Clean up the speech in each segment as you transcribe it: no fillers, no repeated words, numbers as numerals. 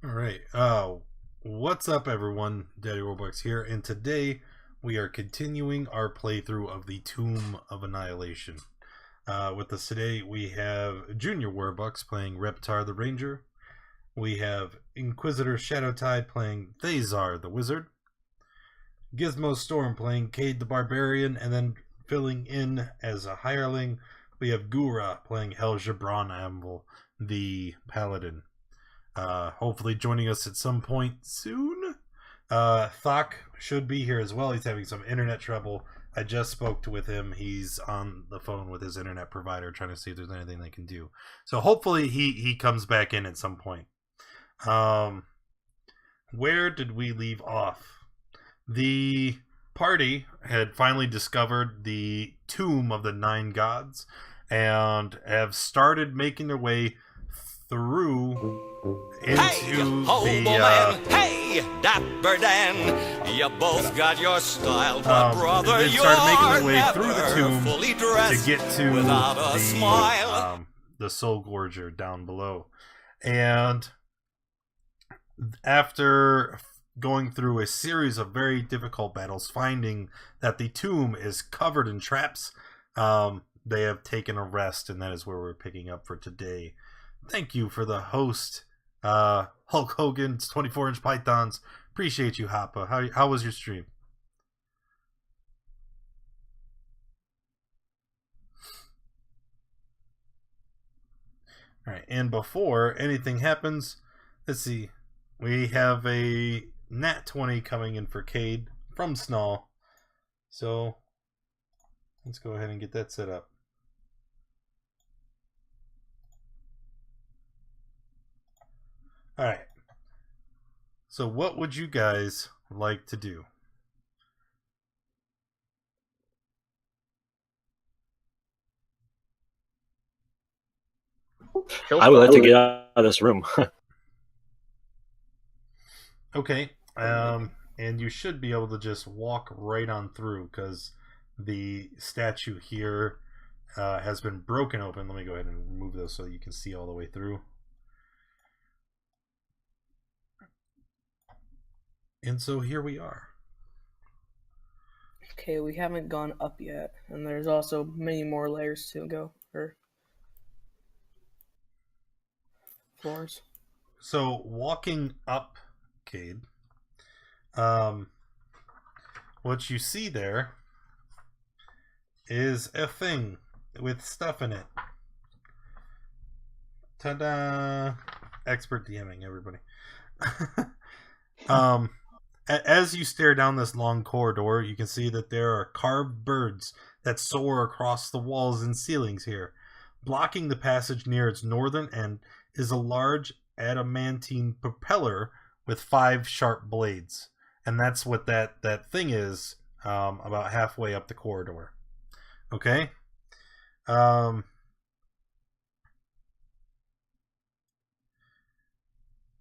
All right. What's up, everyone? Daddy Robux here, and today we are continuing our playthrough of the Tomb of Annihilation. With us today, we have Junior Warbucks playing Reptar the Ranger. We have Inquisitor Shadowtide playing Thazar the Wizard. Gizmo Storm playing Cade the Barbarian, and then filling in as a hireling, we have Gura playing Helgebron Amble the Paladin. Hopefully joining us at some point soon. Thok should be here as well. He's having some internet trouble. I just spoke with him. He's on the phone with his internet provider trying to see if there's anything they can do. So hopefully he comes back in at some point. Where did we leave off? The party had finally discovered the Tomb of the Nine Gods and have started making their way through into Hey, Dapper Dan, you both got your style, but brother, they you started making are their way through the tomb fully to dressed get to without a smile. the Soul Gorger down below. And after going through a series of very difficult battles, finding that the tomb is covered in traps, they have taken a rest, and that is where we're picking up for today. Thank you for the host, Hulk Hogan's 24-inch pythons. Appreciate you, Hoppa. How was your stream? All right, and before anything happens, let's see. We have a Nat 20 coming in for Cade from Snall. So let's go ahead and get that set up. All right. So what would you guys like to do? I would like to get out of this room. Okay. And you should be able to just walk right on through because the statue here has been broken open. Let me go ahead and remove those so you can see all the way through. And so here we are. Okay, we haven't gone up yet, and there's also many more layers to go, or floors. So walking up, Cade, what you see there is a thing with stuff in it. Ta-da! Expert DMing, everybody. As you stare down this long corridor, you can see that there are carved birds that soar across the walls and ceilings here. Blocking the passage near its northern end is a large adamantine propeller with 5 sharp blades. And that's what that thing is, about halfway up the corridor. Okay?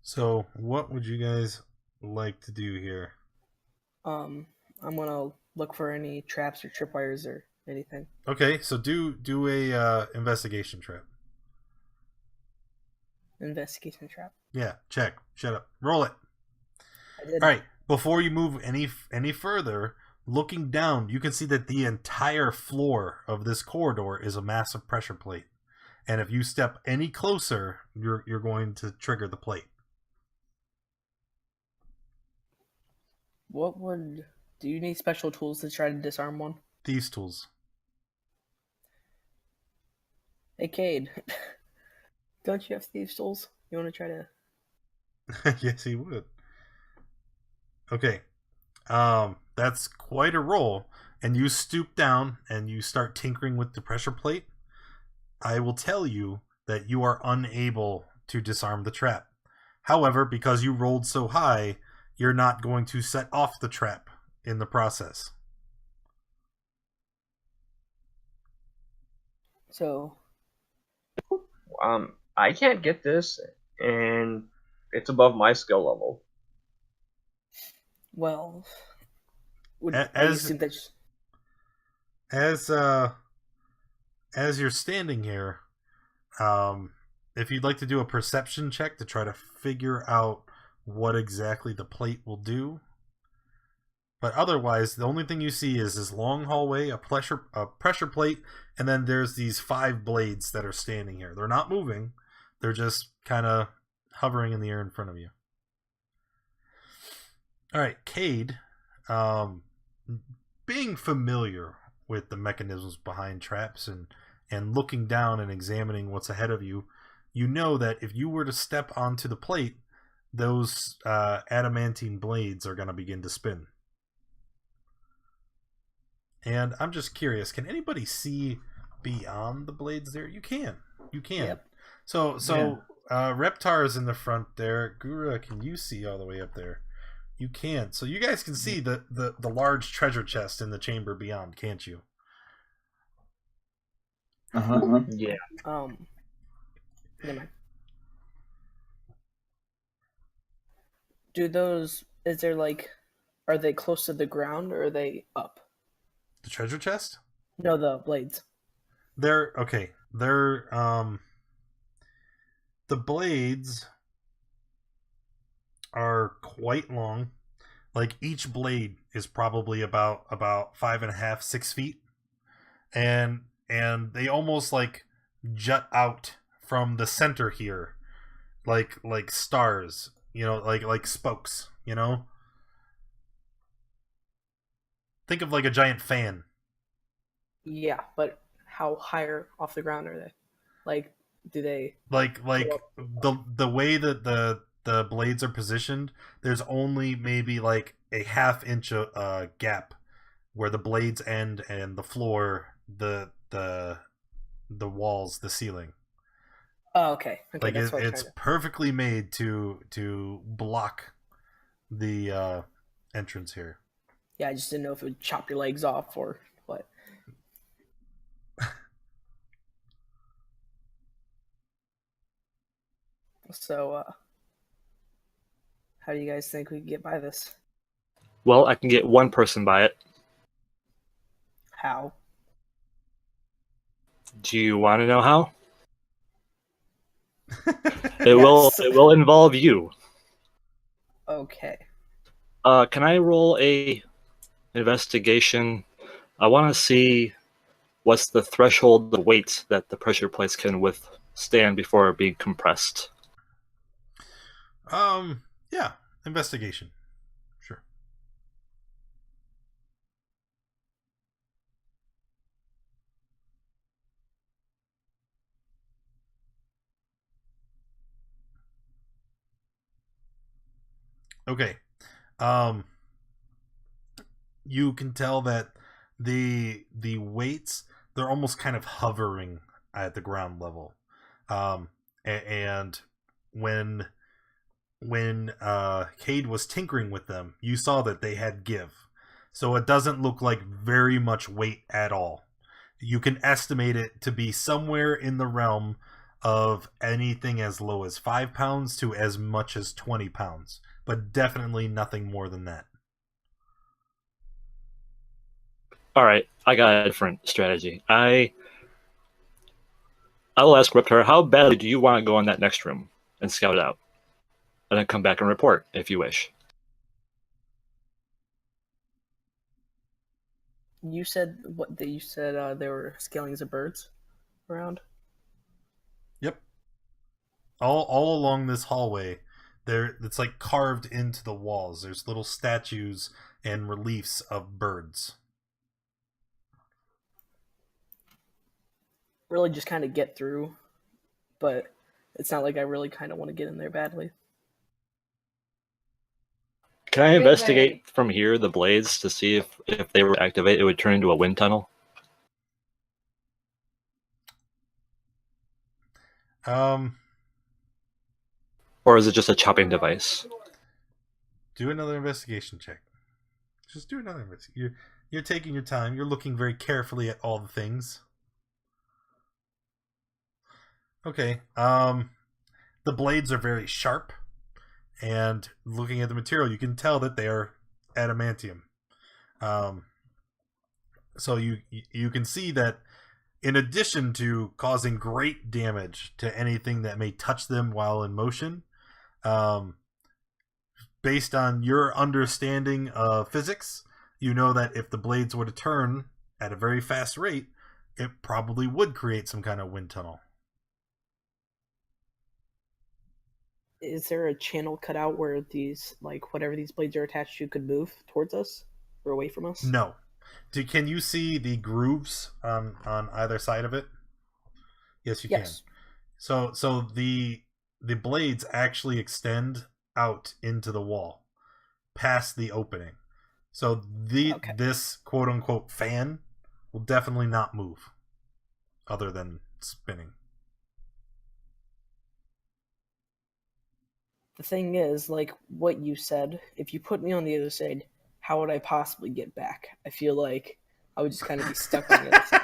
So, what would you guys like to do here? I'm gonna look for any traps or tripwires or anything. Okay, so do a investigation trap. Investigation trap. Yeah, check. Shut up. Roll it. I did. All right. Before you move any further, looking down, you can see that the entire floor of this corridor is a massive pressure plate, and if you step any closer, you're going to trigger the plate. Do you need special tools to try to disarm one? These tools. Hey, Cade. Don't you have thieves' tools? You want to try to... Yes, he would. Okay. That's quite a roll. And you stoop down and you start tinkering with the pressure plate. I will tell you that you are unable to disarm the trap. However, because you rolled so high, you're not going to set off the trap in the process. So... I can't get this, and it's above my skill level. Well... As you're standing here, if you'd like to do a perception check to try to figure out what exactly the plate will do. But otherwise, the only thing you see is this long hallway, a pressure plate, and then there's these 5 blades that are standing here. They're not moving. They're just kind of hovering in the air in front of you. All right, Cade, being familiar with the mechanisms behind traps and looking down and examining what's ahead of you, you know that if you were to step onto the plate, those adamantine blades are going to begin to spin. And I'm just curious, can anybody see beyond the blades there? You can. Yep. So Reptar is in the front there. Gura, can you see all the way up there? You can. So you guys can see the large treasure chest in the chamber beyond, can't you? Yeah. Never mind. Do those? Is there like? Are they close to the ground or are they up? The treasure chest? No, the blades. They're okay. The blades are quite long. Like each blade is probably about 5.5, 6 feet, and they almost like jut out from the center here, like stars, like spokes, Think of like a giant fan. Yeah, but how higher off the ground are they? Like, do they like the way that the blades are positioned, there's only maybe like a half-inch gap where the blades end and the floor, the walls, the ceiling. Oh, okay. Like that's what it's perfectly made to block the entrance here. Yeah, I just didn't know if it would chop your legs off or what. So, how do you guys think we can get by this? Well, I can get one person by it. How? Do you want to know how? It Yes. will involve you. Okay. Can I roll a investigation? I want to see what's the threshold of weight that the pressure plates can withstand before being compressed. Yeah, investigation. Sure. Okay. You can tell that the weights, they're almost kind of hovering at the ground level. And when Cade was tinkering with them, you saw that they had give. So it doesn't look like very much weight at all. You can estimate it to be somewhere in the realm of anything as low as 5 pounds to as much as 20 pounds, but definitely nothing more than that. All right, I got a different strategy. I will ask Reptar, how badly do you want to go in that next room and scout it out? And then come back and report if you wish. You said what? You said there were scalings of birds around. Yep. All along this hallway, it's like carved into the walls. There's little statues and reliefs of birds. Really, just kind of get through, but it's not like I really kind of want to get in there badly. Can I investigate from here the blades to see if they were to activate, it would turn into a wind tunnel? Or is it just a chopping device? Do another investigation check. Just do another investigation. You're taking your time. You're looking very carefully at all the things. Okay. The blades are very sharp, and looking at the material, you can tell that they are adamantium. So you can see that in addition to causing great damage to anything that may touch them while in motion, based on your understanding of physics, you know that if the blades were to turn at a very fast rate, it probably would create some kind of wind tunnel. Is there a channel cut out where these, like, whatever these blades are attached to could move towards us or away from us? No. Can you see the grooves on either side of it? Yes, you Yes. can. So the blades actually extend out into the wall, past the opening. So this quote unquote fan will definitely not move, other than spinning. The thing is, like what you said, if you put me on the other side, how would I possibly get back? I feel like I would just kind of be stuck on the other side.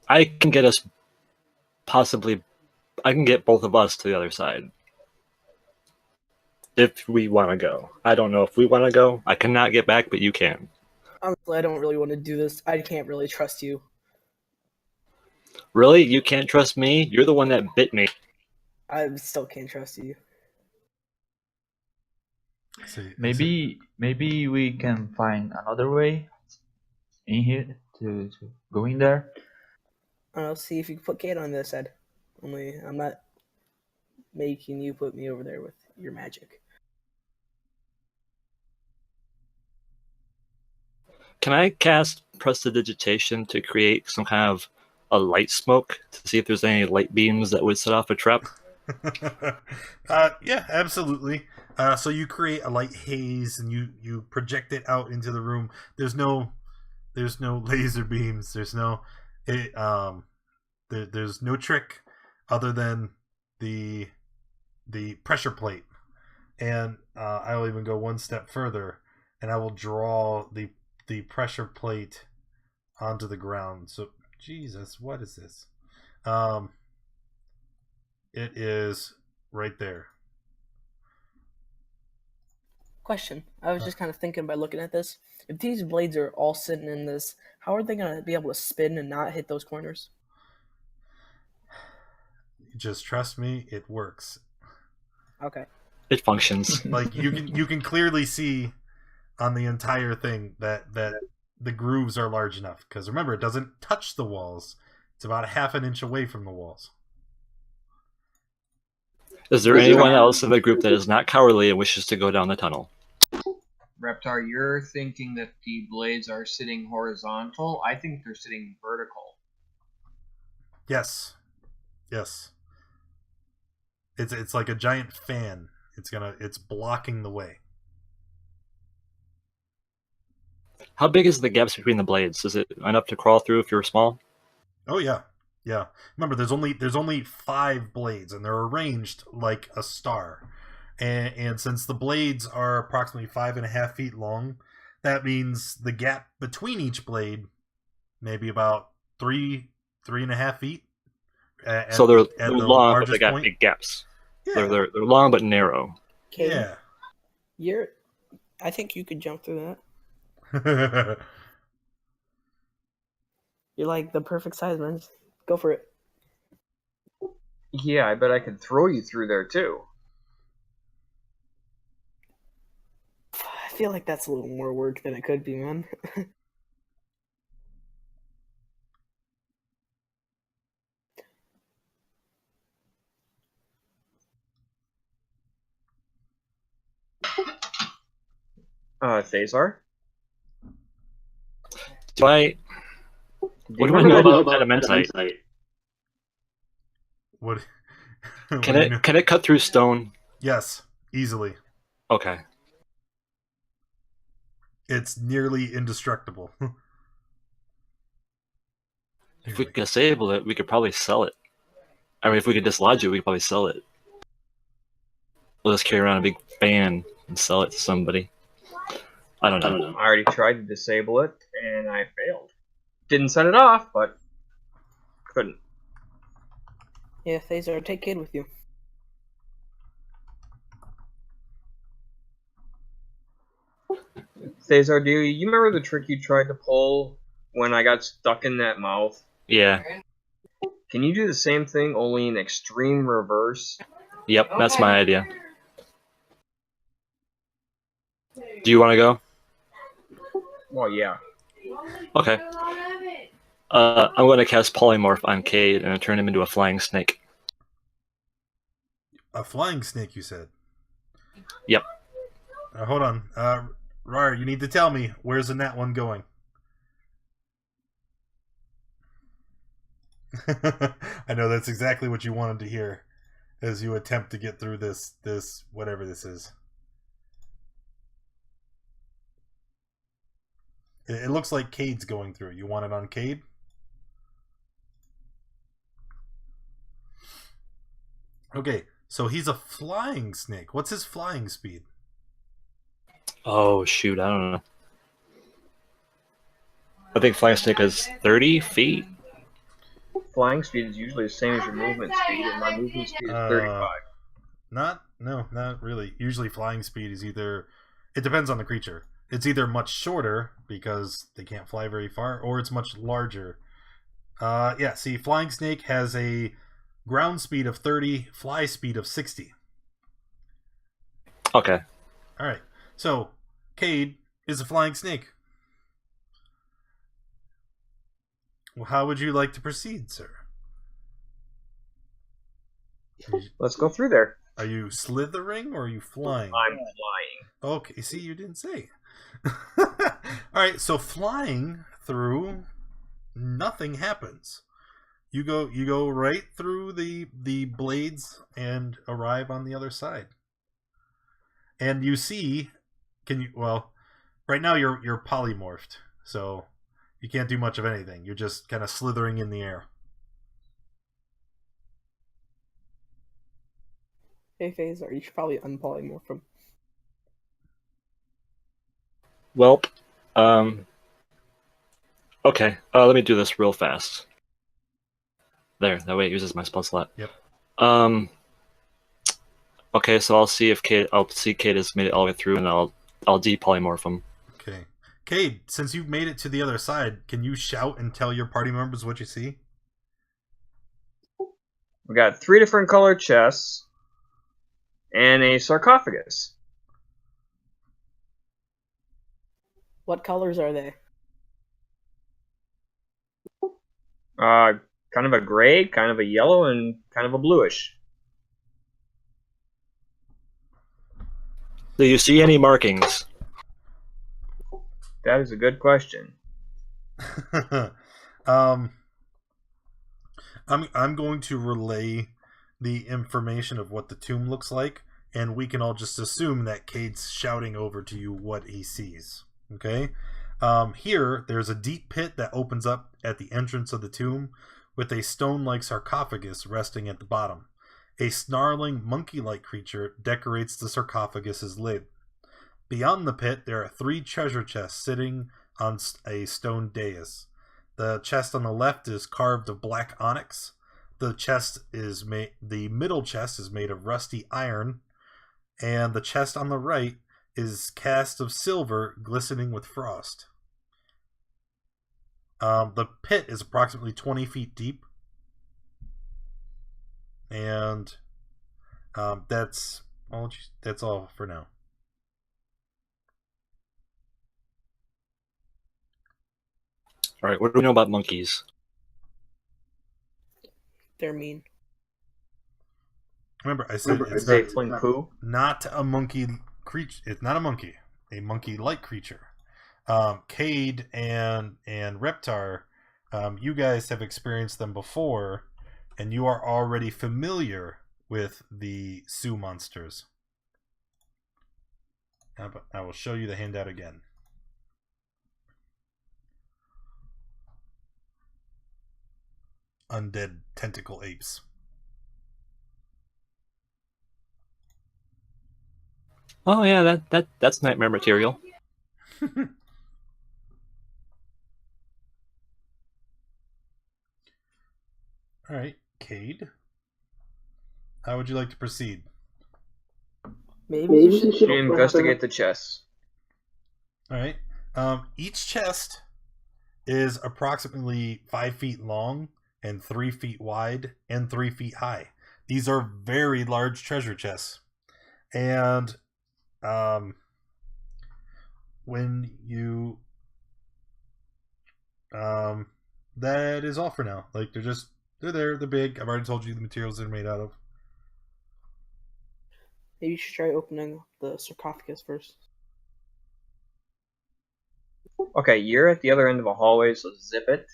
I can get us possibly. I can get both of us to the other side. If we want to go. I don't know if we want to go. I cannot get back, but you can. Honestly, I don't really want to do this. I can't really trust you. Really? You can't trust me? You're the one that bit me. I still can't trust you. Maybe we can find another way in here to go in there. I'll see if you can put Kate on this side. Only I'm not making you put me over there with your magic. Can I cast Prestidigitation to create some kind of a light smoke to see if there's any light beams that would set off a trap? Yeah, absolutely. So you create a light haze and you project it out into the room. There's no laser beams. There's no there's no trick other than the pressure plate. And I'll even go one step further, and I will draw the pressure plate onto the ground. So Jesus, what is this? It is right there. Question. I was just kind of thinking by looking at this. If these blades are all sitting in this, how are they going to be able to spin and not hit those corners? Just trust me, it works. Okay. It functions. Like you can clearly see on the entire thing that the grooves are large enough, because remember, it doesn't touch the walls. It's about a half an inch away from the walls. Is there anyone else in the group that is not cowardly and wishes to go down the tunnel? Reptar, you're thinking that the blades are sitting horizontal. I think they're sitting vertical. Yes. It's like a giant fan. It's blocking the way. How big is the gaps between the blades? Is it enough to crawl through if you're small? Oh yeah. Remember, there's only 5 blades, and they're arranged like a star. And since the blades are approximately 5.5 feet long, that means the gap between each blade maybe about 3.5 feet. So they're long, but they got big gaps. Yeah. They're long but narrow. Kate, I think you could jump through that. Yeah. You're like the perfect size, man. Just go for it. Yeah, I bet I could throw you through there too. I feel like that's a little more work than it could be, man. Thazar? What do I know about Adamentite? What? Can it cut through stone? Yes, easily. Okay. It's nearly indestructible. If we could disable it, we could probably sell it. I mean, if we could dislodge it, we could probably sell it. We'll just carry around a big fan and sell it to somebody. I don't know. I already tried to disable it, and I failed. Didn't set it off, but couldn't. Yeah, Thazar, take Kid with you. Thazar, do you remember the trick you tried to pull when I got stuck in that mouth? Yeah. Can you do the same thing, only in extreme reverse? Yep, that's my idea. Do you want to go? Well, yeah. Okay. I'm going to cast Polymorph on Cade and turn him into a flying snake. A flying snake, you said? Yep. Hold on. Rar, you need to tell me, where's the nat one going? I know that's exactly what you wanted to hear as you attempt to get through this whatever this is. It looks like Cade's going through. You want it on Cade? Okay, so he's a flying snake. What's his flying speed? Oh, shoot, I don't know. I think flying snake is 30 feet. Flying speed is usually the same as your movement speed, and my movement speed is 35. Not really. Usually flying speed is either... It depends on the creature. It's either much shorter, because they can't fly very far, or it's much larger. Yeah, see, flying snake has a ground speed of 30, fly speed of 60. Okay. Alright, so, Cade is a flying snake. Well, how would you like to proceed, sir? Let's go through there. Are you slithering or are you flying? I'm flying. Okay, see, you didn't say. Alright, so flying through, nothing happens. You go right through the blades and arrive on the other side. And you see, right now you're polymorphed, so you can't do much of anything. You're just kind of slithering in the air. Hey, Phaser, you should probably unpolymorph him. Well, okay, let me do this real fast. There, that way it uses my spell slot. Yep. Okay, so I'll see Cade has made it all the way through, and I'll depolymorph him. Okay. Cade, since you've made it to the other side, can you shout and tell your party members what you see? We got 3 different colored chests and a sarcophagus. What colors are they? Kind of a gray, kind of a yellow, and kind of a bluish. Do you see any markings? That is a good question. I'm going to relay the information of what the tomb looks like, and we can all just assume that Cade's shouting over to you what he sees. Okay? Here, there's a deep pit that opens up at the entrance of the tomb, with a stone-like sarcophagus resting at the bottom. A snarling, monkey-like creature decorates the sarcophagus's lid. Beyond the pit, there are 3 treasure chests sitting on a stone dais. The chest on the left is carved of black onyx. The middle chest is made of rusty iron, and the chest on the right is cast of silver glistening with frost. The pit is approximately 20 feet deep, and that's all for now. All right, what do we know about monkeys? They're mean. Remember, I said it's They fling poo. not a monkey creature. It's not a monkey. A monkey-like creature. Cade and Reptar, you guys have experienced them before, and you are already familiar with the Sioux monsters. I will show you the handout again. Undead tentacle apes. Oh yeah, that's nightmare material. All right, Cade. How would you like to proceed? Maybe you should Investigate the chests. All right. Each chest is approximately 5 feet long and 3 feet wide and 3 feet high. These are very large treasure chests. And when you that is all for now. Like they're there, they're big. I've already told you the materials they're made out of. Maybe you should try opening the sarcophagus first. Okay, you're at the other end of a hallway, so zip it.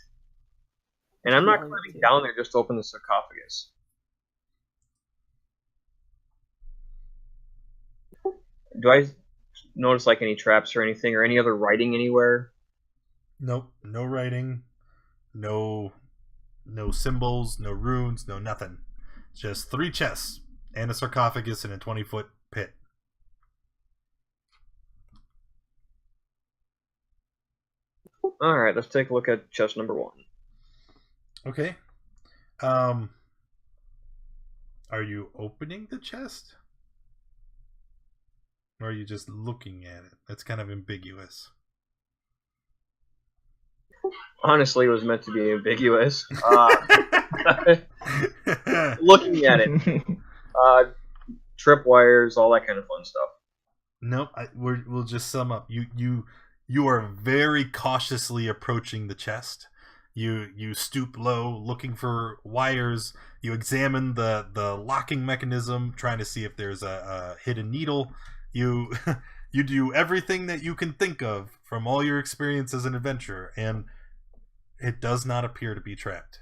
And I'm not Yeah, climbing too. down there just to open the sarcophagus. Do I notice like any traps or anything, or any other writing anywhere? Nope, no writing, no symbols, no runes, no nothing. Just 3 chests and a sarcophagus in a 20-foot pit. Alright, let's take a look at chest number 1. Okay. Are you opening the chest? Or are you just looking at it? That's kind of ambiguous. Honestly, it was meant to be ambiguous. Looking at it. Tripwires, all that kind of fun stuff. Nope. We'll just sum up. You are very cautiously approaching the chest. You stoop low, looking for wires. You examine the locking mechanism, trying to see if there's a hidden needle. You you do everything that you can think of from all your experience as an adventurer, and it does not appear to be trapped.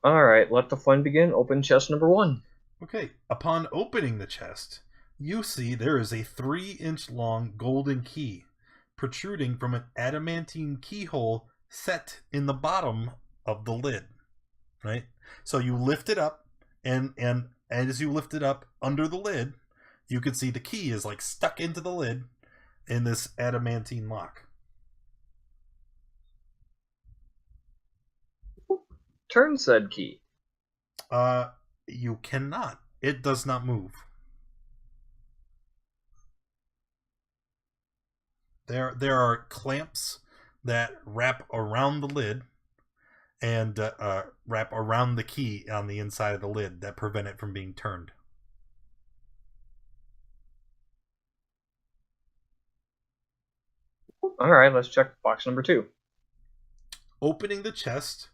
Alright, let the fun begin. Open chest number 1. Okay, upon opening the chest, you see there is a 3-inch long golden key protruding from an adamantine keyhole set in the bottom of the lid. Right? So you lift it up, and as you lift it up under the lid, you can see the key is like stuck into the lid in this adamantine lock. Turn said key. You cannot. It does not move. There are clamps that wrap around the lid and wrap around the key on the inside of the lid that prevent it from being turned. Alright, let's check box number 2. Opening the chest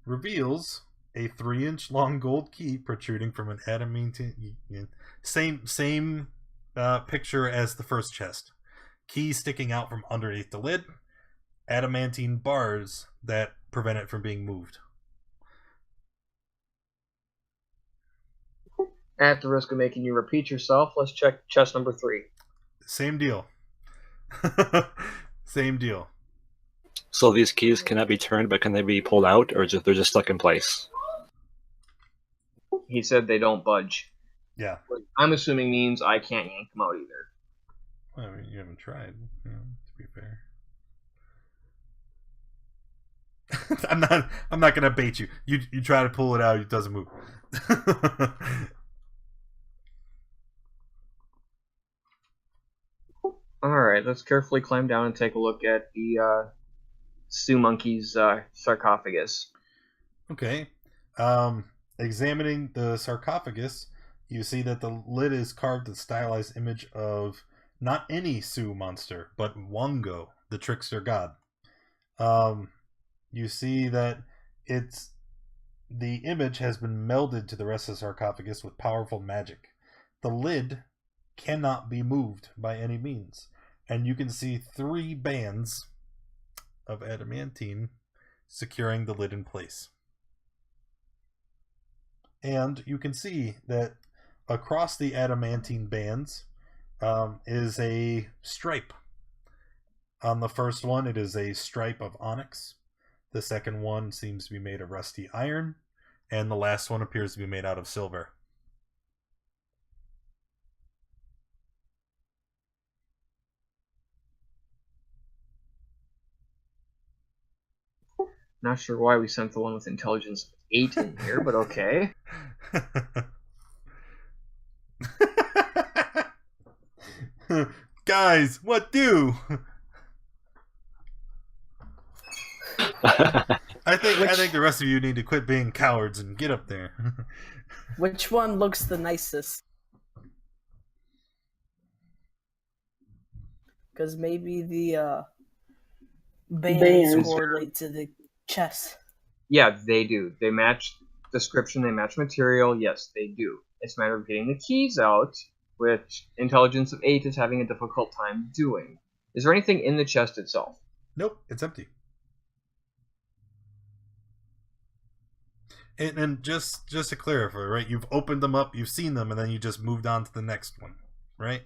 reveals a 3-inch long gold key protruding from an adamantine. Same picture as the first chest. Key sticking out from underneath the lid. Adamantine bars that prevent it from being moved. At the risk of making you repeat yourself, let's check chest number 3. Same deal. Same deal. So these keys cannot be turned, but can they be pulled out, or they're just stuck in place? He said they don't budge. Yeah. Which I'm assuming means I can't yank them out either. Well, I mean, you haven't tried, to be fair. I'm not gonna bait you. You try to pull it out, it doesn't move. Alright, let's carefully climb down and take a look at the Sue Monkey's sarcophagus. Okay. Examining the sarcophagus, you see that the lid is carved with a stylized image of not any Sioux monster, but Wongo, the trickster god. You see that the image has been melded to the rest of the sarcophagus with powerful magic. The lid cannot be moved by any means, and you can see 3 bands of adamantine securing the lid in place. And you can see that across the adamantine bands is a stripe. On the first one, it is a stripe of onyx. The second one seems to be made of rusty iron. And the last one appears to be made out of silver. Not sure why we sent the one with intelligence 8 in here, but okay. Guys, what do? I think the rest of you need to quit being cowards and get up there. Which one looks the nicest? Because maybe the bands correlate to the chest. Yeah, they do. They match description, they match material. Yes, they do. It's a matter of getting the keys out, which Intelligence of 8 is having a difficult time doing. Is there anything in the chest itself? Nope, it's empty. And just to clarify, right? You've opened them up, you've seen them, and then you just moved on to the next one, right?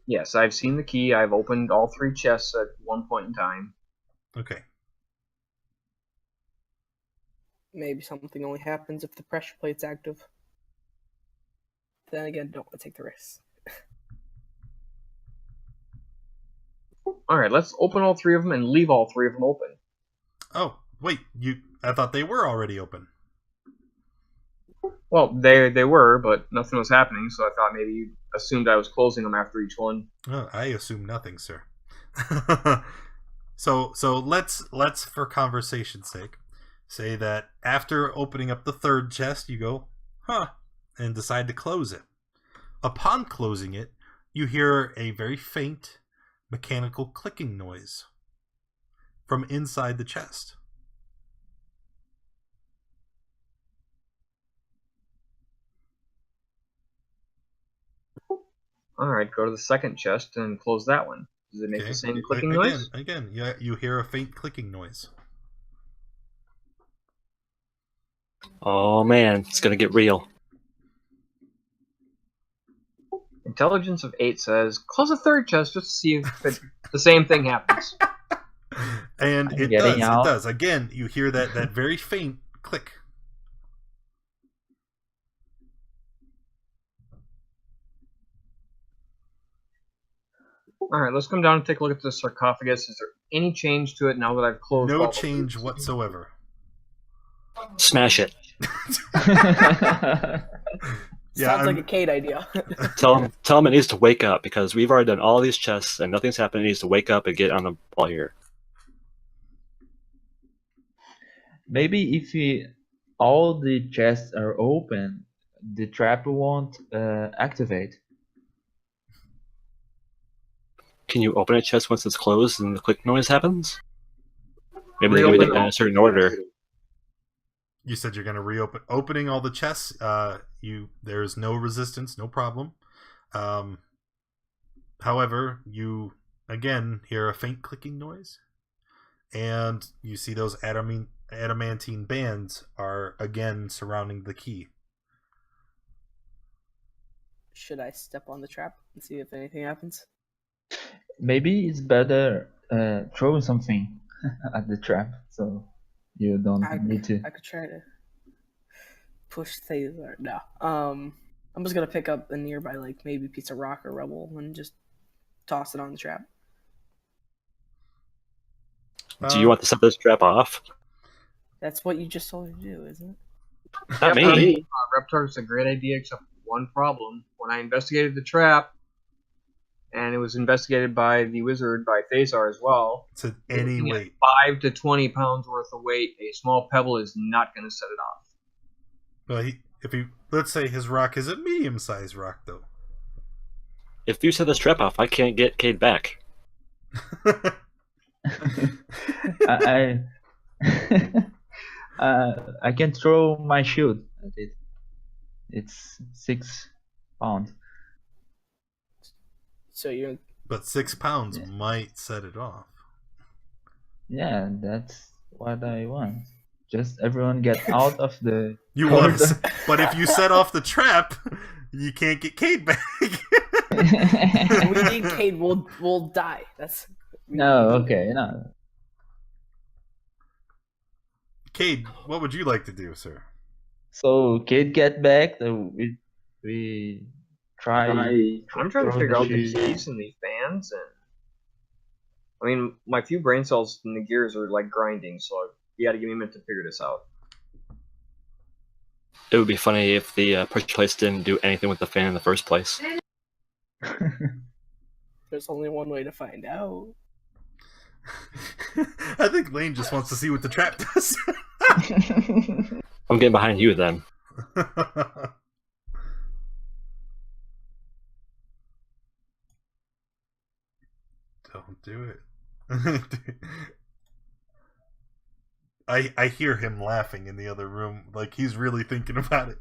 Yes, I've seen the key. I've opened all 3 chests at one point in time. Okay. Maybe something only happens if the pressure plate's active. Then again, don't want to take the risk. Alright, let's open all 3 of them and leave all 3 of them open. Oh, wait, I thought they were already open. Well, they were, but nothing was happening, so I thought maybe you assumed I was closing them after each one. Oh, I assume nothing, sir. So let's for conversation's sake say that after opening up the 3rd chest, you go, huh, and decide to close it. Upon closing it, you hear a very faint mechanical clicking noise from inside the chest. Alright, go to the 2nd chest and close that one. Does it make the same clicking noise? Again, yeah, you hear a faint clicking noise. Oh man, it's gonna get real. Intelligence of 8 says, close the 3rd chest just to see if the same thing happens. And it does. Again, you hear that very faint click. Alright, let's come down and take a look at the sarcophagus. Is there any change to it now that I've closed all No the change loops? whatsoever. Smash it. Sounds like a Cade idea. Tell him it needs to wake up because we've already done all these chests and nothing's happened. It needs to wake up and get on the ball here. Maybe if all the chests are open, the trap won't activate. Can you open a chest once it's closed and the click noise happens? Maybe they Reopen do it in all a certain order. You said you're going to opening all the chests. There's no resistance, no problem. However, you again hear a faint clicking noise, and you see those adamantine bands are again surrounding the key. Should I step on the trap and see if anything happens? Maybe it's better throw something at the trap so you don't need to. I could try to push Thazer. No. I'm just gonna pick up a nearby, like maybe piece of rock or rubble and just toss it on the trap. Do you want to set this trap off? That's what you just told me to do, isn't it? Not me. Reptar is a great idea, except for one problem. When I investigated the trap, and it was investigated by the wizard, by Thazar as well. It's at any weight. 5 to 20 pounds worth of weight. A small pebble is not going to set it off. Well, let's say his rock is a medium-sized rock, though. If you set this trap off, I can't get Cade back. I I can throw my shield at it. It's 6 pounds. So you're But 6 pounds might set it off. Yeah, that's what I want. Just everyone get out of the. You want to, but if you set off the trap, you can't get Cade back. we need Cade. We'll die. No, okay, no. Cade, what would you like to do, sir? So Kate get back. We try. I'm trying to figure out the shoes. keys in these bands, and I mean, my few brain cells in the gears are like grinding, so you got to give me a minute to figure this out. It would be funny if the pressure plates didn't do anything with the fan in the first place. There's only one way to find out. I think Lane just wants to see what the trap does. I'm getting behind you then. Don't do it. I hear him laughing in the other room, like he's really thinking about it.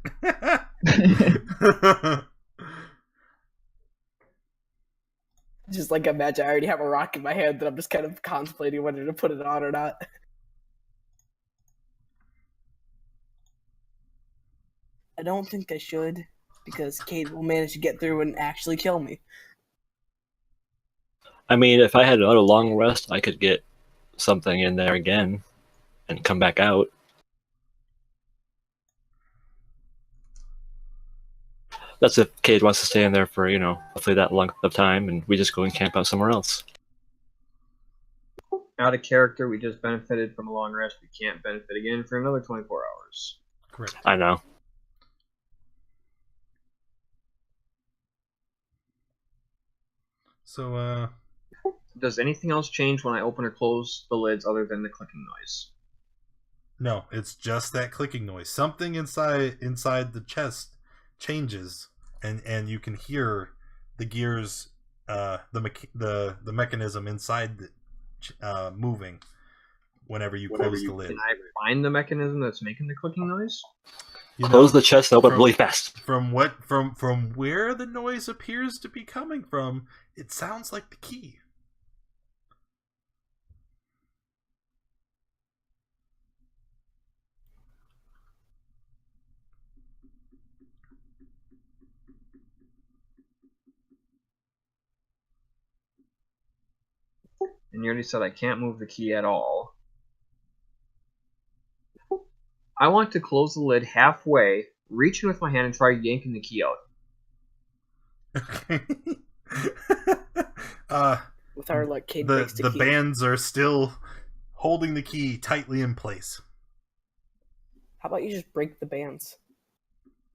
Just like imagine I already have a rock in my hand that I'm just kind of contemplating whether to put it on or not. I don't think I should, because Cade will manage to get through and actually kill me. I mean, if I had another long rest, I could get something in there again and come back out. That's if Cade wants to stay in there for, hopefully that length of time, and we just go and camp out somewhere else. Out of character, we just benefited from a long rest. We can't benefit again for another 24 hours. Correct. I know. So, Does anything else change when I open or close the lids other than the clicking noise? no, it's just that clicking noise. Something inside the chest changes, and you can hear the gears, the mechanism inside moving whenever you close the lid. Can I find the mechanism that's making the clicking noise? Close the chest and open really fast. From where the noise appears to be coming from, it sounds like the key. And you already said I can't move the key at all. I want to close the lid halfway, reach in with my hand, and try yanking the key out. Okay. With our like Cade the breaks the key. bands are still holding the key tightly in place. How about you just break the bands?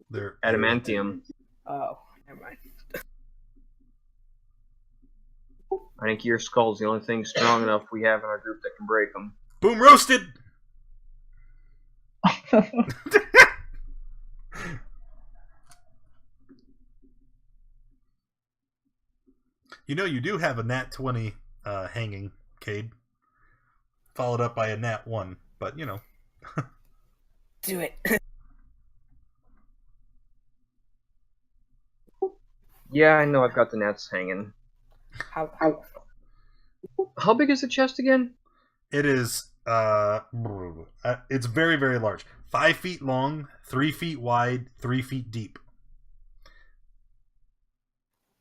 They're Adamantium. Oh, never mind. I think your skull's the only thing strong enough we have in our group that can break them. Boom roasted. You do have a nat 20 hanging, Cade. Followed up by a nat 1, but Do it. Yeah, I know I've got the nets hanging. How How big is the chest again? It is it's very, very large. 5 feet long, 3 feet wide, 3 feet deep.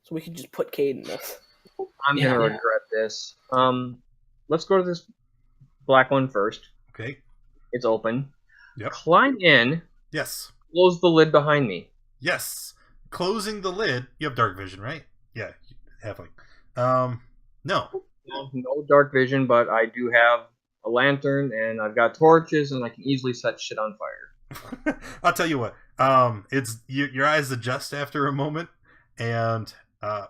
So we could just put Cade in this. I'm gonna regret this. Let's go to this black one first. Okay. It's open. Yep. Climb in. Yes. Close the lid behind me. Yes. Closing the lid. You have dark vision, right? Yeah, halfling. No. No dark vision, but I do have a lantern and I've got torches and I can easily set shit on fire. I'll tell you what. It's your eyes adjust after a moment, and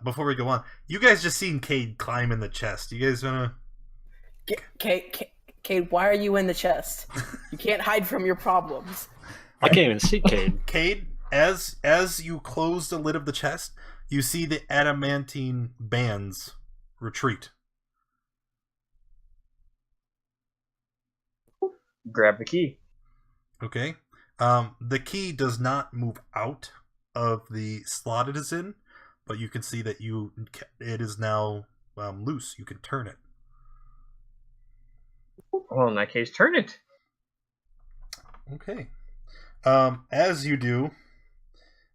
before we go on, you guys just seen Cade climb in the chest. You guys wanna? Cade, why are you in the chest? You can't hide from your problems. I can't even see Cade. Cade, as you close the lid of the chest, you see the adamantine bands retreat. Grab the key. Okay. The key does not move out of the slot it is in, but you can see that it is now loose. You can turn it. Well, in that case, turn it. Okay. As you do,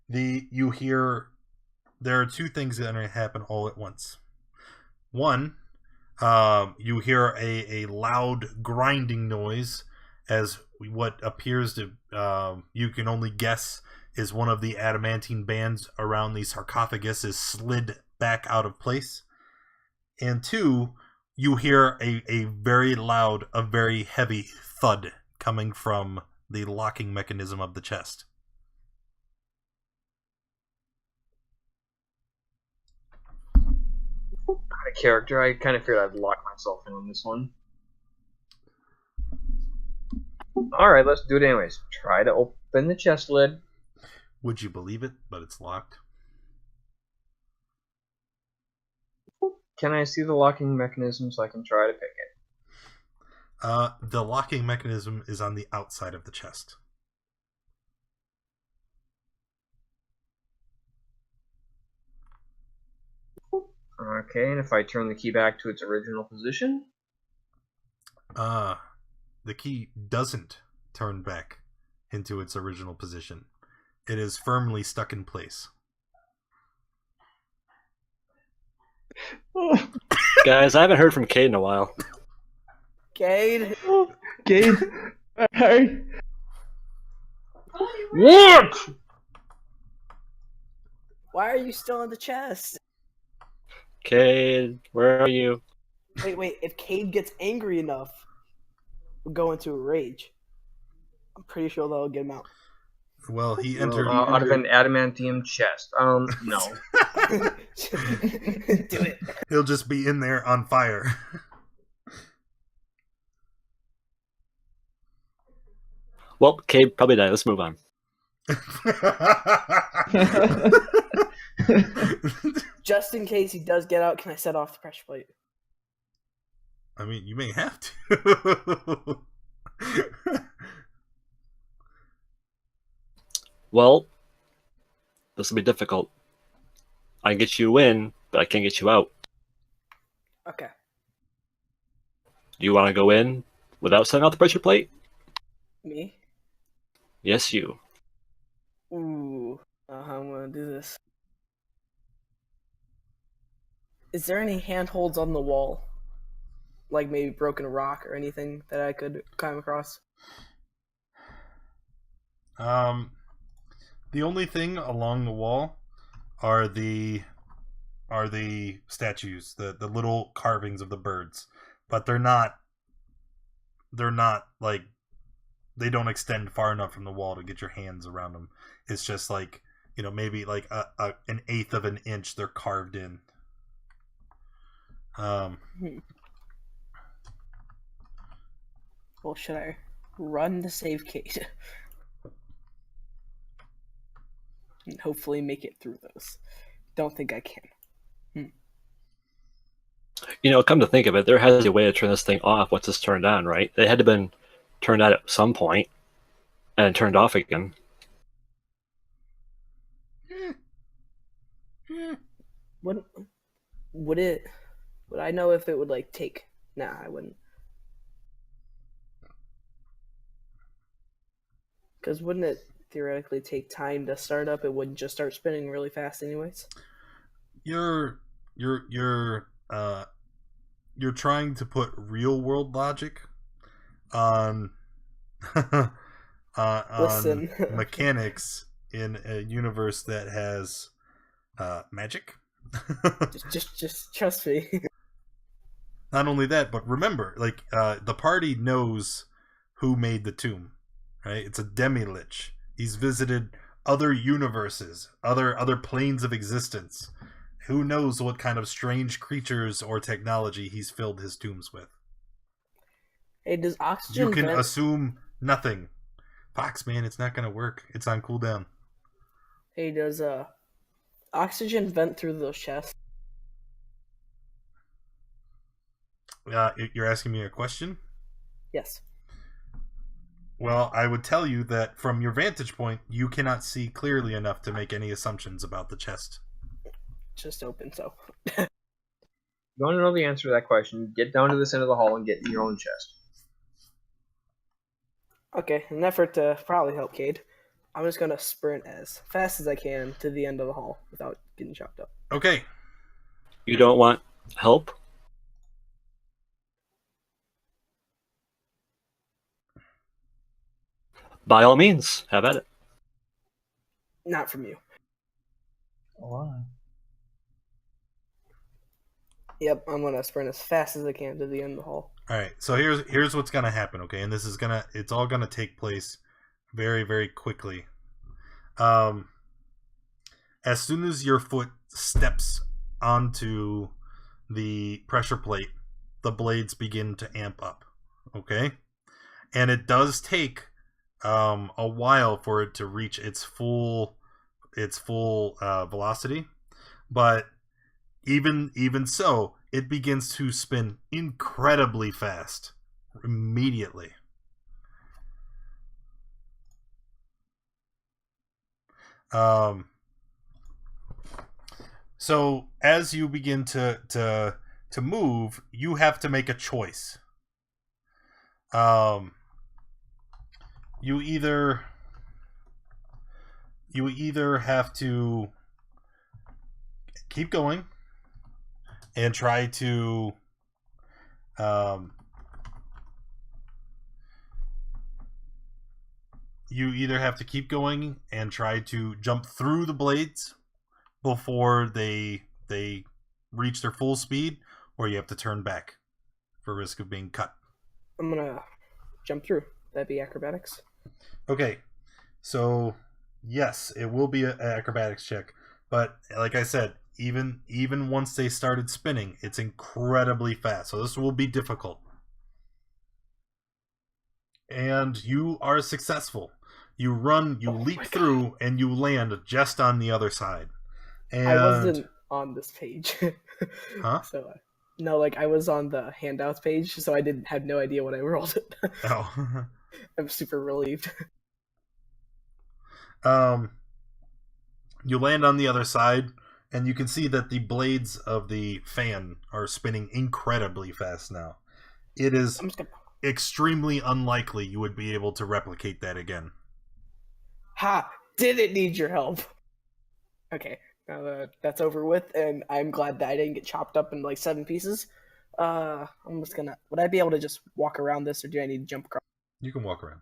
you hear there are two things that are going to happen all at once. One, you hear a loud grinding noise as what appears to you can only guess is one of the adamantine bands around the sarcophagus is slid back out of place. And two, you hear a very loud, a very heavy thud coming from the locking mechanism of the chest. Out of character, I kind of figured I'd lock myself in on this one. Alright, let's do it anyways. Try to open the chest lid. Would you believe it? But it's locked. Can I see the locking mechanism so I can try to pick it? The locking mechanism is on the outside of the chest. Okay, and if I turn the key back to its original position? The key doesn't turn back into its original position. It is firmly stuck in place. Guys, I haven't heard from Cade in a while. Cade, Cade, hey. What? why are you still in the chest? Cade, where are you? Wait. If Cade gets angry enough, we'll go into a rage. I'm pretty sure that'll get him out. Well, he entered. Out of an adamantium chest. No. Do it. He'll just be in there on fire. Well, Cade probably died. Let's move on. Just in case he does get out, can I set off the pressure plate? I mean, you may have to. Well, this will be difficult. I can get you in, but I can't get you out. Okay. Do you want to go in without setting off the pressure plate? Me? Yes, you. Ooh. I'm gonna do this. Is there any handholds on the wall? Like maybe broken rock or anything that I could climb across? The only thing along the wall are the statues, the little carvings of the birds, but they're not like, they don't extend far enough from the wall to get your hands around them. It's just like, you know, maybe like an eighth of an inch they're carved in. Well, should I run to save Kate? And hopefully make it through those. Don't think I can. You know, come to think of it, there has to be a way to turn this thing off once it's turned on, right? They had to have been turned on at some point and turned off again. Would I know if it would like take? Nah, I wouldn't. Because wouldn't it theoretically take time to start up? It wouldn't just start spinning really fast, anyways. You're trying to put real world logic on Listen. mechanics in a universe that has magic. just trust me. Not only that, but remember, like, the party knows who made the tomb, right? It's a demi-lich. He's visited other universes, other planes of existence. Who knows what kind of strange creatures or technology he's filled his tombs with? Hey, does oxygen? You can assume nothing. Fox, man, it's not gonna work. It's on cooldown. Hey, does oxygen vent through those chests? You're asking me a question? Yes. Well, I would tell you that from your vantage point, you cannot see clearly enough to make any assumptions about the chest. Just open, so. You want to know the answer to that question? Get down to this end of the hall and get in your own chest. Okay, in an effort to probably help Cade, I'm just gonna sprint as fast as I can to the end of the hall without getting chopped up. Okay. You don't want help? By all means, have at it. Not from you. Wow. Yep, I'm gonna sprint as fast as I can to the end of the hall. All right. So here's what's gonna happen. Okay, and it's all gonna take place very, very quickly. As soon as your foot steps onto the pressure plate, the blades begin to amp up. Okay, and it does take a while for it to reach its full velocity, but even so, it begins to spin incredibly fast immediately. So as you begin to move, you have to make a choice. You either have to keep going and try to jump through the blades before they reach their full speed, or you have to turn back for risk of being cut. I'm gonna jump through. That'd be acrobatics. Okay, so yes, it will be an acrobatics check, but like I said, even once they started spinning, it's incredibly fast. So this will be difficult. And you are successful. You run, you leap through, and you land just on the other side. And I wasn't on this page. Huh? So no, like I was on the handouts page, so I had no idea what I rolled. Oh. I'm super relieved. You land on the other side, and you can see that the blades of the fan are spinning incredibly fast now. It is I'm just gonna... extremely unlikely you would be able to replicate that again. Ha! Didn't need your help. Okay, now that that's over with, and I'm glad that I didn't get chopped up in like 7 pieces. I'm just gonna... Would I be able to just walk around this, or do I need to jump across? You can walk around.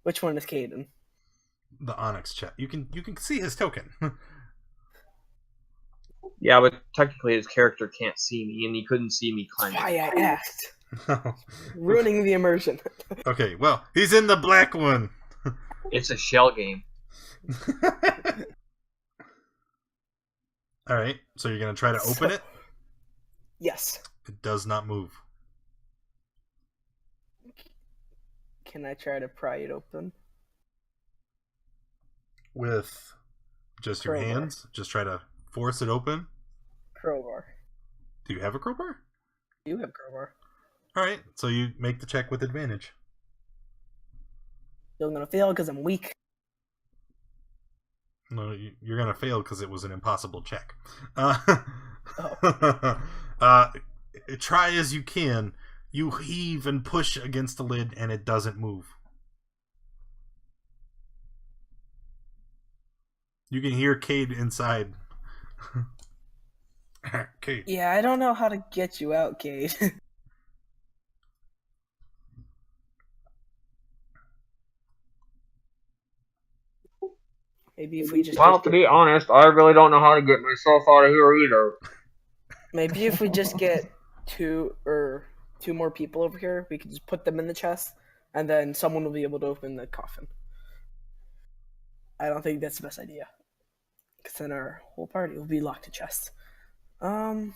Which one is Caden? The Onyx chest. You can see his token. Yeah, but technically his character can't see me, and he couldn't see me That's climbing. why I asked. Ruining the immersion. Okay, well, he's in the black one. It's a shell game. Alright, so you're going to try to open it? Yes. It does not move. Can I try to pry it open? With just your Crowbar. hands? Just try to force it open? Crowbar. Do you have a crowbar? You have crowbar. Alright, so you make the check with advantage. Still gonna fail because I'm weak. No, you're going to fail because it was an impossible check. Try as you can. You heave and push against the lid, and it doesn't move. You can hear Cade inside. Cade. Yeah, I don't know how to get you out, Cade. Maybe if we just Well, to be honest, I really don't know how to get myself out of here either. maybe if we just get two more people over here, we could just put them in the chest, and then someone will be able to open the coffin. I don't think that's the best idea, because then our whole party will be locked in chests. Can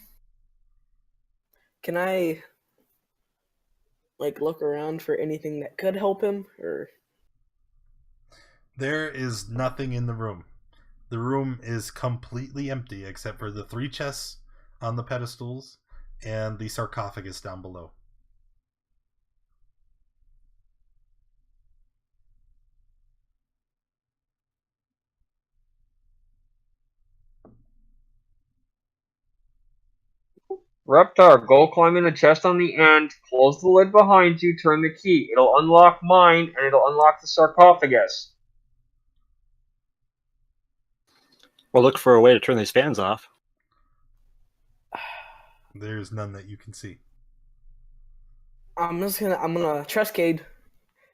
I look around for anything that could help him, or? There is nothing in the room. The room is completely empty except for the 3 chests on the pedestals and the sarcophagus down below. Reptar, go climb in the chest on the end, close the lid behind you, turn the key. It'll unlock mine, and it'll unlock the sarcophagus. Or look for a way to turn these fans off. There's none that you can see. I'm gonna trust Cade,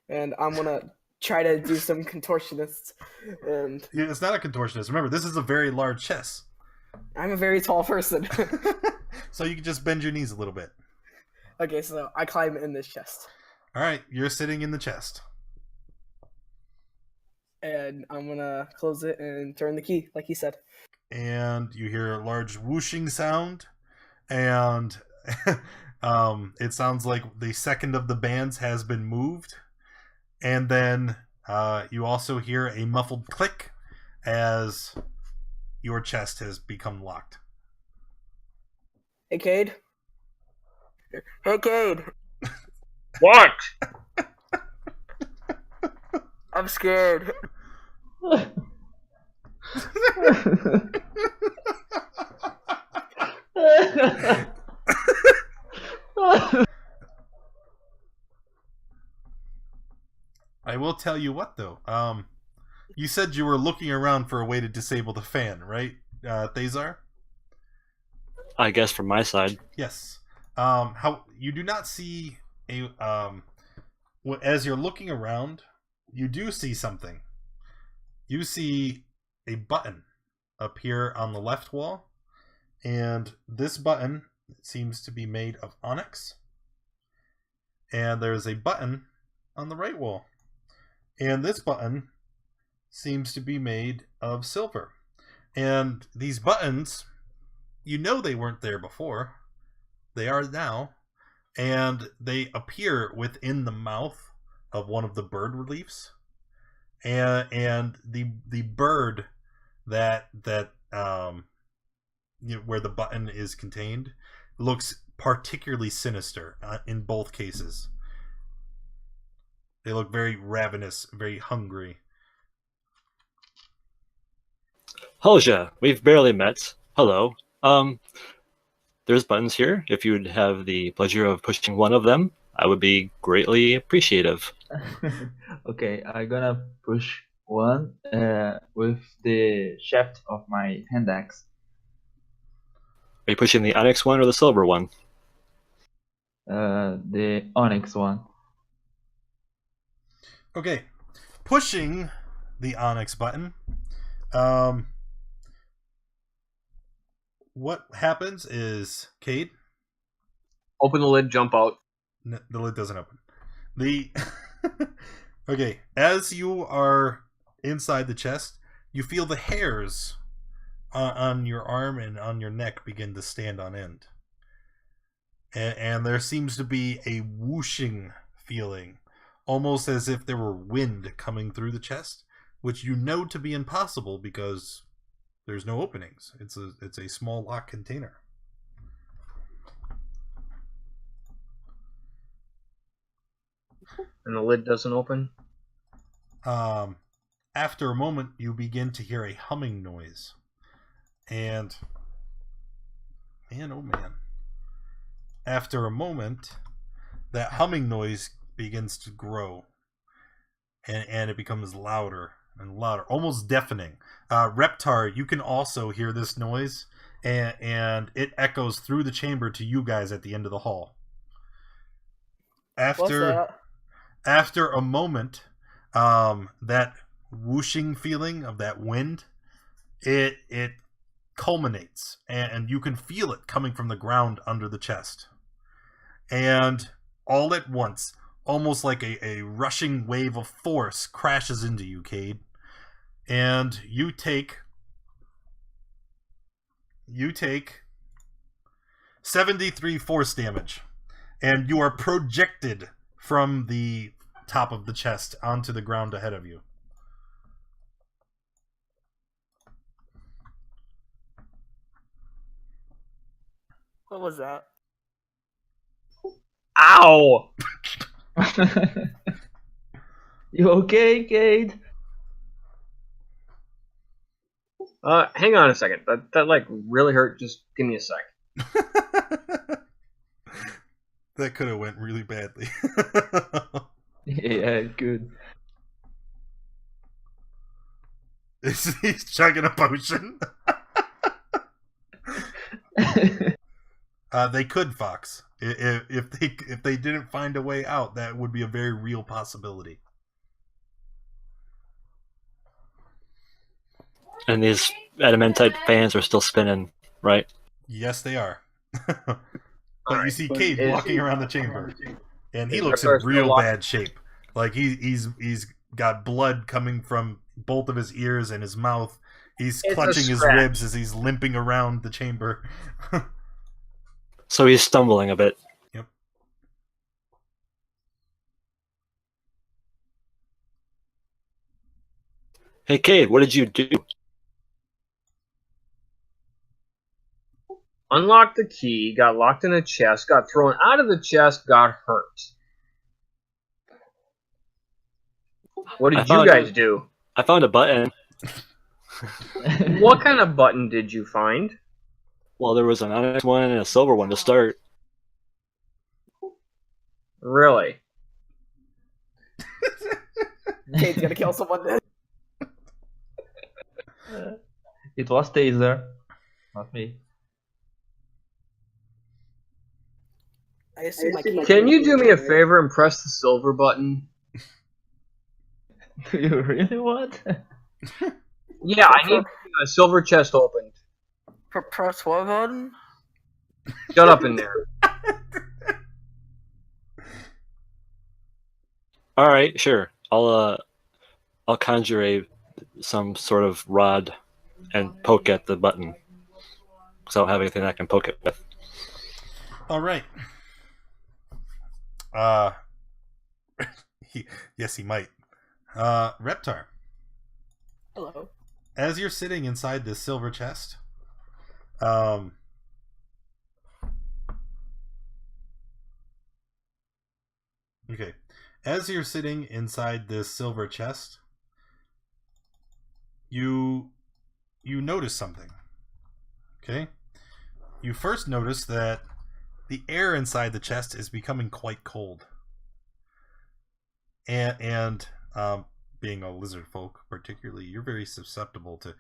and I'm gonna try to do some contortionists. And Yeah, it's not a contortionist. Remember, this is a very large chest. I'm a very tall person. So you can just bend your knees a little bit. Okay, so I climb in this chest, Alright, you're sitting in the chest. and I'm gonna close it and turn the key, like he said. And you hear a large whooshing sound, and It sounds like the second of the bands has been moved, and then you also hear a muffled click as your chest has become locked. Hey, Cade. Hey, Cade. What? I'm scared. I will tell you what, though. You said you were looking around for a way to disable the fan, right, Thazar? I guess from my side. Yes. How you do not see a as you're looking around, you do see something. You see a button appear on the left wall, and this button seems to be made of onyx. And there's a button on the right wall, and this button seems to be made of silver. And these buttons, you know they weren't there before. They are now, and they appear within the mouth of one of the bird reliefs. And the bird that where the button is contained looks particularly sinister in both cases. They look very ravenous, very hungry. Helja, we've barely met. Hello. There's buttons here. If you would have the pleasure of pushing one of them, I would be greatly appreciative. Okay, I'm gonna push one with the shaft of my hand axe. Are you pushing the onyx one or the silver one? The onyx one. Okay, pushing the onyx button. What happens is, Cade? Open the lid, jump out. No, the lid doesn't open. Okay, as you are inside the chest, you feel the hairs on your arm and on your neck begin to stand on end. And there seems to be a whooshing feeling, almost as if there were wind coming through the chest, which you know to be impossible because there's no openings. It's a small locked container. And the lid doesn't open. After a moment, you begin to hear a humming noise. And man, oh man. After a moment, that humming noise begins to grow. And it becomes louder and louder, almost deafening. Reptar, you can also hear this noise, and it echoes through the chamber to you guys at the end of the hall. What's that? After a moment, that whooshing feeling of that wind, it culminates, and you can feel it coming from the ground under the chest. And all at once, almost like a rushing wave of force crashes into you, Cade. And you take 73 force damage. And you are projected from the top of the chest onto the ground ahead of you. What was that? Ow! You okay, Cade? Hang on a second. That like really hurt. Just give me a sec. That could have went really badly. Yeah, good. He's chugging a potion. They could, Fox. If they didn't find a way out, that would be a very real possibility. And these adamantite fans are still spinning, right? Yes, they are. But you Alright, see but Cade is walking he- around the chamber, and he Is looks in Reptar still real locked? bad shape. Like he's got blood coming from both of his ears and his mouth. He's It's a clutching his scratch. ribs as he's limping around the chamber. So he's stumbling a bit. Hey, Cade, what did you do? Unlocked the key, got locked in a chest, got thrown out of the chest, got hurt. What I did you found- guys do? I found a button. What kind of button did you find? Well, there was an onyx one and a silver one to start. Really? Kate's gonna kill someone then. It was Taser, not me. I assume I can't. Can you do me a favor and press the silver button? Do you really want? Yeah, I need a silver chest opened. Press what button? Shut up in there. All right, sure. I'll conjure some sort of rod and poke at the button. So I don't have anything I can poke it with. All right. Yes, he might. Reptar, Hello. as you're sitting inside this silver chest, okay, as you're sitting inside this silver chest, you notice something. Okay, you first notice that the air inside the chest is becoming quite cold, and being a lizard folk, particularly, you're very susceptible to,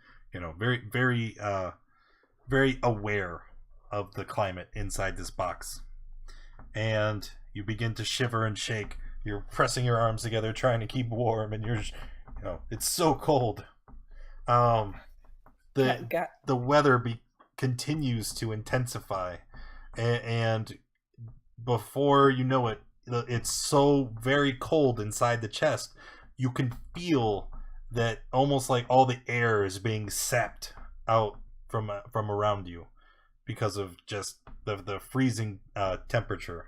very aware of the climate inside this box, and you begin to shiver and shake. You're pressing your arms together, trying to keep warm, and it's so cold. The weather continues to intensify, and before you know it, it's so very cold inside the chest. You can feel that almost like all the air is being sapped out from around you because of just the freezing temperature,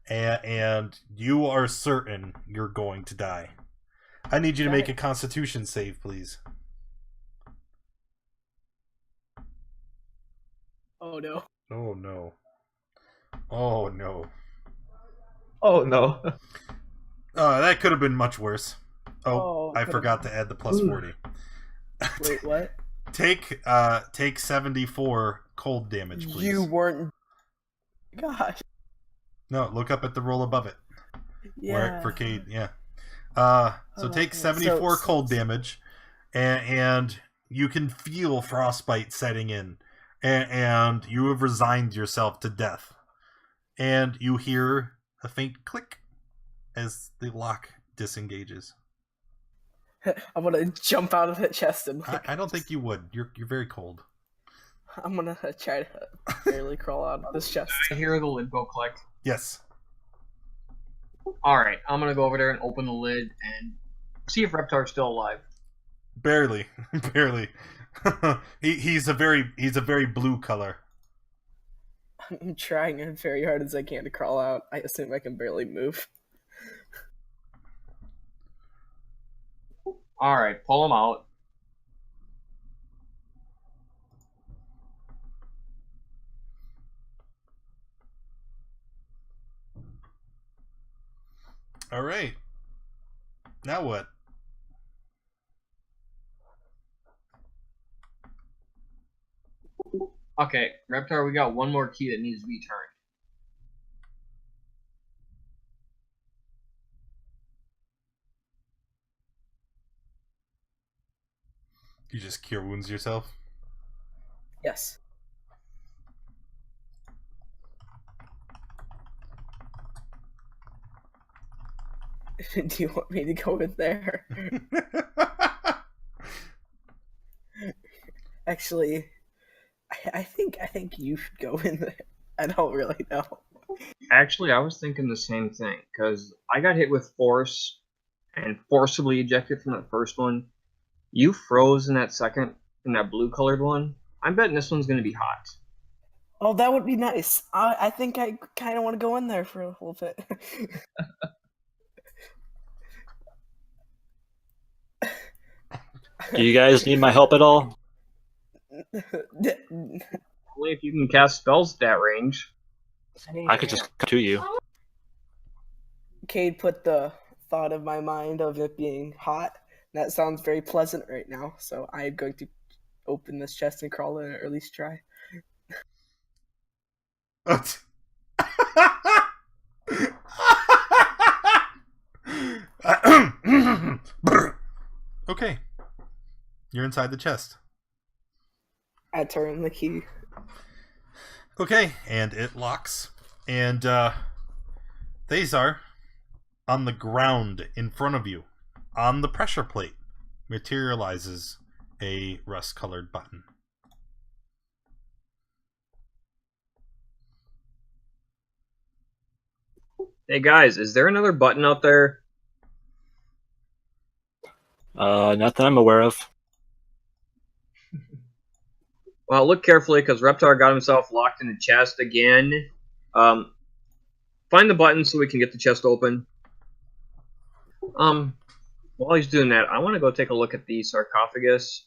and you are certain you're going to die. I need you to make a Constitution save, please. Oh no. Oh no. Oh no. Oh no. That could have been much worse. Oh, I forgot to add the plus 40. Wait, what? Take 74 cold damage, please. You weren't. Gosh. No, look up at the roll above it. Yeah. For Cade, yeah. So take yeah. 74 cold damage, and you can feel frostbite setting in, and you have resigned yourself to death. And you hear a faint click as the lock disengages. I'm gonna jump out of the chest and I don't think you would. You're very cold. I'm gonna try to barely crawl out of this chest. I hear the lid go click. Yes. Alright, I'm gonna go over there and open the lid and see if Reptar's still alive. Barely. Barely. he's a very blue color. I'm trying very hard as I can to crawl out. I assume I can barely move. Alright, pull him out. All right. Now what? Okay, Reptar, we got one more key that needs to be turned. You just cure wounds yourself? Yes. Do you want me to go in there? Actually, I think you should go in there. I don't really know. Actually, I was thinking the same thing, because I got hit with force and forcibly ejected from that first one. You froze in that second, in that blue-colored one. I'm betting this one's going to be hot. Oh, that would be nice. I think I kind of want to go in there for a little bit. Do you guys need my help at all? Only if you can cast spells at that range. I could just come to you. Cade put the thought of my mind of it being hot. That sounds very pleasant right now, so I'm going to open this chest and crawl in it, or at least try. Okay. You're inside the chest. I turn the key. Okay, and it locks. And Thazar, on the ground in front of you, on the pressure plate, materializes a rust-colored button. Hey guys, is there another button out there? Not that I'm aware of. Well, look carefully because Reptar got himself locked in the chest again. Find the button so we can get the chest open. While he's doing that, I want to go take a look at the sarcophagus.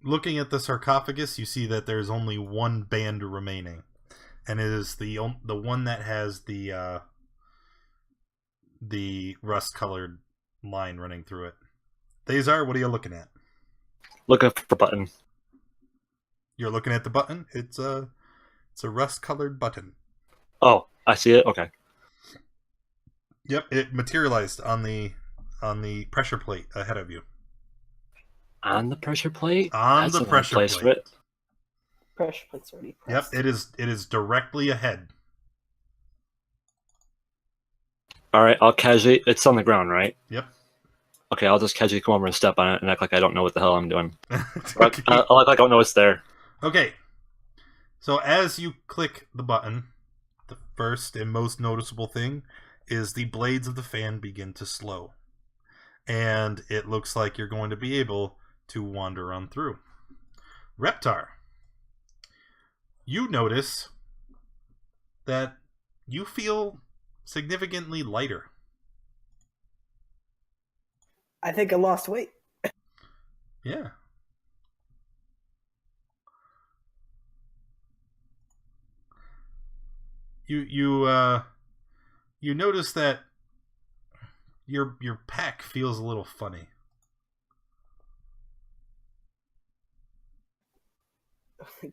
Looking at the sarcophagus, you see that there's only one band remaining, and it is the one that has the rust-colored line running through it. Thazar, what are you looking at? Looking for a button. You're looking at the button. It's a rust-colored button. Oh, I see it. Okay. Yep, it materialized on the pressure plate ahead of you. On the pressure plate? On That's the an odd pressure place for plate. it. Pressure plate's already Yep, pressed. it is directly ahead. Alright, I'll casually... It's on the ground, right? Yep. Okay, I'll just casually come over and step on it and act like I don't know what the hell I'm doing. Okay. I'll act like I don't know it's there. Okay. So as you click the button, the first and most noticeable thing is the blades of the fan begin to slow. And it looks like you're going to be able to wander on through. Reptar, you notice that you feel significantly lighter. I think I lost weight. Yeah. You notice that your pack feels a little funny.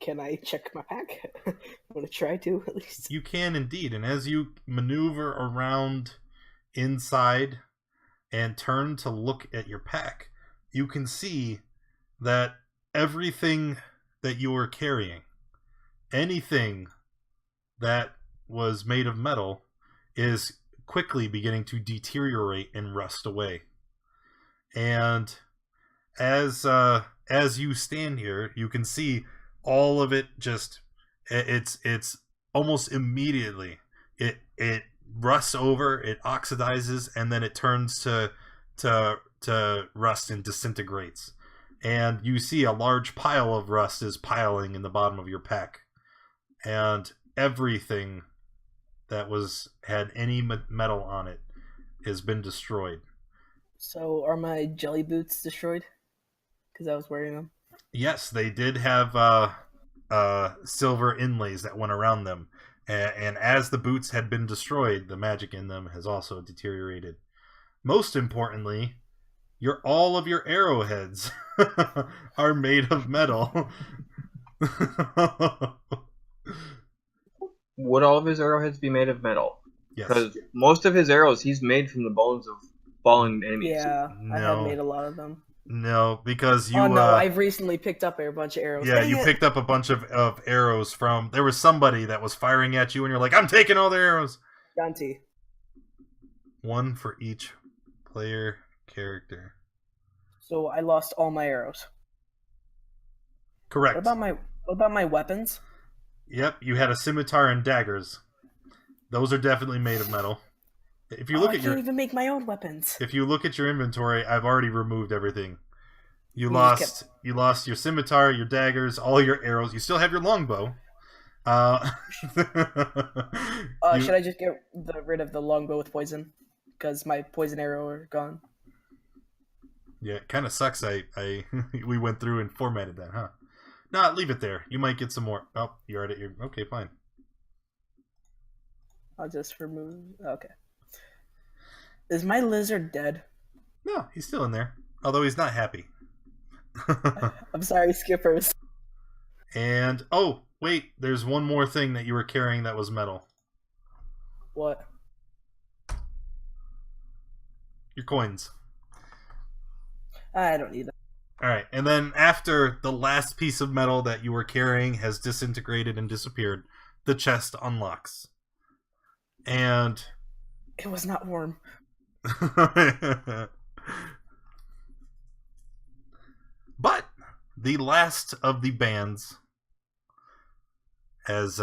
Can I check my pack? I want to try to, at least. You can indeed, and as you maneuver around inside and turn to look at your pack, you can see that everything that you are carrying, anything that was made of metal, is quickly beginning to deteriorate and rust away. And as you stand here, you can see all of it just it's almost immediately it rusts over, it oxidizes, and then it turns to rust and disintegrates. And you see a large pile of rust is piling in the bottom of your pack, and everything that had any metal on it has been destroyed. So, are my jelly boots destroyed? Because I was wearing them. Yes, they did have silver inlays that went around them. And as the boots had been destroyed, the magic in them has also deteriorated. Most importantly, all of your arrowheads are made of metal. Would all of his arrowheads be made of metal? Yes. Because most of his arrows he's made from the bones of fallen enemies. Yeah, I have No. made a lot of them. No, because you... Oh no, I've recently picked up a bunch of arrows. Yeah, Dang you it. picked up a bunch of arrows from... There was somebody that was firing at you, and you're like, I'm taking all the arrows! Dante. One for each player character. So I lost all my arrows. Correct. What about my weapons? Yep, you had a scimitar and daggers. Those are definitely made of metal. If you look I at can't even make my own weapons. if you look at your inventory, I've already removed everything. You You lost your scimitar, your daggers, all your arrows. You still have your longbow. Should I just get rid of the longbow with poison? Because my poison arrow are gone. Yeah, it kind of sucks. We went through and formatted that, huh? No, leave it there. You might get some more. Oh, you're at it. Okay, fine. I'll just remove. Okay. Is my lizard dead? No, he's still in there. Although he's not happy. I'm sorry, skippers. And oh, wait, there's one more thing that you were carrying that was metal. What? Your coins. I don't need that. All right, and then after the last piece of metal that you were carrying has disintegrated and disappeared, the chest unlocks. And It was not warm. but the last of the bands has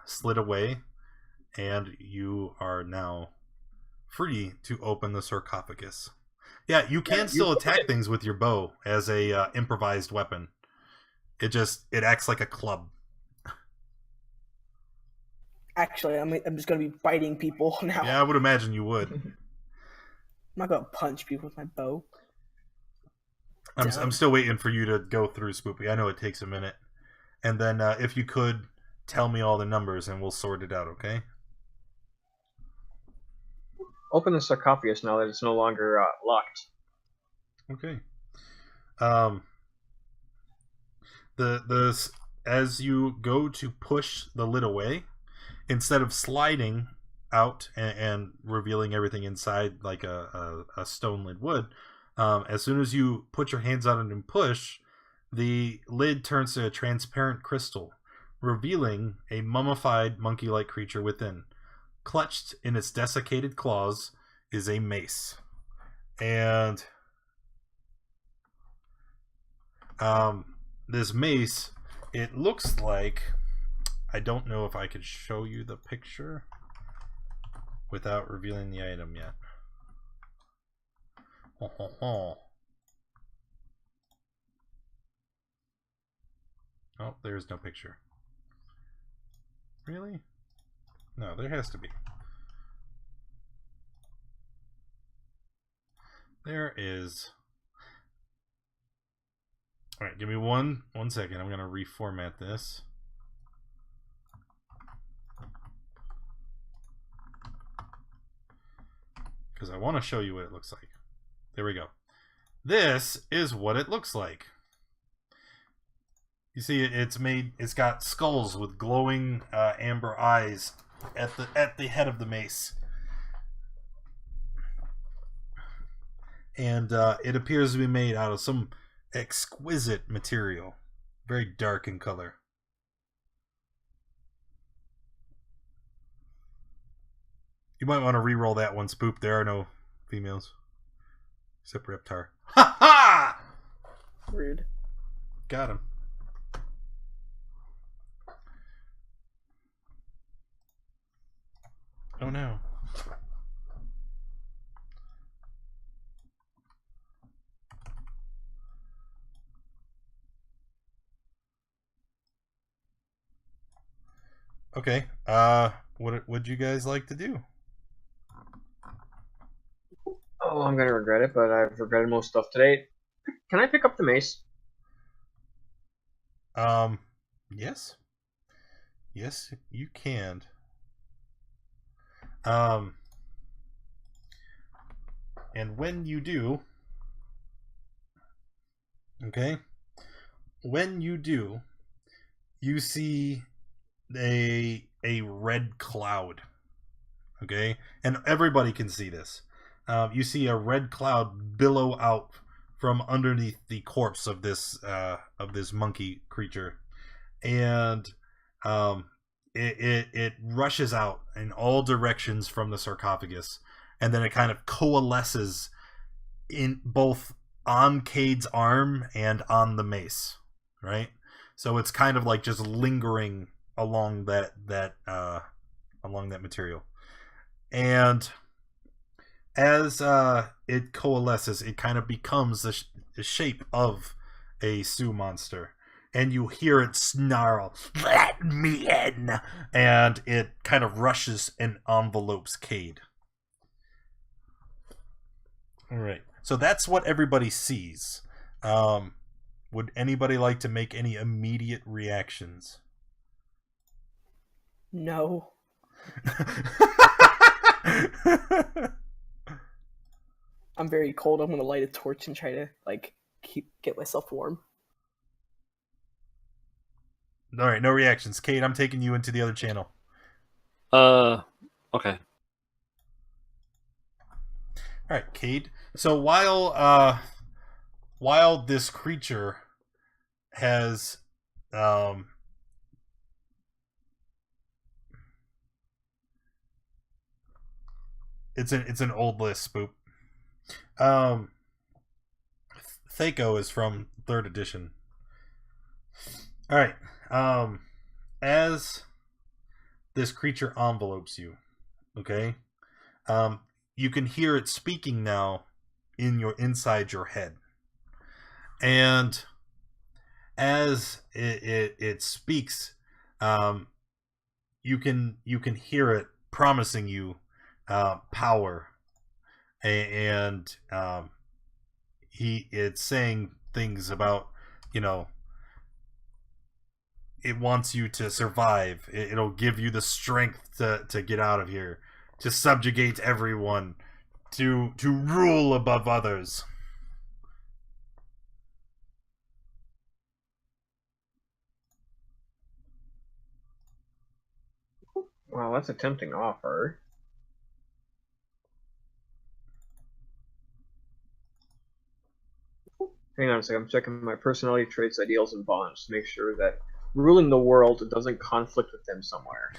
slid away, and you are now free to open the sarcophagus. Yeah, you can still attack things with your bow as a improvised weapon. It acts like a club. Actually, I'm just gonna be biting people now. Yeah, I would imagine you would. I'm not gonna punch people with my bow. I'm still waiting for you to go through Spoopy. I know it takes a minute. And then if you could tell me all the numbers and we'll sort it out, okay? Open the sarcophagus now that it's no longer locked. Okay. As you go to push the lid away, instead of sliding out and revealing everything inside like a stone lid would, as soon as you put your hands on it and push, the lid turns to a transparent crystal, revealing a mummified monkey-like creature within. Clutched in its desiccated claws is a mace. And this mace, it looks like, I don't know if I could show you the picture without revealing the item yet. Oh, there's no picture. Really? No, there has to be. There is. Alright, give me one second. I'm going to reformat this. Because I want to show you what it looks like. There we go. This is what it looks like. You see, it's got skulls with glowing amber eyes at the head of the mace. And it appears to be made out of some exquisite material. Very dark in color. You might want to re-roll that one, Spoop. There are no females. Except Reptar. Ha ha! Rude. Got him. Oh no. Okay. What would you guys like to do? Oh, I'm gonna regret it, but I've regretted most stuff today. Can I pick up the mace? Yes. Yes, you can. And when you do, okay, when you do, you see a red cloud, okay, and everybody can see this. You see a red cloud billow out from underneath the corpse of this monkey creature, and it rushes out in all directions from the sarcophagus, and then it kind of coalesces in both on Cade's arm and on the mace, right? So it's kind of like just lingering along that material, and as it coalesces, it kind of becomes the shape of a Sioux monster, and you hear it snarl, "Let me in!" and it kind of rushes and envelopes Cade. All right. So that's what everybody sees. Would anybody like to make any immediate reactions? No. I'm very cold. I'm gonna light a torch and try to like get myself warm. All right, no reactions. Kate, I'm taking you into the other channel. Okay. All right, Kate. So while this creature has it's an old list, Spoop. Thaco is from 3rd edition. All right. As this creature envelopes you, okay, you can hear it speaking now inside your head, and as it speaks, you can hear it promising you power, and it's saying things about, you know, it wants you to survive. It'll give you the strength to get out of here, to subjugate everyone, to rule above others. Wow, that's a tempting offer. Hang on a second, I'm checking my personality traits, ideals, and bonds to make sure that ruling the world doesn't conflict with them somewhere.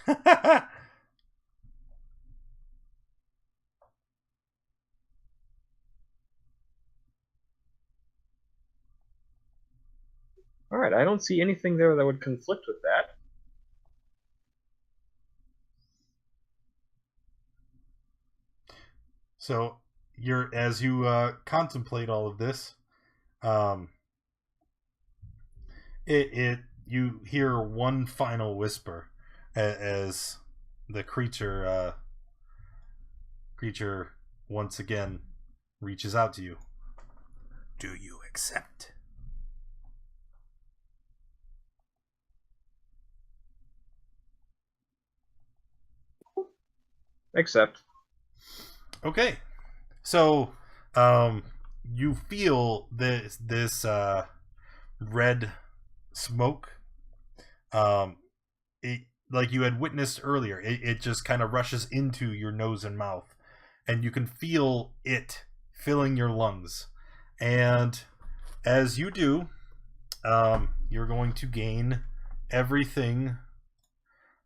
Alright, I don't see anything there that would conflict with that. So as you contemplate all of this, you hear one final whisper as the creature once again reaches out to you. Do you accept? Accept. Okay. So you feel this red smoke, it, like you had witnessed earlier, it just kind of rushes into your nose and mouth, and you can feel it filling your lungs. And as you do, you're going to gain everything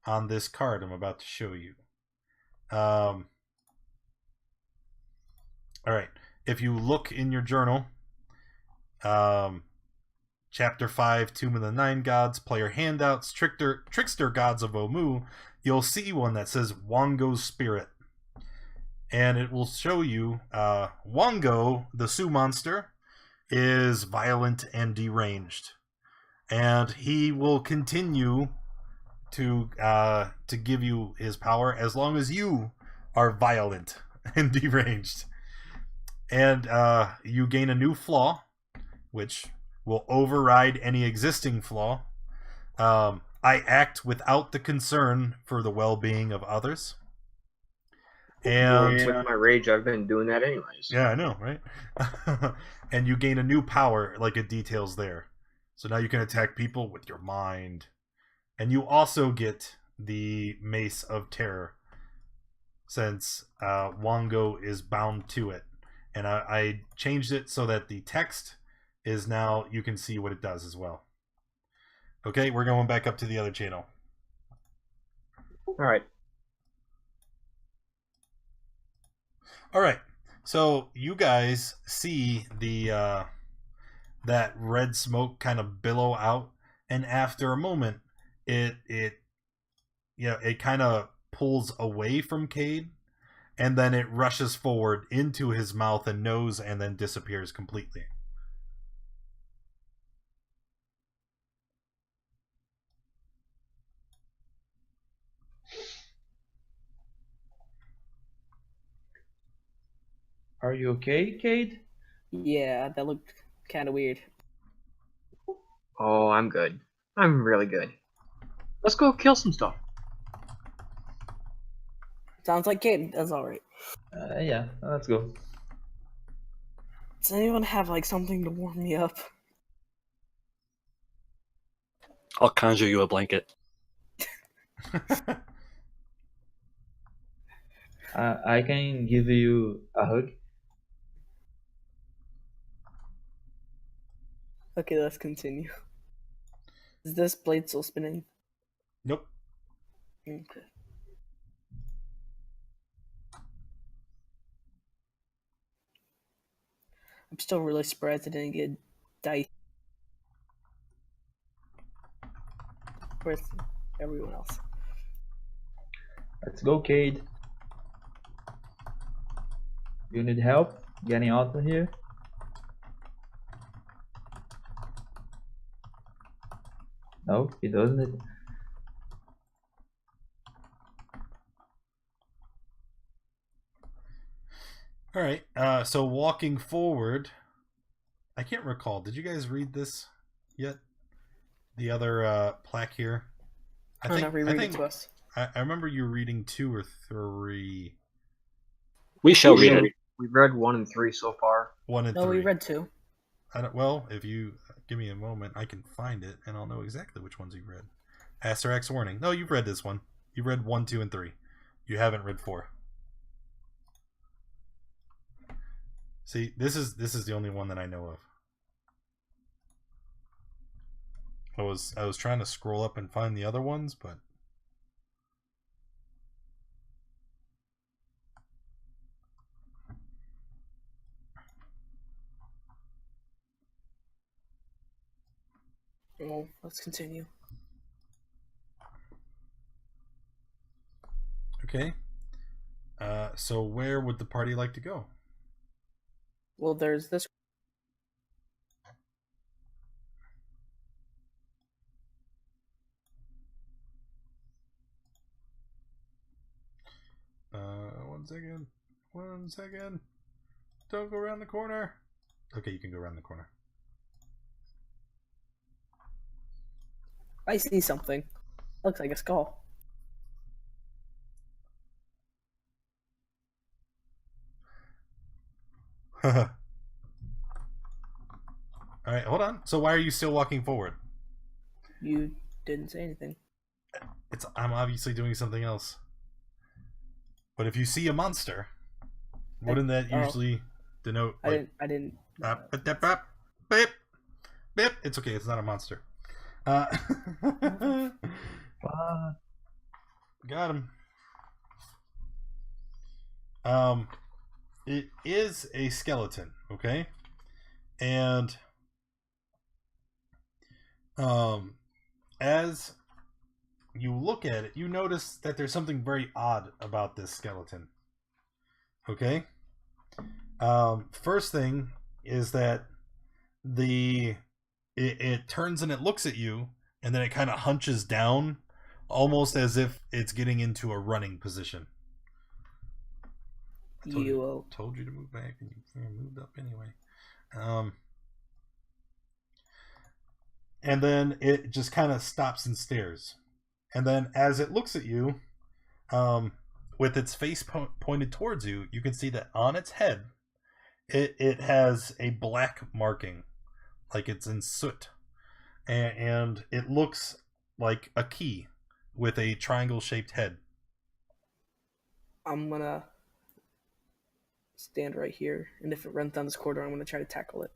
on this card I'm about to show you. All right. If you look in your journal, Chapter 5, Tomb of the Nine Gods, Player Handouts, Trickster Gods of Omu, you'll see one that says Wongo's Spirit. And it will show you Wongo, the Sioux monster, is violent and deranged. And he will continue to give you his power as long as you are violent and deranged. And you gain a new flaw, which will override any existing flaw. I act without the concern for the well-being of others. And with my rage, I've been doing that anyways. Yeah, I know, right? And you gain a new power, like it details there. So now you can attack people with your mind. And you also get the Mace of Terror, since Wongo is bound to it. And I changed it so that the text is now, you can see what it does as well. Okay, we're going back up to the other channel. Alright. Alright, so you guys see the that red smoke kind of billow out, and after a moment, it kind of pulls away from Cade, and then it rushes forward into his mouth and nose, and then disappears completely. Are you okay, Cade? Yeah, that looked kind of weird. Oh, I'm good. I'm really good. Let's go kill some stuff. Sounds like Caden. That's all right. Yeah, let's go. Does anyone have like something to warm me up? I'll conjure you a blanket. I can give you a hug. Okay, let's continue. Is this blade still spinning? Nope. Okay. I'm still really surprised I didn't get dice with everyone else. Let's go, Cade. You need help getting out of here? No, he doesn't. All right. So walking forward, I can't recall. Did you guys read this yet? The other plaque here. I don't know, reread it to us. I remember you reading 2 or 3. We shall We read did. it. We've read 1 and 3 so far. 1 and No, 3. we read 2. I don't. Well, if you give me a moment, I can find it, and I'll know exactly which ones you've read. Asterisk warning. No, you've read this one. You read 1, 2, and 3. You haven't read 4. See, this is the only one that I know of. I was trying to scroll up and find the other ones, but Well, let's continue. okay. So where would the party like to go? Well, there's this. One second. 1 second. Don't go around the corner. Okay, you can go around the corner. I see something. Looks like a skull. All right, hold on. So why are you still walking forward? You didn't say anything. I'm obviously doing something else. But if you see a monster, wouldn't that usually denote? I didn't. Beep, beep. It's okay. It's not a monster. Got him. It is a skeleton, okay, and as you look at it, you notice that there's something very odd about this skeleton. Okay. First thing is that it turns and it looks at you, and then it kind of hunches down, almost as if it's getting into a running position. Told you to move back, and you moved up anyway. And then it just kind of stops and stares. And then as it looks at you, with its face pointed towards you, you can see that on its head, it has a black marking, like it's in soot. And it looks like a key with a triangle-shaped head. I'm gonna stand right here, and if it runs down this corridor, I'm gonna try to tackle it.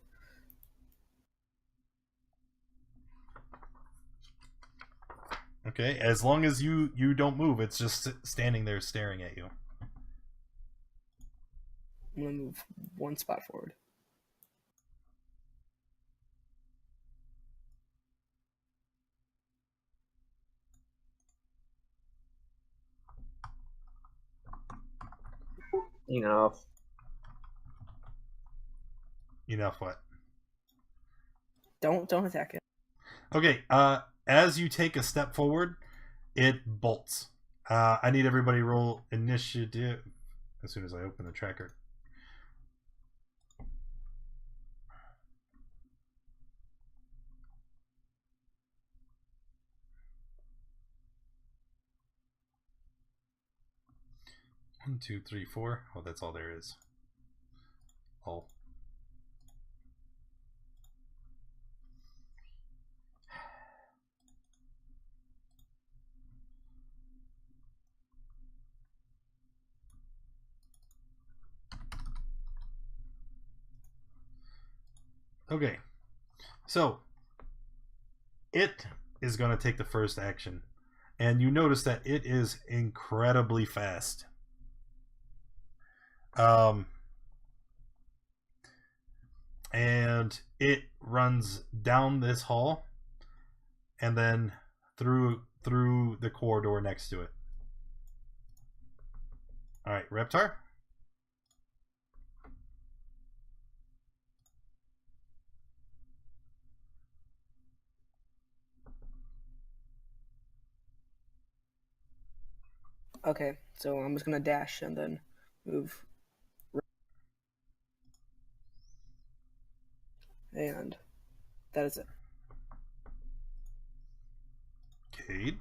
Okay, as long as you don't move, it's just standing there staring at you. I'm gonna move 1 spot forward. Enough. Enough what? Don't attack it. Okay, as you take a step forward, it bolts. I need everybody roll initiative as soon as I open the tracker. 1, 2, 3, 4. Oh, that's all there is. All. Okay, so it is going to take the first action, and you notice that it is incredibly fast. And it runs down this hall, and then through the corridor next to it. All right, Reptar. Okay, so I'm just gonna dash and then move. And that is it. Cade.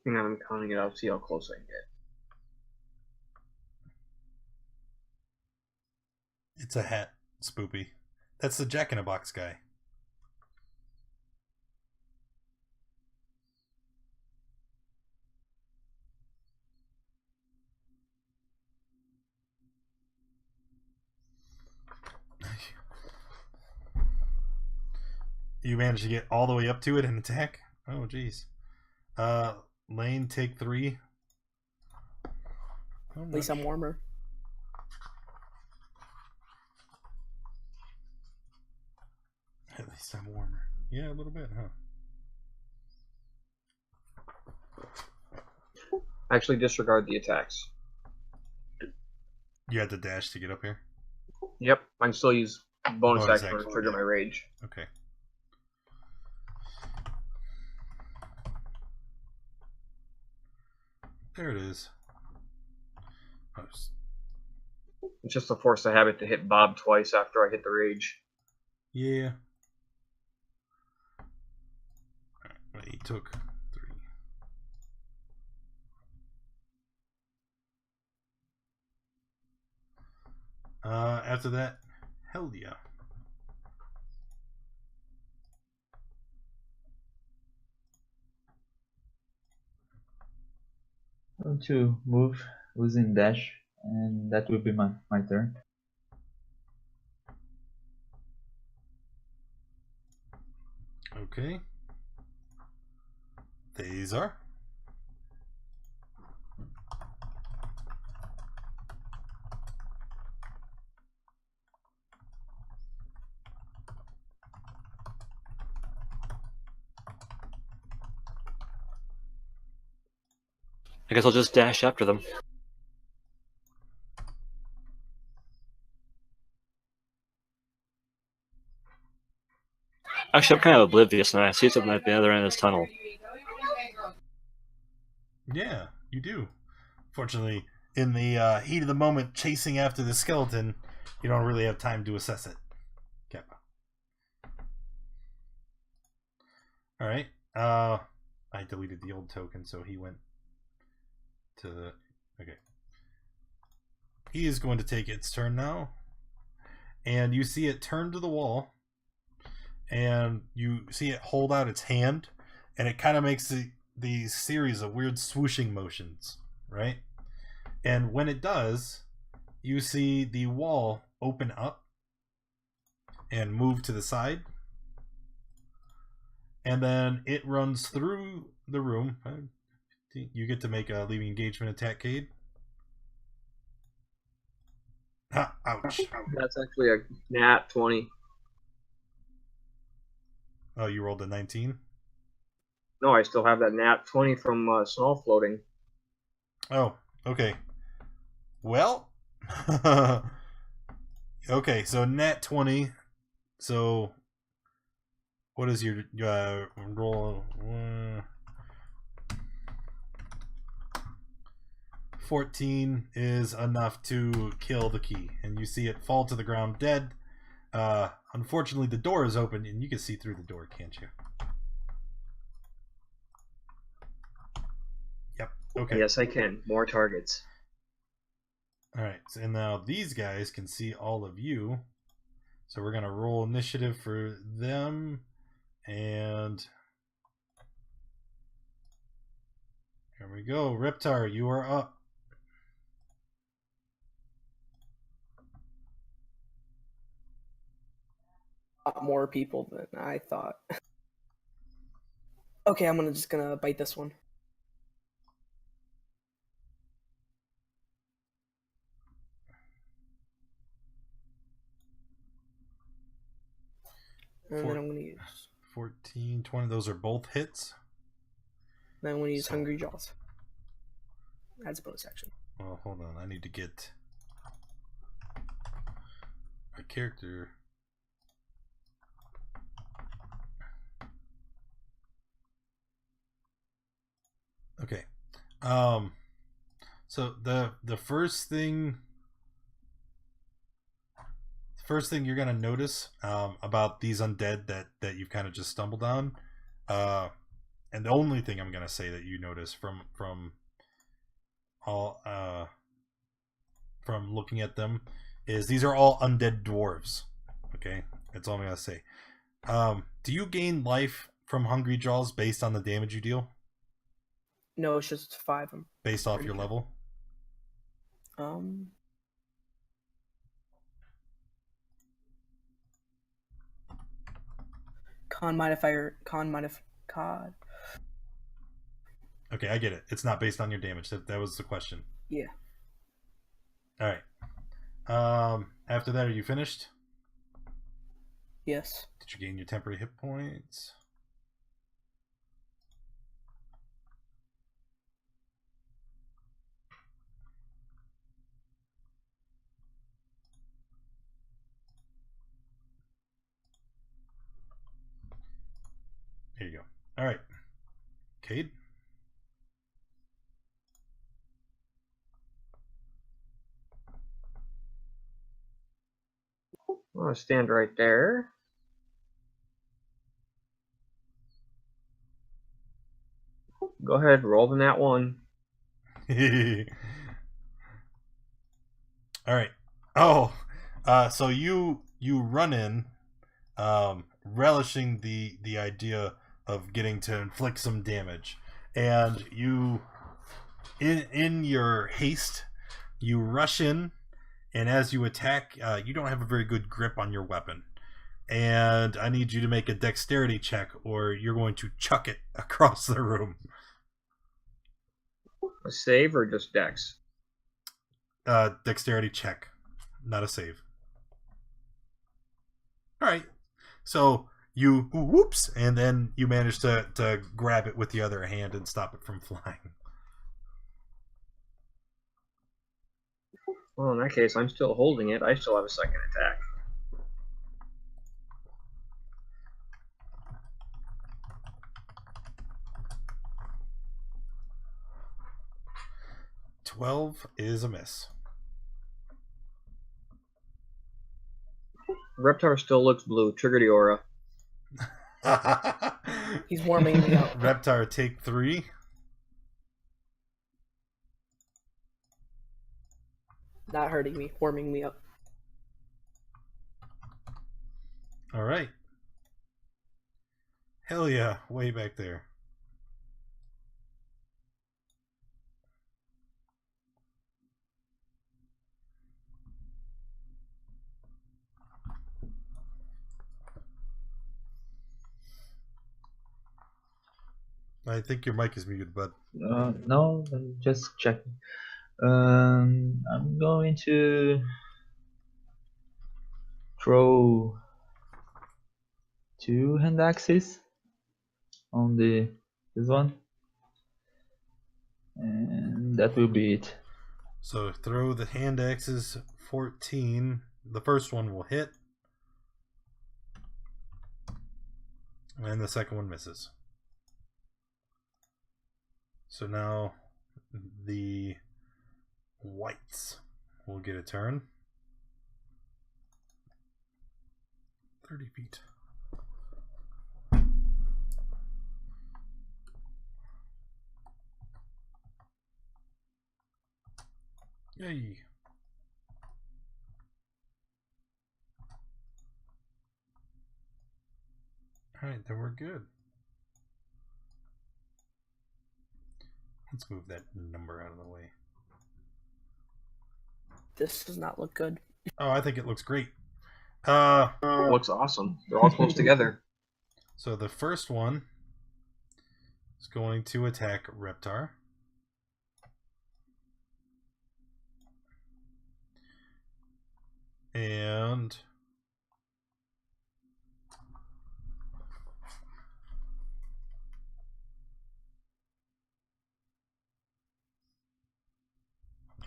Hang on, I'm counting it out, see how close I can get. It's a hat, Spoopy. That's the Jack in a Box guy. You managed to get all the way up to it and attack? Oh, jeez. Lane, take 3. At least I'm warmer. At least I'm warmer. Yeah, a little bit, huh? Actually, disregard the attacks. You had to dash to get up here? Yep, I can still use bonus Bonus action to action, trigger yeah. my rage. Okay. There it is. Oh, It's just a force of habit to hit Bob twice after I hit the rage. yeah. Alright, he took 3. After that, hell yeah. Going to move using dash, and that will be my turn. Okay. These are. I guess I'll just dash after them. Actually, I'm kind of oblivious now. I see something at the other end of this tunnel. Yeah, you do. Fortunately, in the heat of the moment, chasing after the skeleton, you don't really have time to assess it. Kappa. All right. I deleted the old token, so he went to the. Okay. He is going to take its turn now, and you see it turn to the wall, and you see it hold out its hand, and it kind of makes these series of weird swooshing motions, right? And when it does, you see the wall open up and move to the side, and then it runs through the room. You get to make a leaving engagement attack, Cade. Ha, ouch. That's actually a nat 20. Oh, you rolled a 19? No, I still have that nat 20 from snow floating. Oh, okay. Well, okay, so nat 20. So, what is your roll? 14 is enough to kill the key, and you see it fall to the ground dead. Unfortunately, the door is open, and you can see through the door, can't you? Yep. Okay. Yes, I can. More targets. All right. And now these guys can see all of you. So we're gonna roll initiative for them, and here we go. Reptar, you are up. A lot more people than I thought. Okay, I'm just gonna bite this one. And then I'm gonna use. 14, 20. Those are both hits. Then I'm gonna use So- Hungry Jaws. That's a bonus action. Well, hold on. I need to get my character. Okay. So the first thing you're gonna notice about these undead that you've kind of just stumbled on, and the only thing I'm gonna say that you notice from all from looking at them is these are all undead dwarves. Okay, that's all I'm gonna say. Do you gain life from Hungry Jaws based on the damage you deal? No, it's just 5 of them. Based off your level? Con modifier. God. Okay, I get it. It's not based on your damage. That was the question. Yeah. All right. After that, are you finished? Yes. Did you gain your temporary hit points? There you go. All right. Cade? I'll stand right there. Go ahead, roll the nat 1. All right. Oh, so you run in, relishing the idea of getting to inflict some damage, and you, in your haste, you rush in, and as you attack, you don't have a very good grip on your weapon, and I need you to make a dexterity check, or you're going to chuck it across the room. A save or just dex? Dexterity check, not a save. All right. So you whoops, and then you manage to grab it with the other hand and stop it from flying. Well, in that case, I'm still holding it. I still have a second attack. $12 is a miss. Reptar still looks blue. Trigger the aura. He's warming me up. Reptar, take 3. Not hurting me, warming me up. All right. Hell yeah, way back there. I think your mic is muted, bud. No, just checking. I'm going to throw 2 hand axes on this one, and that will be it. So throw the hand axes. 14. The first one will hit, and the second one misses. So now the whites will get a turn. 30 feet. Yay. Alright, then we're good. Let's move that number out of the way. This does not look good. Oh, I think it looks great. It looks awesome. They're all close together. So the first one is going to attack Reptar. And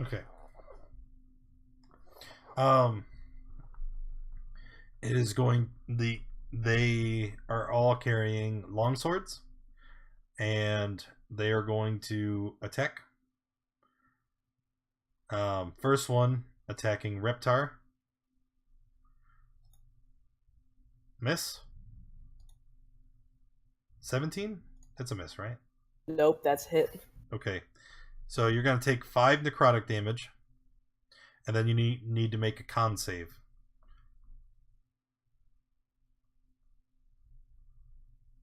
okay. It is going they are all carrying longswords, and they are going to attack. First one attacking Reptar. Miss. 17? That's a miss, right? Nope, that's hit. Okay. So you're going to take 5 necrotic damage, and then you need to make a con save.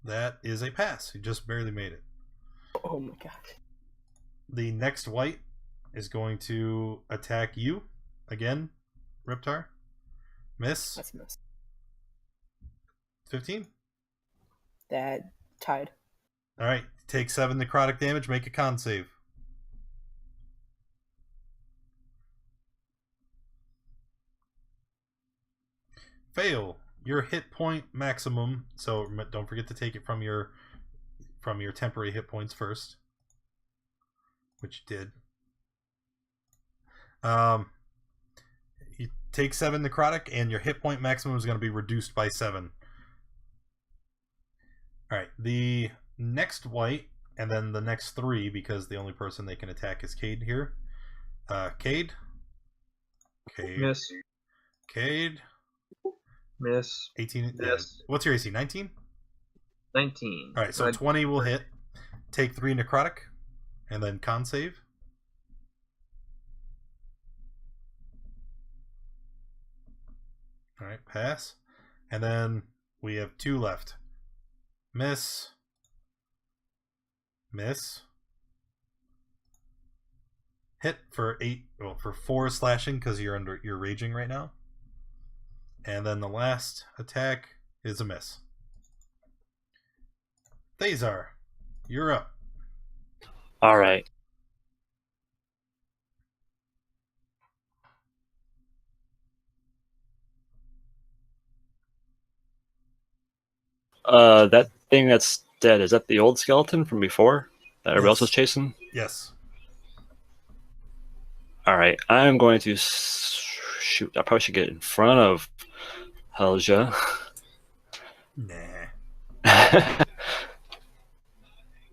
That is a pass. You just barely made it. Oh my gosh. The next white is going to attack you again, Reptar. Miss. That's a miss. 15? That tied. Alright. Take 7 necrotic damage, make a con save. Fail. Your hit point maximum, so don't forget to take it from your temporary hit points first, which you did. You take 7 necrotic, and your hit point maximum is going to be reduced by 7. Alright, the next white, and then the next 3, because the only person they can attack is Cade here. Cade. Miss. Cade. Miss. 18. Yes. What's your AC? 19? 19. Alright, so 20 will hit. Take 3 necrotic, and then con save. Alright, pass. And then we have 2 left. Miss. Miss. Hit for 8, well, for 4 slashing because you're raging right now. And then the last attack is a miss. Thazar, you're up. All right. That thing that's dead, is that the old skeleton from before that everybody else was chasing? Yes. All right, I'm going to shoot. I probably should get in front of Helja. Nah.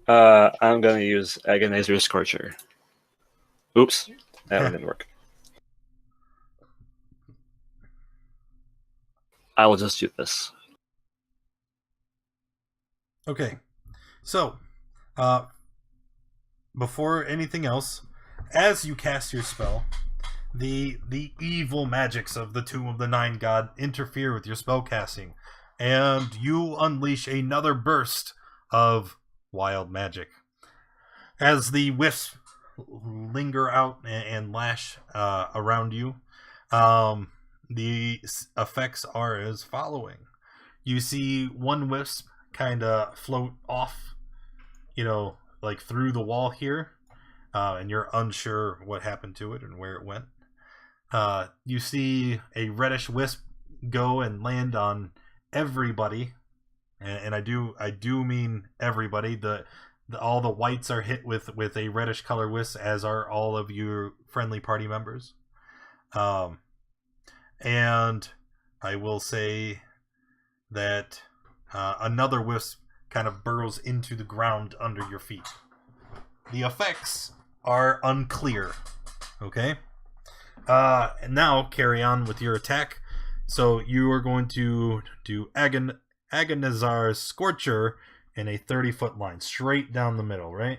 I'm going to use Agonizer Scorcher. Oops, that one didn't work. I will just do this. Okay. So, before anything else, as you cast your spell, the evil magics of the Tomb of the Nine God interfere with your spell casting, and you unleash another burst of wild magic. As the wisps linger out and lash around you, the effects are as following. You see one wisp kind of float off, like through the wall here, and you're unsure what happened to it and where it went. You see a reddish wisp go and land on everybody, and I do mean everybody. All the whites are hit with a reddish color wisp, as are all of your friendly party members. And I will say that another wisp kind of burrows into the ground under your feet. The effects are unclear. Okay. And now carry on with your attack. So you are going to do Agonizar's Scorcher in a 30-foot line, straight down the middle, right?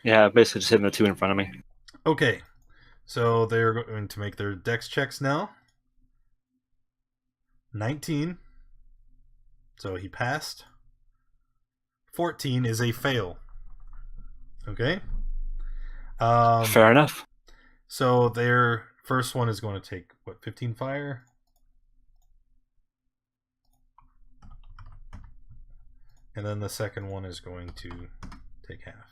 Yeah, basically just hitting the two in front of me. Okay. So they're going to make their dex checks now. 19. So he passed. 14 is a fail. Okay. Fair enough. So their first one is going to take, 15 fire? And then the second one is going to take half.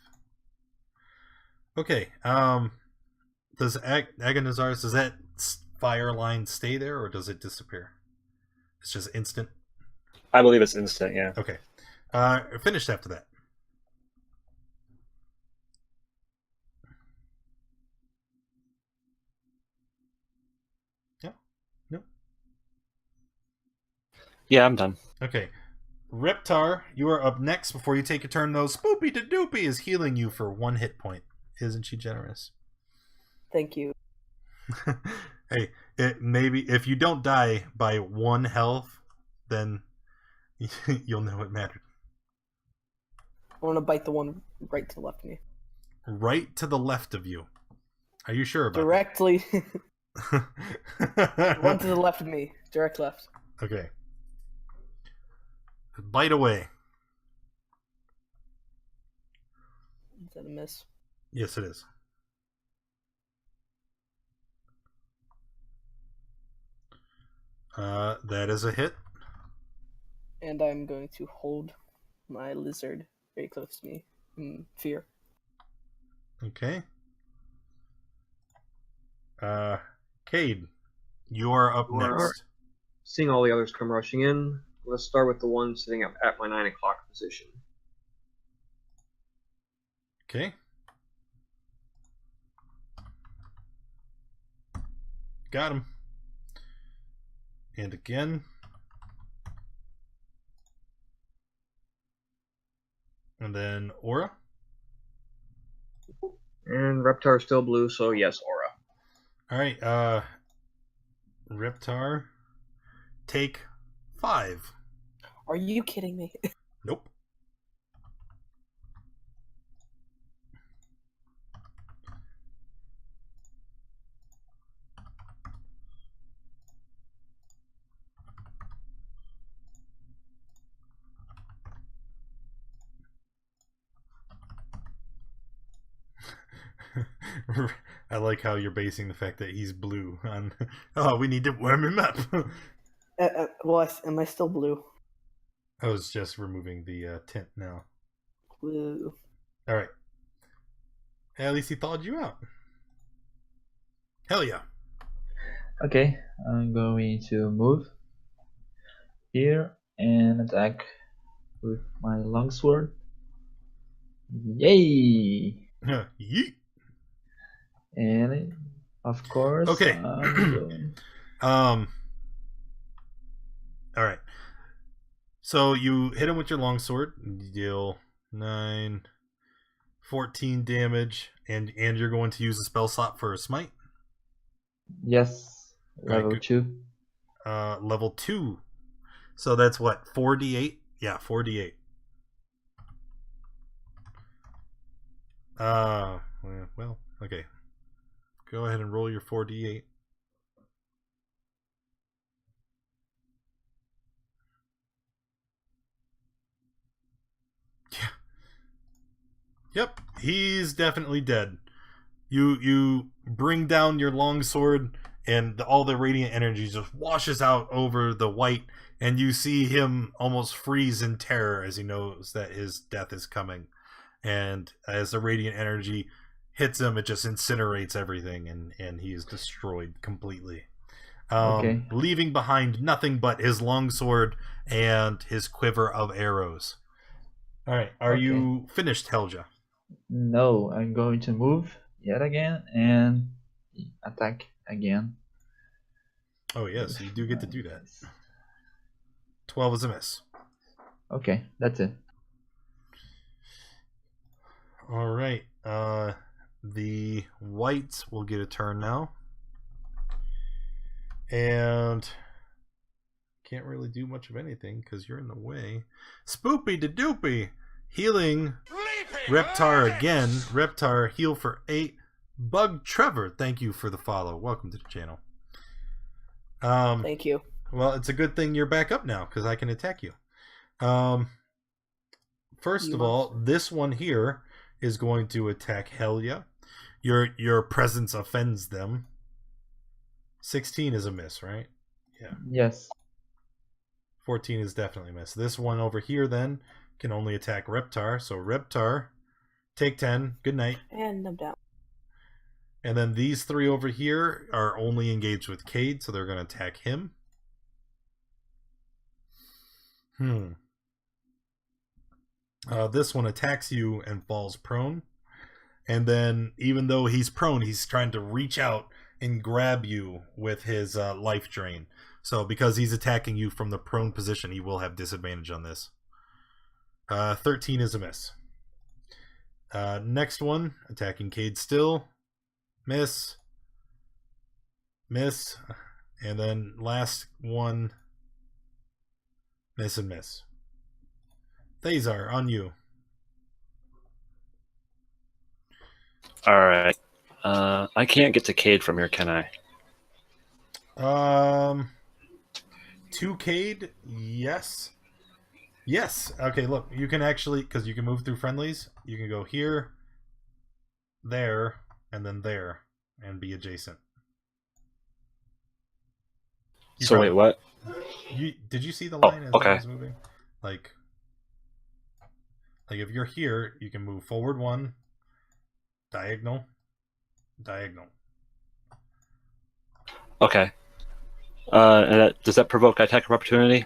Okay. Does Agonizar's, does that fire line stay there, or does it disappear? It's just instant? I believe it's instant, yeah. Okay. Finished after that. Yeah. No. Yeah, I'm done. Okay. Reptar, you are up next. Before you take your turn, though, Spoopy to Doopy is healing you for 1 hit point. Isn't she generous? Thank you. Hey, maybe if you don't die by 1 health, then you'll know it mattered. I want to bite the one right to the left of me. Right to the left of you. Are you sure about Directly. that? One to the left of me. Direct left. Okay. Bite away. Is that a miss? Yes, it is. That is a hit. And I'm going to hold my lizard very close to me in fear. Okay. Cade, you are up You are next. Seeing all the others come rushing in, let's start with the one sitting up at my 9 o'clock position. Okay. Got him. And again. And then Aura. And Reptar is still blue, so yes, Aura. Alright, Reptar, take 5. Are you kidding me? Nope. I like how you're basing the fact that he's blue on. Oh, we need to warm him up. Am I still blue? I was just removing the tint now. Blue. All right. At least he thawed you out. Hell yeah. Okay, I'm going to move here and attack with my longsword. Yay! Yeet. And of course, Okay. I'm going... All right. So you hit him with your longsword. You deal 9, 14 damage, and you're going to use a spell slot for a smite. Yes, Alright, level good. 2. Level 2. So that's what, 4d8? Yeah, 4d8. Well, okay. Go ahead and roll your 4d8. Yeah. Yep, he's definitely dead. You bring down your longsword, and all the radiant energy just washes out over the white, and you see him almost freeze in terror as he knows that his death is coming. And as the radiant energy hits him, it just incinerates everything, and he is destroyed completely. Okay. Leaving behind nothing but his longsword and his quiver of arrows. Alright, are Okay. you finished, Helja? No, I'm going to move yet again and attack again. Oh yes, you do get to do that. 12 is a miss. Okay, that's it. Alright, The whites will get a turn now. And can't really do much of anything because you're in the way. Spoopy da doopy. Healing Reptar again. Reptar, heal for 8. Bug Trevor, thank you for the follow. Welcome to the channel. Thank you. Well, it's a good thing you're back up now because I can attack you. First of all, this one here is going to attack Helia. Your presence offends them. 16 is a miss, right? Yeah. Yes. 14 is definitely a miss. This one over here then can only attack Reptar. So Reptar, take 10. Good night. And I'm down. And then these 3 over here are only engaged with Cade, so they're going to attack him. This one attacks you and falls prone. And then, even though he's prone, he's trying to reach out and grab you with his life drain. So, because he's attacking you from the prone position, he will have disadvantage on this. 13 is a miss. Next one, attacking Cade still. Miss. Miss. And then last one. Miss and miss. Thazar, on you. Alright. I can't get to Cade from here, can I? To Cade, yes. Yes. Okay, look, you can actually, because you can move through friendlies, you can go here, there, and then there, and be adjacent. So wait, what? Did you see the line as okay. I was moving? Like if you're here, you can move forward 1, diagonal, diagonal. Okay. Does that provoke attack of opportunity?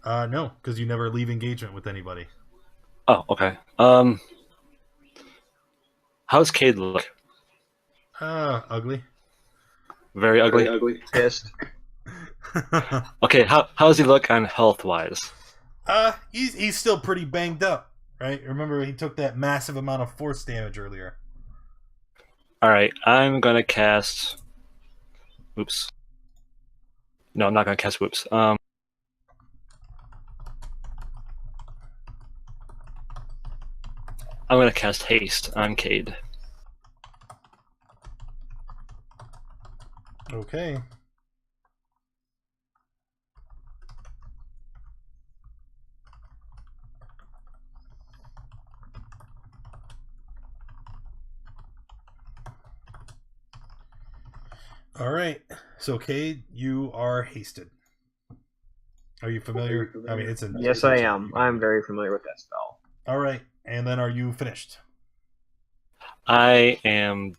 No, because you never leave engagement with anybody. Oh, okay. How's Cade look? Ugly. Very ugly? Very ugly. Pissed. Okay, how does he look on health-wise? He's still pretty banged up, right? Remember, he took that massive amount of force damage earlier. Alright, I'm gonna cast... Oops. No, I'm not gonna cast Whoops. I'm gonna cast Haste on Cade. Okay. All right. So, Cade, you are hasted. Are you familiar? I mean, it's a... Yes, I am. I'm very familiar with that spell. All right. And then are you finished? I am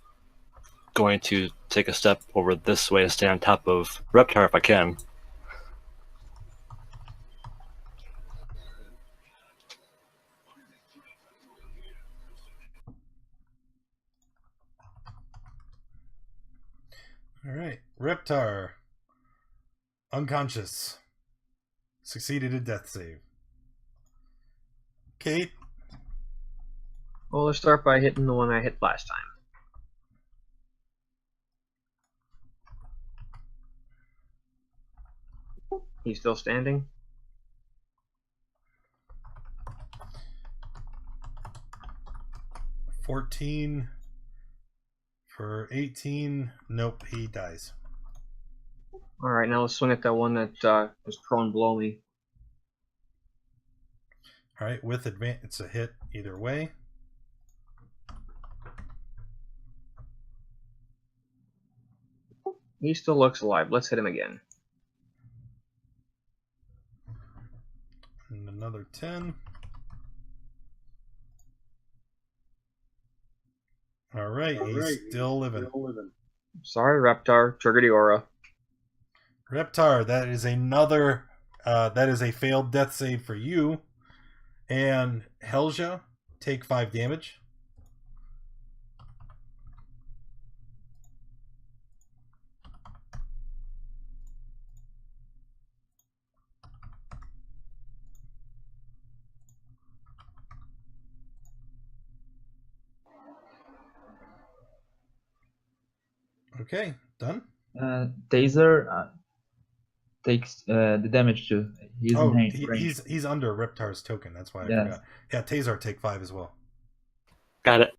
going to take a step over this way to stay on top of Reptar if I can. All right. Reptar, unconscious, succeeded a death save. Kate? Well, let's start by hitting the one I hit last time. He's still standing. $14 for 18. Nope, he dies. Alright, now let's swing at that one that was prone below me. Alright, with advantage, it's a hit either way. He still looks alive. Let's hit him again. And another 10. Alright, he's still living. Sorry, Reptar. Trigger the aura. Reptar, that is another, that is a failed death save for you. And Helja, take 5 damage. Okay, done. Taser takes the damage too. He's Oh, in range. he's under Reptar's token. That's why I Yes. forgot. Yeah, Taser take 5 as well. Got it.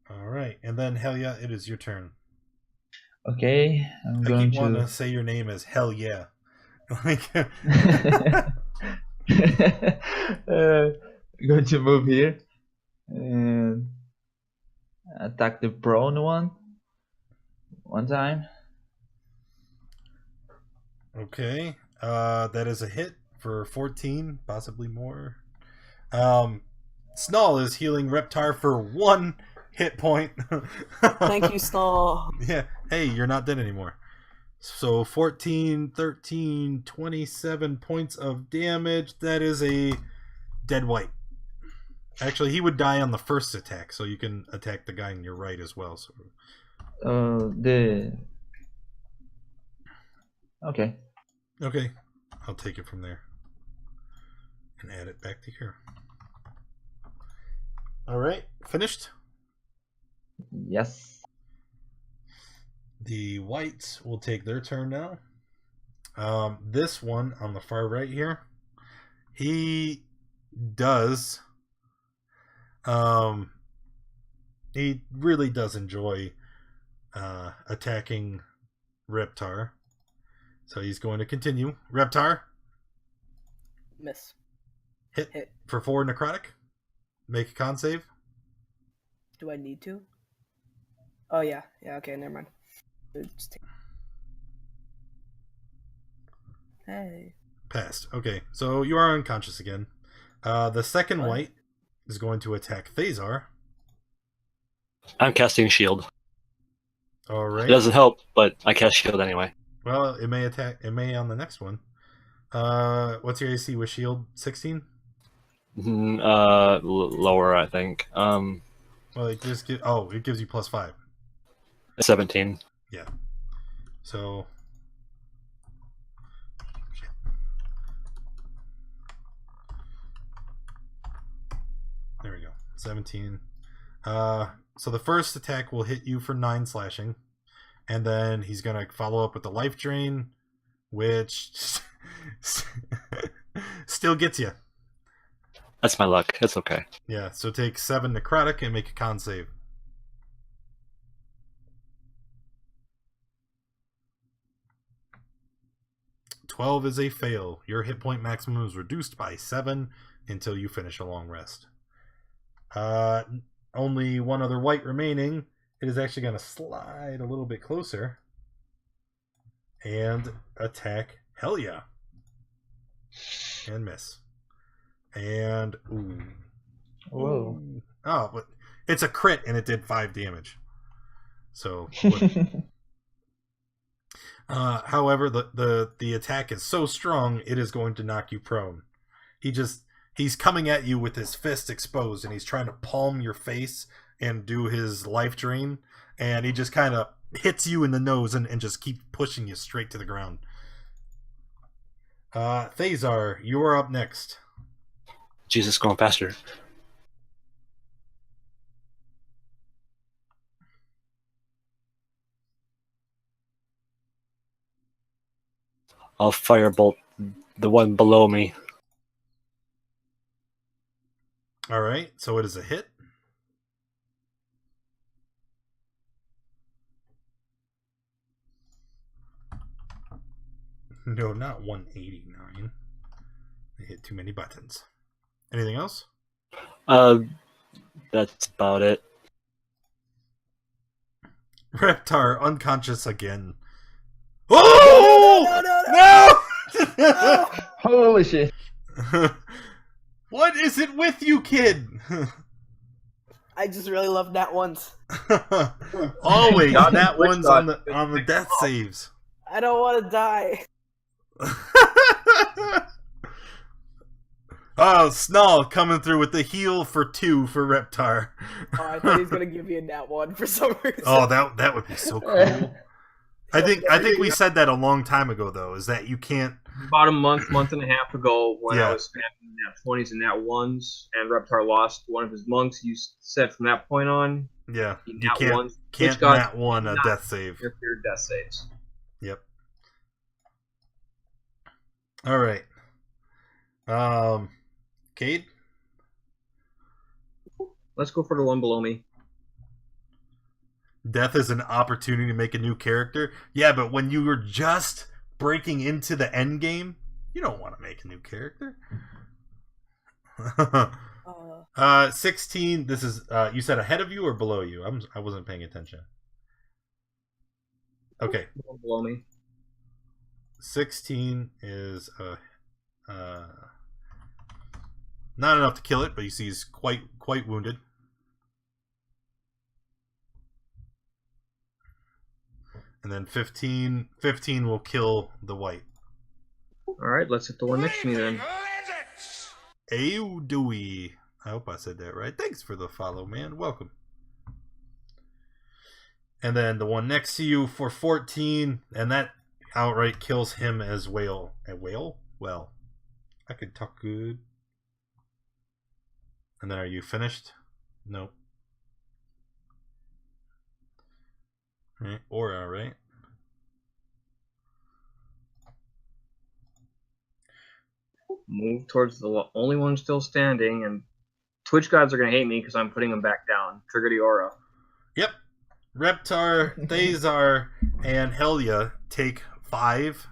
All right, and then hell yeah, it is your turn. Okay, I'm I going keep wanting to to. say your name as hell yeah. Like, Going to move here and attack the prone one time. okay, that is a hit for 14, possibly more. Snall is healing Reptar for 1 hit point. Thank you, Snall. Yeah, hey, you're not dead anymore. So 14, 13, 27 points of damage. That is a dead white. Actually, he would die on the first attack, so you can attack the guy on your right as well. So Okay. okay, I'll take it from there and add it back to here. All right, finished. Yes. The whites will take their turn now. This one on the far right here, he does. He really does enjoy attacking Reptar, so he's going to continue. Reptar, Miss. hit for 4 necrotic. Make a con save. Do I need to? Oh yeah. Yeah. Okay. Never mind. Just take... Hey. Passed. Okay, so you are unconscious again. The second What? white is going to attack Thazar. I'm casting shield. All right. It doesn't help, but I cast shield anyway. Well, it may attack. It may on the next one. What's your AC with shield? 16. Lower, I think. Well, it just it gives you +5. 17. Yeah. So. Shit. There we go. 17. So the first attack will hit you for 9 slashing, and then he's gonna follow up with the life drain, which still gets you. That's my luck. It's okay. Yeah. So take 7 necrotic and make a con save. "12 is a fail. Your hit point maximum is reduced by 7 until you finish a long rest. Only one other white remaining. It is actually going to slide a little bit closer and attack hell yeah. And miss. And ooh. Whoa. Oh, but it's a crit and it did 5 damage. So however, the attack is so strong, it is going to knock you prone. He's coming at you with his fist exposed, and he's trying to palm your face and do his life drain, and he just kind of hits you in the nose and just keeps pushing you straight to the ground. Thazar, you are up next. Jesus, going faster. I'll firebolt the one below me. All right, so it is a hit. No, not 189. I hit too many buttons. Anything else? That's about it. Reptar unconscious again. Oh! No! Holy shit. What is it with you, kid? I just really love nat ones. Always God, nat which ones God? on the death saves. I don't want to die. Oh, Snall coming through with the heal for 2 for Reptar. Oh, I thought he was gonna give me a nat one for some reason. Oh, that would be so cool. I think we said that a long time ago, though, is that you can't. About a month and a half ago, when Yeah. I was spamming nat 20s and nat 1s, and Reptar lost one of his monks, you said from that point on, Yeah, The you nat ones, can't Twitch gods nat one a cannot death save. interfere death saves. Yep. All right. Cade? Let's go for the one below me. Death is an opportunity to make a new character. Yeah, but when you were just breaking into the end game, you don't want to make a new character. 16. This is you said ahead of you or below you? I wasn't paying attention. Okay. One below me. 16 is not enough to kill it, but you see he's quite wounded. And then 15 will kill the white. Alright, let's hit the one next to me then. Audui. I hope I said that right. Thanks for the follow, man. Welcome. And then the one next to you for 14, and that outright kills him as whale. A whale? Well, I could talk good. And then are you finished? Nope. Right. Or alright. Move towards the only one still standing, and Twitch gods are going to hate me because I'm putting them back down. Trigger the aura. Yep. Reptar, Thazar, and Helia take 5.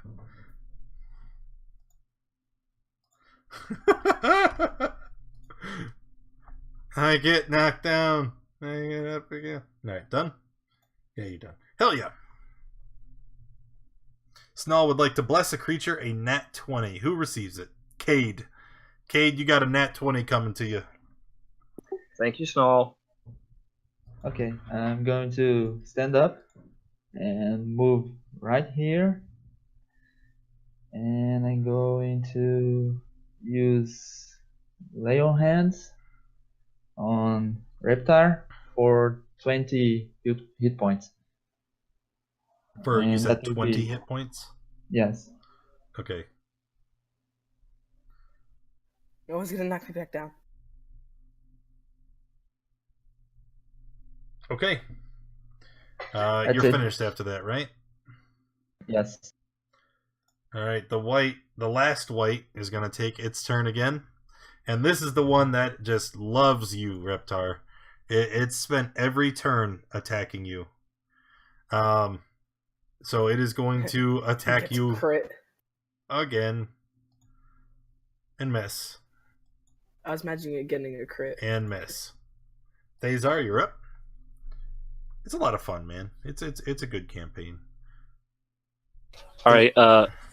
I get knocked down. I get up again. Alright, done? Yeah, you're done. Helia. Snall would like to bless a creature a nat 20. Who receives it? Cade. Cade, you got a nat 20 coming to you. Thank you, Snall. Okay, I'm going to stand up and move right here. And I'm going to use Lay on Hands on Reptar for 20 hit points. For, you And said that will 20 be- hit points? Yes. Okay. No one's gonna knock me back down. Okay. That's You're it. finished after that, right? Yes. Alright, the last white is going to take its turn again. And this is the one that just loves you, Reptar. It's spent every turn attacking you. So it is going to attack Gets you crit. again. And miss. I was imagining it getting a crit. And miss. Thazar, you're up. It's a lot of fun, man. It's a good campaign. All right,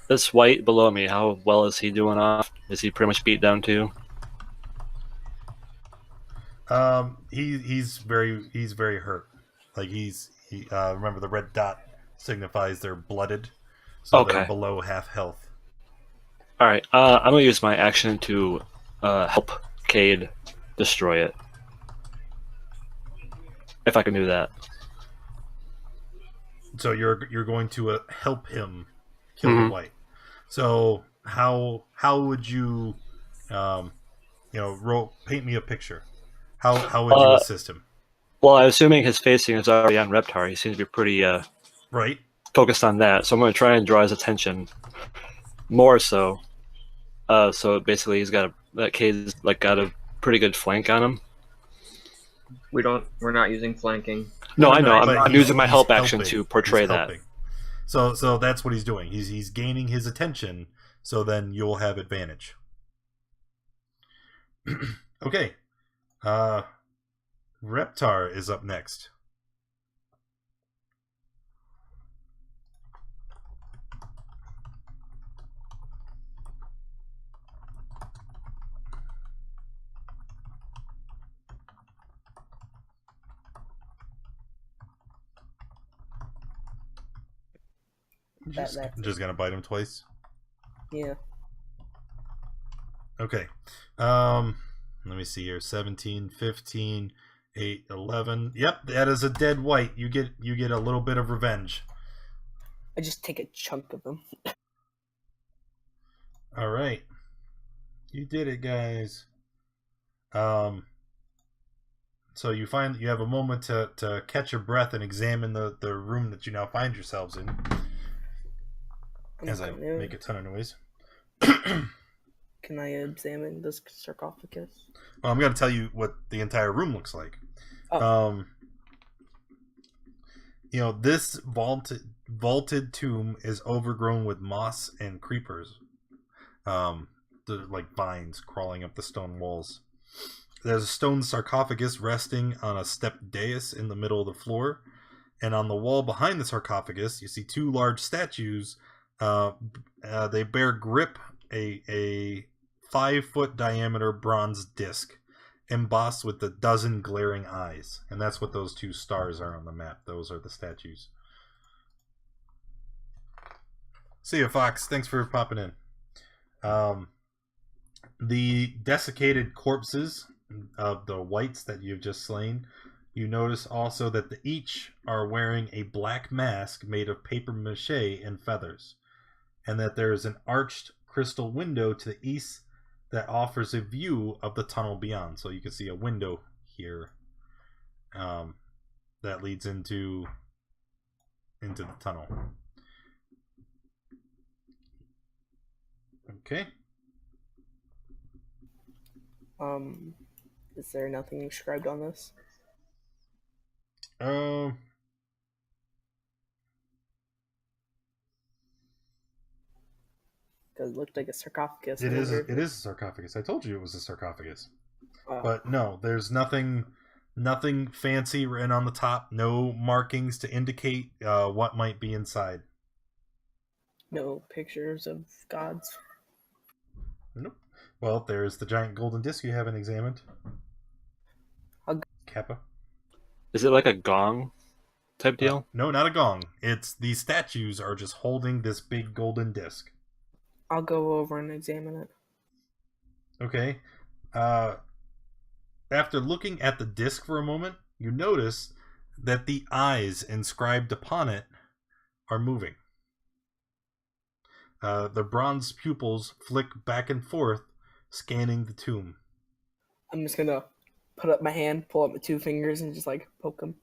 this white below me, how well is he doing off? Is he pretty much beat down too? He's very hurt. Like he remember the red dot signifies they're blooded, so Okay. they're below half health. All right, I'm gonna use my action to help Cade destroy it, if I can do that. So you're going to help him kill the white. So how would you, paint me a picture? How would you assist him? Well, I'm assuming his facing is already on Reptar. He seems to be pretty Right. focused on that, so I'm going to try and draw his attention more so. So basically, Cade's got a pretty good flank on him. We're not using flanking. No, I know. but I'm he's- using my he's help action helping. to portray He's that. helping. So that's what he's doing. He's gaining his attention, so then you'll have advantage. Okay. Reptar is up next. Just gonna bite him twice. Yeah. Okay. Let me see here. 17, 15, 8, 11. Yep, that is a dead white. You get a little bit of revenge. I just take a chunk of them. All right. You did it, guys. So you have a moment to catch your breath and examine the room that you now find yourselves in. As I make a ton of noise. Can I examine this sarcophagus? Well, I'm going to tell you what the entire room looks like. Oh. This vaulted tomb is overgrown with moss and creepers. Like vines crawling up the stone walls. There's a stone sarcophagus resting on a stepped dais in the middle of the floor. And on the wall behind the sarcophagus, you see two large statues. They bear grip a 5-foot diameter bronze disc embossed with a dozen glaring eyes, and that's what those two stars are on the map. Those are the statues. See ya, Fox. Thanks for popping in. The desiccated corpses of the wights that you've just slain, you notice also that each are wearing a black mask made of paper mache and feathers, and that there is an arched crystal window to the east that offers a view of the tunnel beyond. So you can see a window here that leads into the tunnel. Okay. Is there nothing inscribed on this? Because it looked like a sarcophagus. It is a sarcophagus. I told you it was a sarcophagus. But no, there's nothing fancy written on the top. No markings to indicate what might be inside. No pictures of gods. Nope. Well, there's the giant golden disc you haven't examined. Kappa. Is it like a gong type deal? No, not a gong. It's these statues are just holding this big golden disc. I'll go over and examine it. Okay. After looking at the disc for a moment, you notice that the eyes inscribed upon it are moving. The bronze pupils flick back and forth, scanning the tomb. I'm just gonna put up my hand, pull up my 2 fingers, and just like poke them.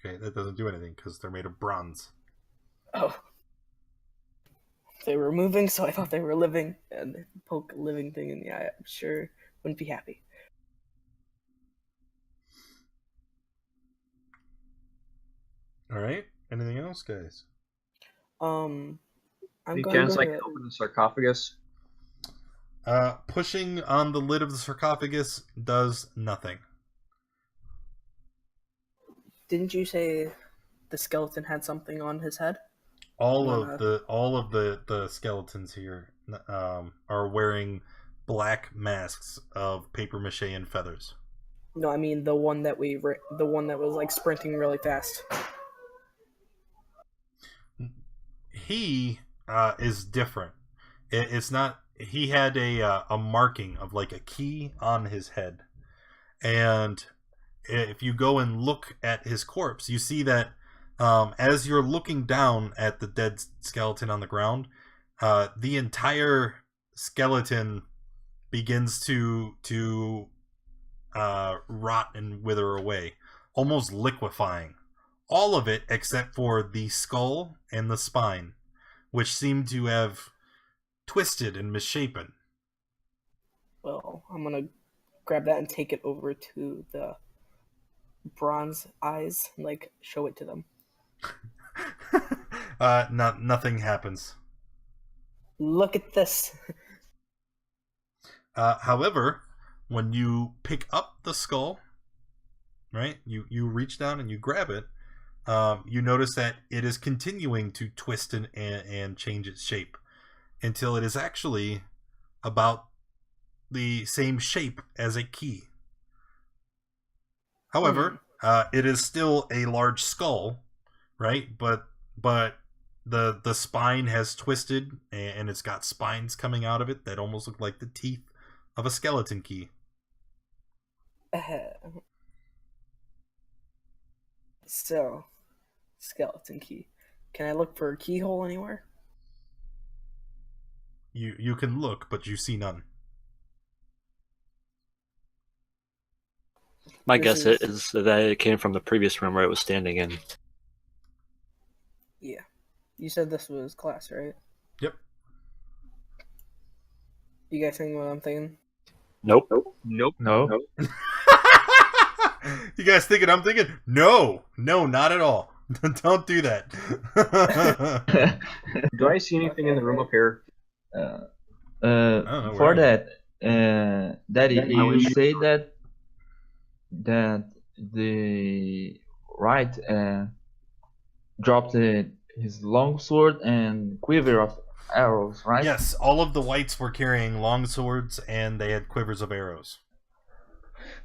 Okay, that doesn't do anything because they're made of bronze. Oh. They were moving, so I thought they were living, and poke a living thing in the eye, I'm sure wouldn't be happy. All right. Anything else, guys? I'm going to open the sarcophagus. Pushing on the lid of the sarcophagus does nothing. Didn't you say the skeleton had something on his head? All of the skeletons here are wearing black masks of paper mache and feathers. No, I mean the one that was like sprinting really fast. He is different. It's not. He had a marking of like a key on his head, and if you go and look at his corpse, you see that as you're looking down at the dead skeleton on the ground, the entire skeleton begins to rot and wither away, almost liquefying. All of it except for the skull and the spine, which seem to have twisted and misshapen. Well, I'm gonna grab that and take it over to the bronze eyes and like show it to them. Nothing happens. Look at this. However, when you pick up the skull, right, you reach down and you grab it, you notice that it is continuing to twist and change its shape until it is actually about the same shape as a key. However, it is still a large skull, right? But the spine has twisted and it's got spines coming out of it that almost look like the teeth of a skeleton key. So, skeleton key. Can I look for a keyhole anywhere? You can look, but you see none. My This guess is that it came from the previous room where it was standing in. Yeah. You said this was class, right? Yep. You guys think what I'm thinking? Nope. Nope. No. You guys thinking I'm thinking? No, not at all. Don't do that. Do I see anything in the room up here? know, For where that, Daddy, you say that the right dropped his long sword and quiver of arrows, right? Yes, all of the whites were carrying long swords and they had quivers of arrows.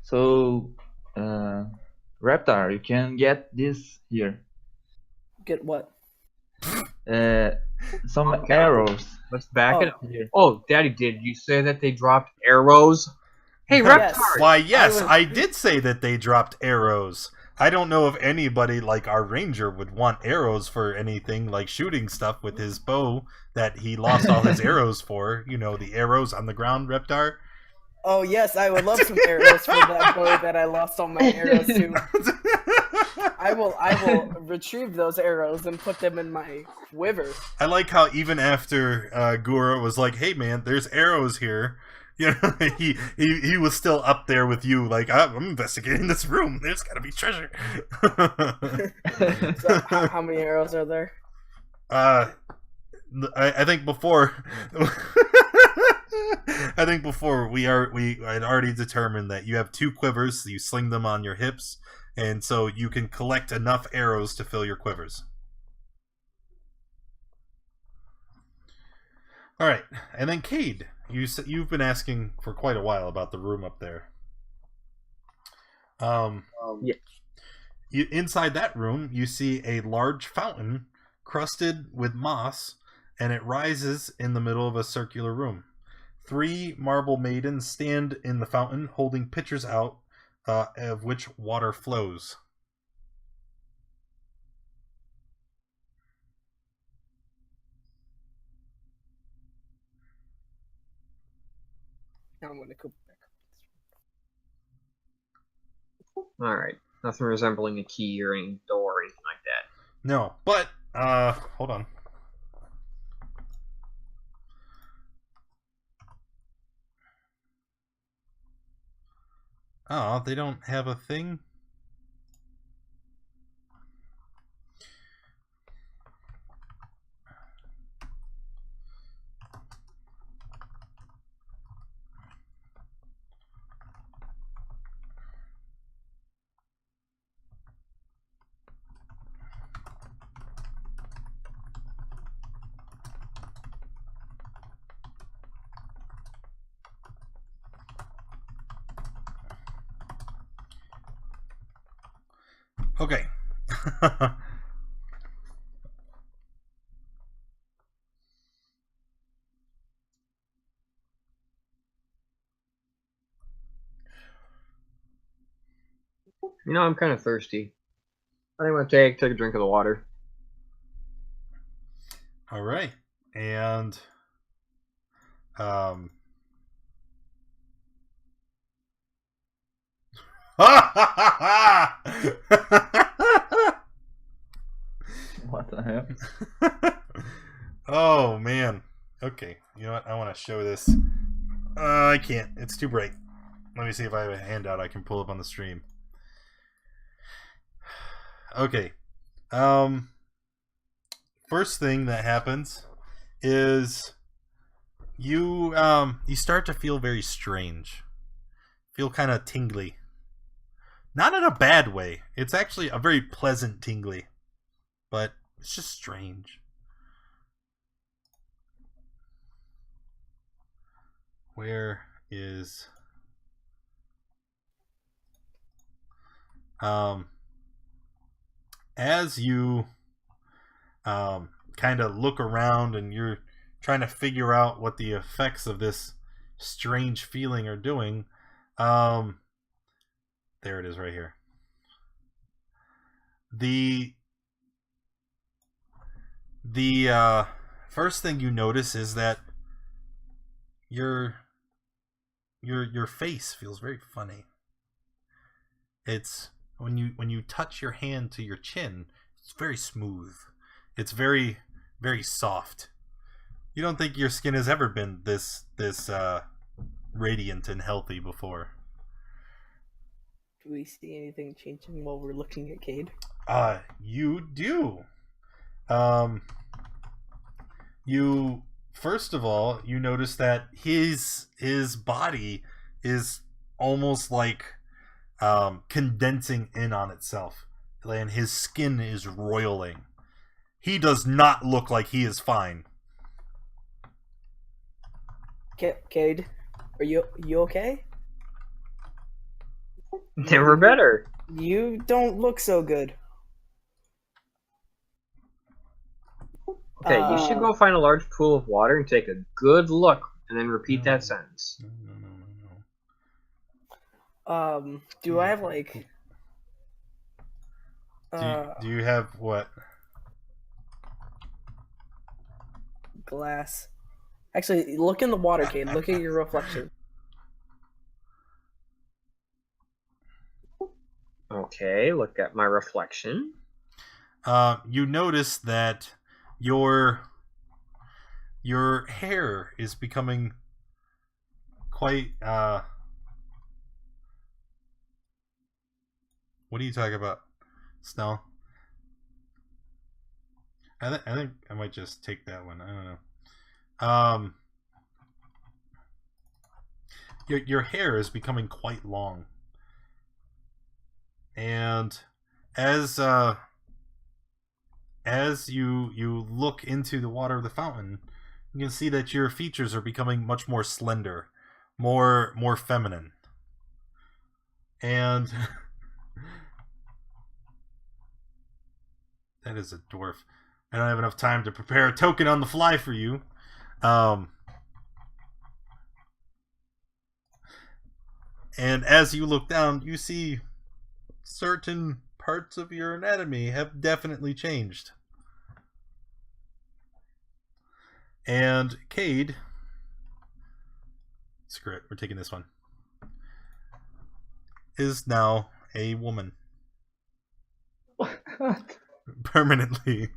So, Reptar, you can get this here. Get what? Some Okay. arrows Let's back it up. here. Oh, Daddy, did you say that they dropped arrows? Hey, Reptar! Yes. Why, yes, I was- I did say that they dropped arrows. I don't know if anybody like our ranger would want arrows for anything like shooting stuff with his bow that he lost all his arrows for. You know, the arrows on the ground, Reptar. Oh yes, I would love some arrows for that bow that I lost all my arrows to. I will retrieve those arrows and put them in my quiver. I like how even after Gura was like, "Hey man, there's arrows here," you know, he was still up there with you, like, I'm investigating this room. There's got to be treasure. So how many arrows are there? I think before. I think before we had already determined that you have 2 quivers, so you sling them on your hips, and so you can collect enough arrows to fill your quivers. All right, and then Cade, you've been asking for quite a while about the room up there. Yeah. Inside that room, you see a large fountain crusted with moss, and it rises in the middle of a circular room. 3 marble maidens stand in the fountain holding pitchers out of which water flows. I'm gonna go back. Alright. Nothing resembling a key or any door or anything like that. No, but hold on. Oh, they don't have a thing? Okay. You know, I'm kind of thirsty. I think I'm gonna take a drink of the water. All right. And What the hell? oh man. Okay. You know what? I want to show this. I can't. It's too bright. Let me see if I have a handout I can pull up on the stream. Okay. First thing that happens is you start to feel very strange. Feel kind of tingly. Not in a bad way. It's actually a very pleasant tingly. But it's just strange. Where is as you kind of look around and you're trying to figure out what the effects of this strange feeling are doing, there it is right here. The first thing you notice is that your face feels very funny. It's when you touch your hand to your chin, it's very smooth. It's very very soft. You don't think your skin has ever been this radiant and healthy before. Do we see anything changing while we're looking at Cade? You do. You first of all, you notice that his body is almost like condensing in on itself, and his skin is roiling. He does not look like he is fine. Cade, are you okay? Never better. You don't look so good. Okay, you should go find a large pool of water and take a good look, and then repeat that sentence. No. Do I have like? Do you have what? Glass. Actually, look in the water, Cade. Look at your reflection. Okay, look at my reflection. You notice that your hair is becoming quite what are you talking about, Snell? I think I might just take that one. I don't know. Your hair is becoming quite long, and as you look into the water of the fountain, you can see that your features are becoming much more slender, more feminine, and that is a dwarf. I don't have enough time to prepare a token on the fly for you. And as you look down, you see certain parts of your anatomy have definitely changed. And Cade, screw it, we're taking this one, is now a woman. Permanently.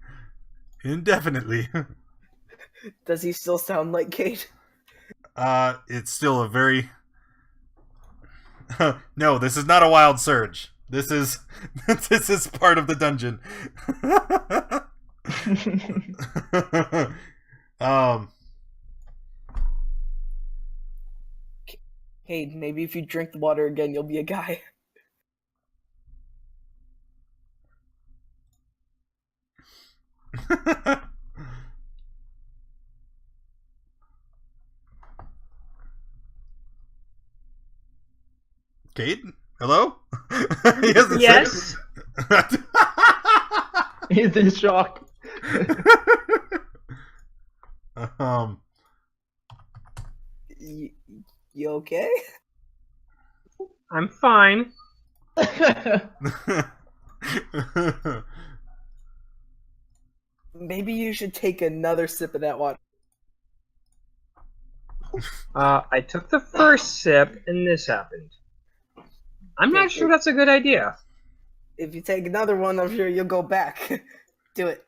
Indefinitely. Does he still sound like Cade? It's still a very... No, this is not a wild surge. This is part of the dungeon. Cade, maybe if you drink the water again, you'll be a guy. Cade? Hello? He hasn't Yes. said- He's in shock. You okay? I'm fine. Maybe you should take another sip of that water. I took the first sip, and this happened. I'm not sure that's a good idea. If you take another one, I'm sure you'll go back. Do it.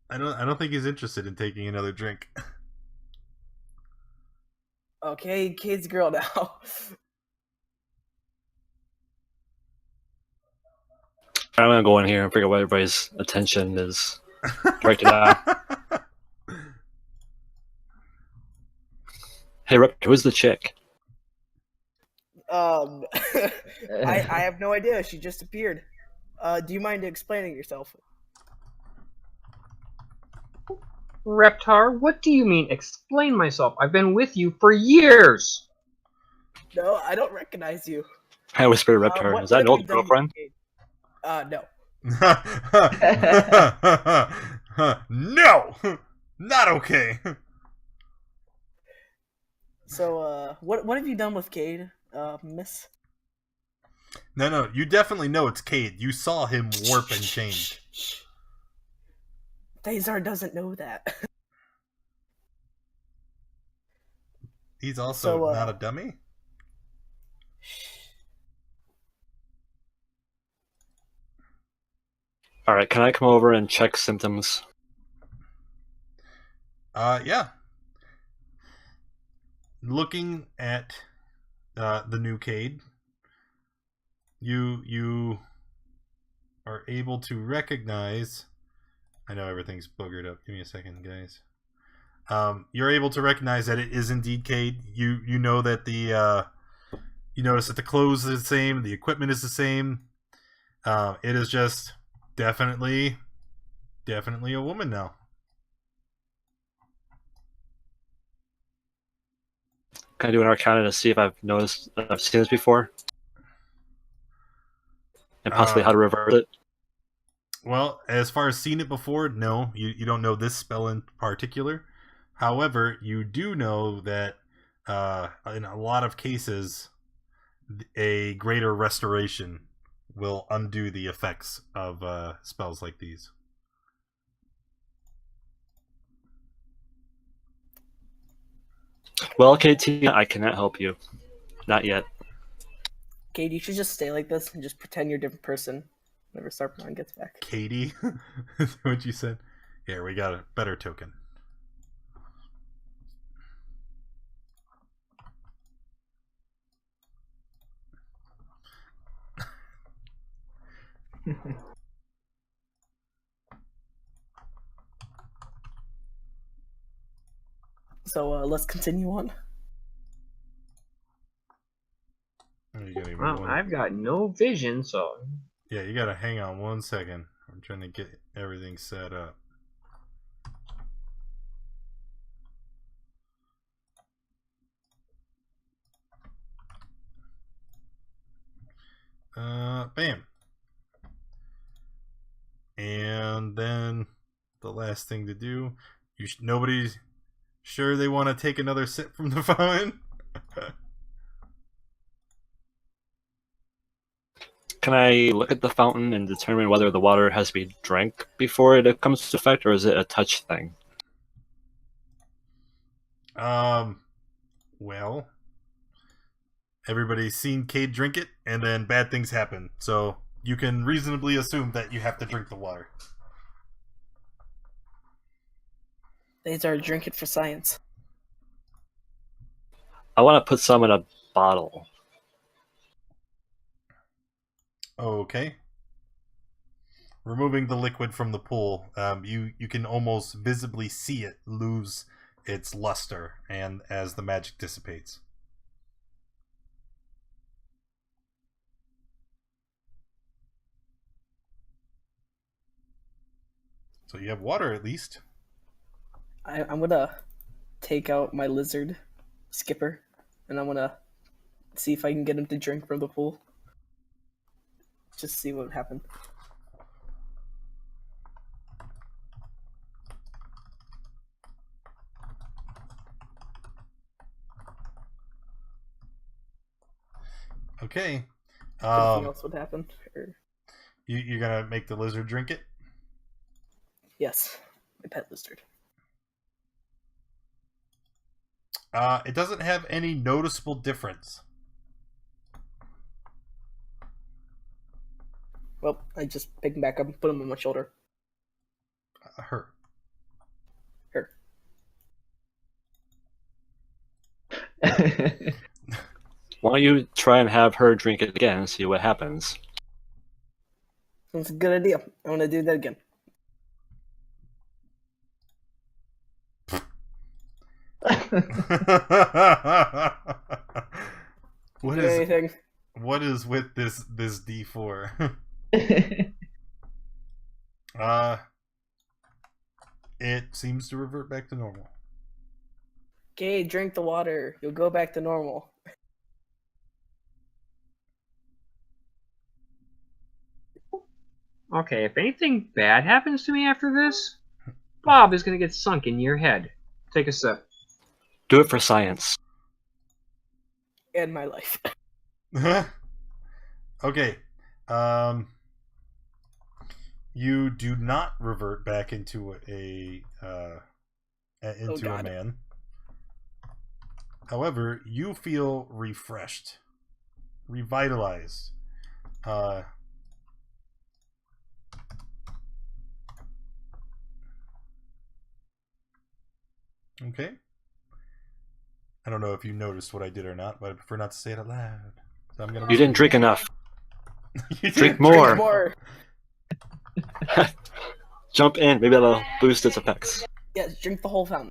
I don't think he's interested in taking another drink. Okay, Cade's girl now. I'm gonna go in here and figure out what everybody's attention is directed at. Hey, Rep, who's the chick? I have no idea. She just appeared. Do you mind explaining yourself? Reptar, what do you mean, explain myself? I've been with you for years! No, I don't recognize you. I whispered to Reptar. Is that an old girlfriend? No. No! Not okay! So, what have you done with Cade, miss? No, you definitely know it's Cade. You saw him warp and change. Thazar doesn't know that. He's also So, not a dummy? All right, can I come over and check symptoms? Yeah. Looking at the new Cade, you are able to recognize. I know everything's boogered up. Give me a second, guys. You're able to recognize that it is indeed Cade. You know that the you notice that the clothes is the same, the equipment is the same. It is just definitely a woman now. Can I do an Arcana to see if I've seen this before, and possibly how to reverse it? Well, as far as seen it before, no, you don't know this spell in particular. However, you do know that in a lot of cases, a greater restoration will undo the effects of spells like these. Well, KT, I cannot help you. Not yet. Cade, you should just stay like this and just pretend you're a different person whenever Starpron gets back. Katie, is what you said? Here, we got a better token. So let's continue on. Well, I've got no vision, so Yeah, you gotta hang on 1 second. I'm trying to get everything set up. Bam. And then the last thing to do, nobody's sure they want to take another sip from the fountain. Can I look at the fountain and determine whether the water has to be drank before it comes to effect, or is it a touch thing? Well, everybody's seen Cade drink it, and then bad things happen. So you can reasonably assume that you have to drink the water. Thazar, drink it for science. I want to put some in a bottle. Okay. Removing the liquid from the pool, you can almost visibly see it lose its luster, and as the magic dissipates. So you have water at least. I'm gonna take out my lizard, Skipper, and I'm gonna see if I can get him to drink from the pool. Just see what would happen. Okay. Anything else would happen? Or... You're gonna make the lizard drink it? Yes, my pet lizard. It doesn't have any noticeable difference. Well, I just pick him back up and put him on my shoulder. Her. Her. Why don't you try and have her drink it again and see what happens? That's a good idea. I want to do that again. What Do is anything? what is with this D4? It seems to revert back to normal. Okay, drink the water. You'll go back to normal. okay. If anything bad happens to me after this, Bob is gonna get sunk in your head. Take a sip. Do it for science. And my life. Okay. You do not revert back into a God. man. However, you feel refreshed, revitalized. Okay. I don't know if you noticed what I did or not, but I prefer not to say it out loud. So I'm gonna. You didn't drink enough. You Drink didn't more. Drink more. Jump in. Maybe that'll boost its effects. Yes, drink the whole fountain.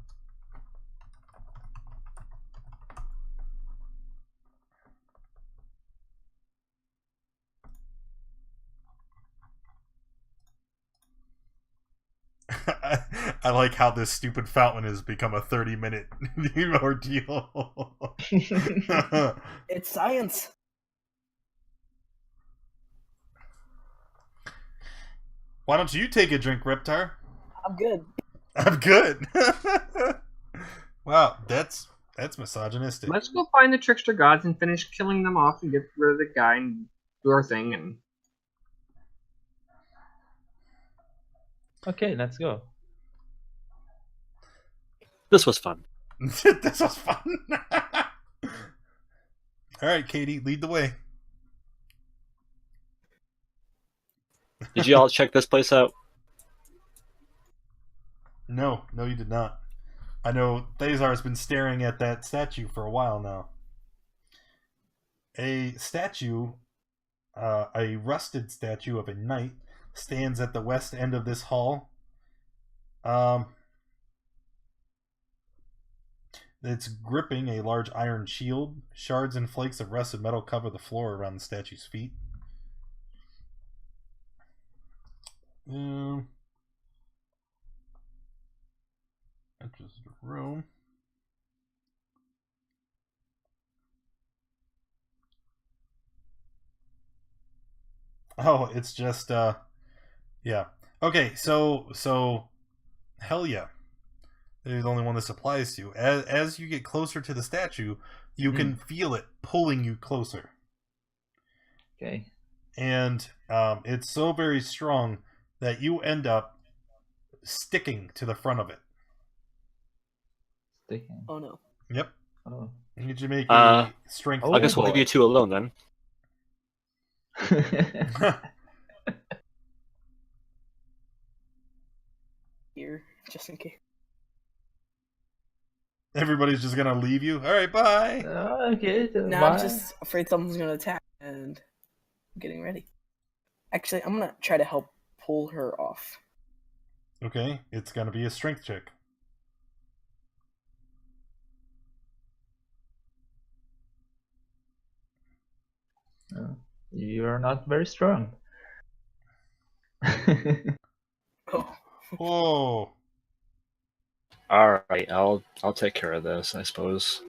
I like how this stupid fountain has become a 30-minute ordeal. It's science. Why don't you take a drink, Reptar? I'm good. I'm good. Wow, that's misogynistic. Let's go find the trickster gods and finish killing them off and get rid of the guy and do our thing. And Okay, let's go. This was fun. This was fun. All right, Katie, lead the way. Did you all check this place out? No, you did not. I know Thazar's been staring at that statue for a while now. A statue, a rusted statue of a knight, stands at the west end of this hall. It's gripping a large iron shield. Shards and flakes of rusted metal cover the floor around the statue's feet. Enters the room. Oh, it's just yeah. Okay, so hell yeah. They're the only one this applies to. As you get closer to the statue, you can feel it pulling you closer. Okay. And it's so very strong that you end up sticking to the front of it. Sticking. Oh no. Yep. Oh. I need you to make a strength. Oh, I guess we'll boy. leave you two alone then. Here, just in case. Everybody's just gonna leave you. All right, bye. Okay. No, bye. I'm just afraid someone's gonna attack, and I'm getting ready. Actually, I'm gonna try to help pull her off. Okay, it's gonna be a strength check. You're not very strong. Oh, Whoa. All right, I'll take care of this, I suppose.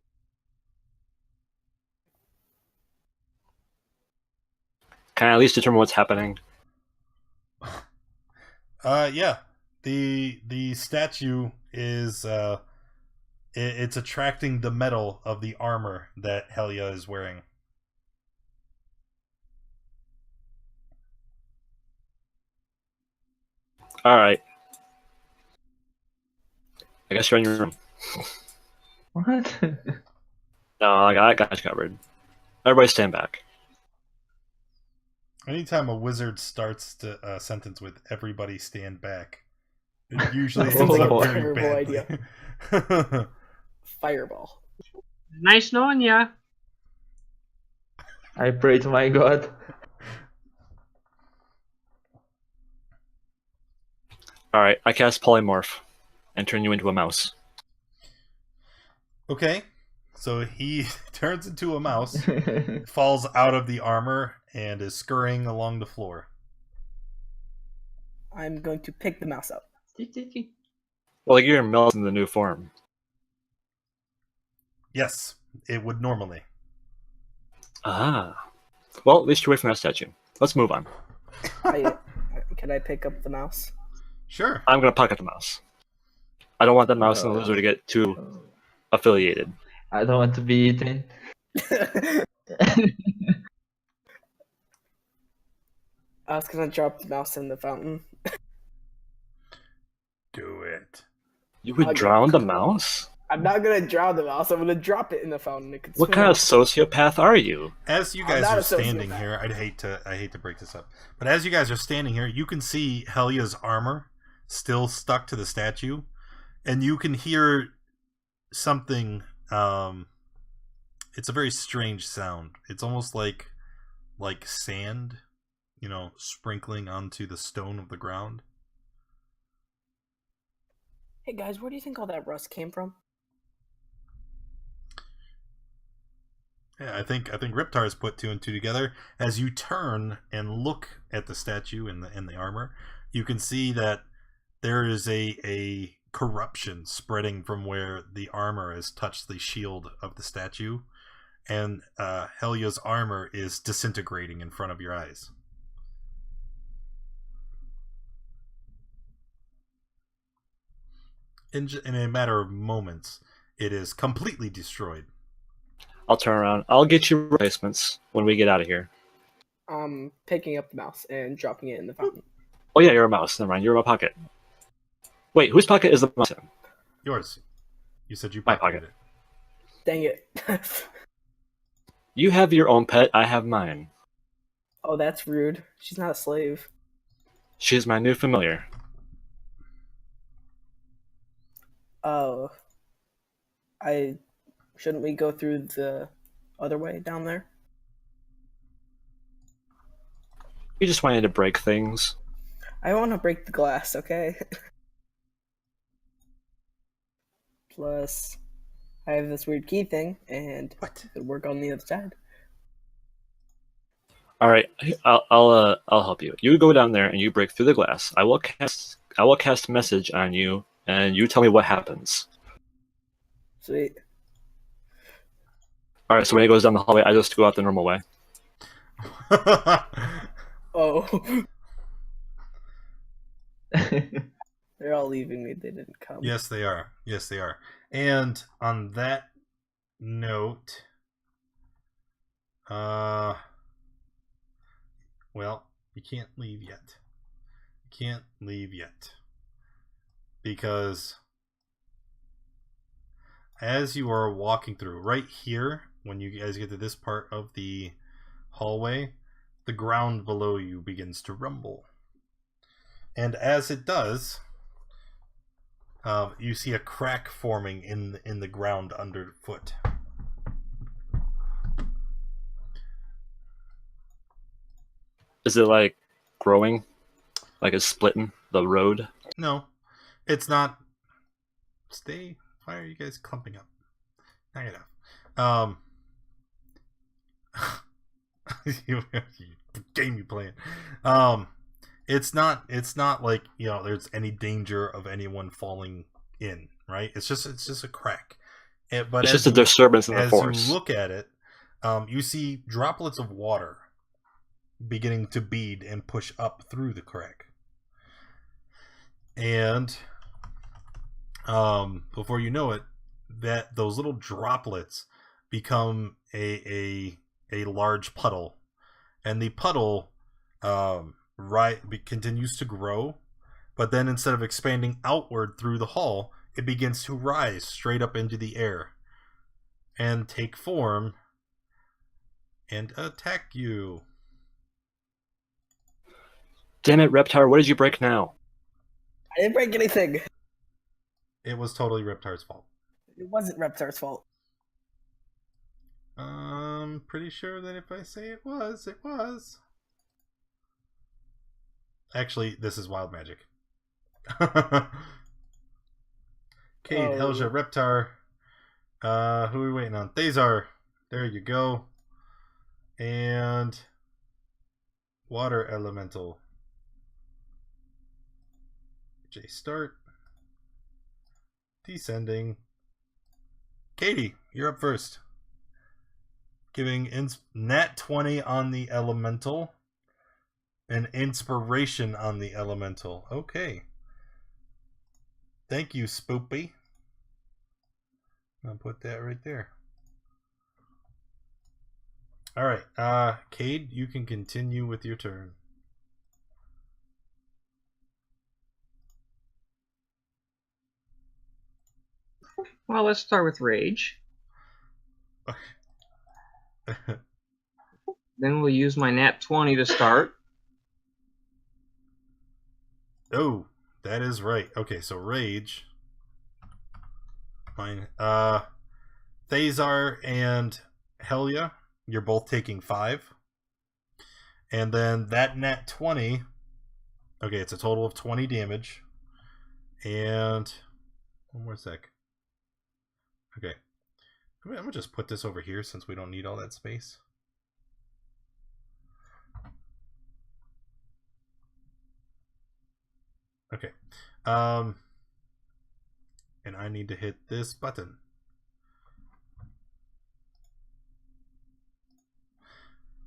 Can I at least determine what's happening? Yeah. The statue is it's attracting the metal of the armor that Helia is wearing. All right. I guess you're in your room. What? No, I got you covered. Everybody stand back. Anytime a wizard starts a sentence with "everybody stand back," it usually That ends sounds like up a very terrible badly. fireball. nice knowing ya. I pray to my god. All right, I cast polymorph and turn you into a mouse. Okay, so he turns into a mouse, falls out of the armor, and is scurrying along the floor. I'm going to pick the mouse up. Well, you're melting in the new form. Yes, it would normally. Ah. Well, at least you're away from that statue. Let's move on. Can I pick up the mouse? Sure. I'm gonna pocket the mouse. I don't want the mouse and the lizard to get too affiliated. I don't want to be eaten. I was gonna drop the mouse in the fountain. Do it. You would Okay. drown the mouse? I'm not gonna drown the mouse. I'm gonna drop it in the fountain. It could What swim kind of out. sociopath are you? As you I'm guys not are a standing sociopath. here, I hate to break this up, but as you guys are standing here, you can see Helia's armor still stuck to the statue, and you can hear something. It's a very strange sound. It's almost like sand, sprinkling onto the stone of the ground. Hey guys, where do you think all that rust came from? Yeah, I think Riptar's put two and two together. As you turn and look at the statue and the armor, you can see that there is a corruption spreading from where the armor has touched the shield of the statue, and Helia's armor is disintegrating in front of your eyes. In a matter of moments, it is completely destroyed. I'll turn around. I'll get you replacements when we get out of here. I'm picking up the mouse and dropping it in the fountain. Oh yeah, you're a mouse. Never mind. You're in my pocket. Wait, whose pocket is the mouse in? Yours. You said you My pocketed pocket. it. Dang it. You have your own pet. I have mine. Oh, that's rude. She's not a slave. She's my new familiar. Oh. Shouldn't we go through the other way down there? We just wanted to break things. I want to break the glass, okay? Plus, I have this weird key thing, and What? it'll work on the other side. All right, I'll help you. You go down there and you break through the glass. I will cast message on you, and you tell me what happens. Sweet. All right. So when it goes down the hallway, I just go out the normal way. Oh. They're all leaving me. They didn't come. Yes, they are. Yes, they are. And on that note, well, you can't leave yet. You can't leave yet. Because as you are walking through, right here, when you guys get to this part of the hallway, the ground below you begins to rumble. And as it does, you see a crack forming in the ground underfoot. Is it like growing? Like it's splitting the road? No, it's not. Why are you guys clumping up? Knock it off. Game you playing? It's not like there's any danger of anyone falling in, right? It's just a crack. But It's just a disturbance in the as force. you look at it, you see droplets of water beginning to bead and push up through the crack. And before you know it, those little droplets become a large puddle, and the puddle continues to grow, but then instead of expanding outward through the hall, it begins to rise straight up into the air and take form and attack you. Damn it, Reptar! What did you break now? I didn't break anything. It was totally Reptar's fault. It wasn't Reptar's fault. I'm pretty sure that if I say it was, it was. Actually, this is wild magic. Cade, Helja, Reptar. Who are we waiting on? Thazar. There you go. And Water Elemental. J start. Descending. Katie, you're up first. Giving nat 20 on the elemental. An inspiration on the elemental. Okay. Thank you, Spoopy. I'll put that right there. Alright, Cade, you can continue with your turn. Well, let's start with rage. Then we'll use my nat 20 to start. Oh, that is right. Okay, so rage. Mine. Thazar and Helia, you're both taking 5. And then that nat 20. Okay, it's a total of 20 damage. And one more sec. Okay. I'm gonna just put this over here since we don't need all that space. Okay. And I need to hit this button.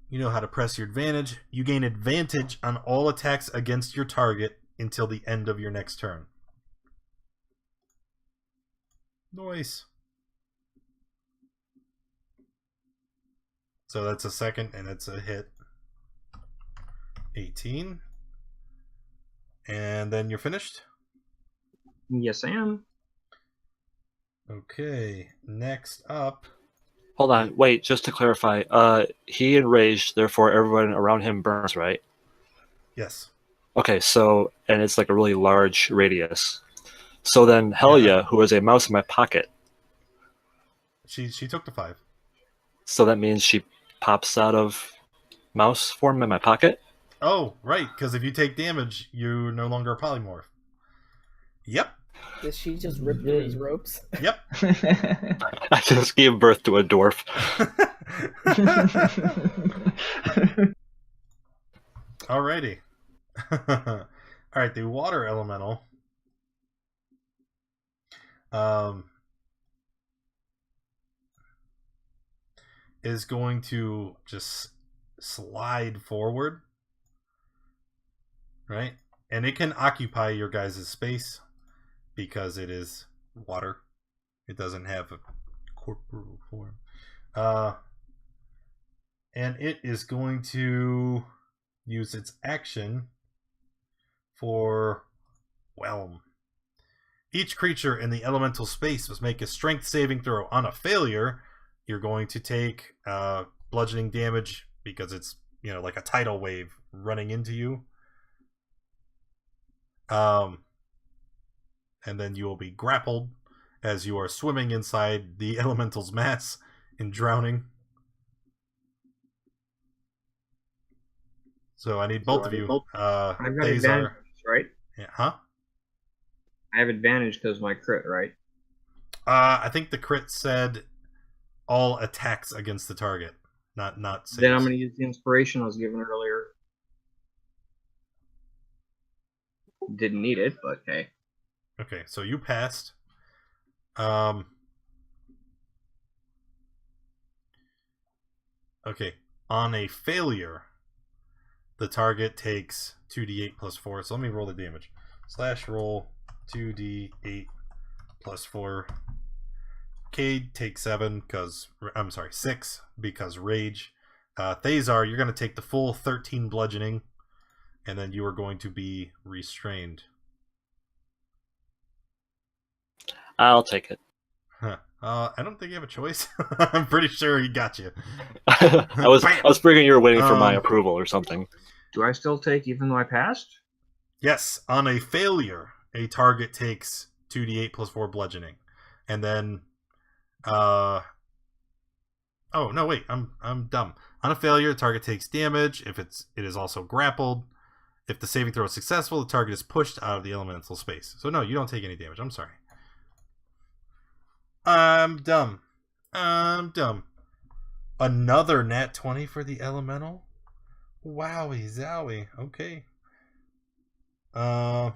You know how to press your advantage. You gain advantage on all attacks against your target until the end of your next turn. Nice. So that's a second, and it's a hit. 18. And then you're finished? Yes, I am. Okay, next up. Hold on, wait, just to clarify, he enraged, therefore everyone around him burns, right? Yes. Okay, so, and it's like a really large radius. So then Helia, who has a mouse in my pocket, She took the 5. so that means she pops out of mouse form in my pocket? Oh, right, because if you take damage, you're no longer a polymorph. Yep. Did she just rip through his ropes? Yep. I just gave birth to a dwarf. Alrighty. Alright, the water elemental. Is going to just slide forward. Right? And it can occupy your guys' space because it is water. It doesn't have a corporeal form. And it is going to use its action for Whelm. Each creature in the elemental space must make a strength saving throw. On a failure, you're going to take bludgeoning damage because it's, you know, like a tidal wave running into you. And then you will be grappled as you are swimming inside the elemental's mass and drowning. So I need both of you. I've got Thazar. advantage, right? Yeah, huh? I have advantage because my crit, right? I think the crit said all attacks against the target, not saves. Then I'm going to use the inspiration I was given earlier. Didn't need it, but hey. Okay, so you passed. Okay, on a failure, the target takes 2d8 plus 4. So let me roll the damage. Slash roll 2d8 plus 4. Cade takes 7 because I'm sorry, 6 because rage. Thazar, you're going to take the full 13 bludgeoning, and then you are going to be restrained. I'll take it. Huh. I don't think you have a choice. I'm pretty sure he got you. I was figuring you were waiting for my approval or something. Do I still take even though I passed? Yes, on a failure, a target takes 2d8 plus 4 bludgeoning. And then oh no, wait, I'm dumb. On a failure, the target takes damage if it is also grappled. If the saving throw is successful, the target is pushed out of the elemental space. So no, you don't take any damage. I'm sorry. I'm dumb. Another nat 20 for the elemental? Wowie zowie. Okay. After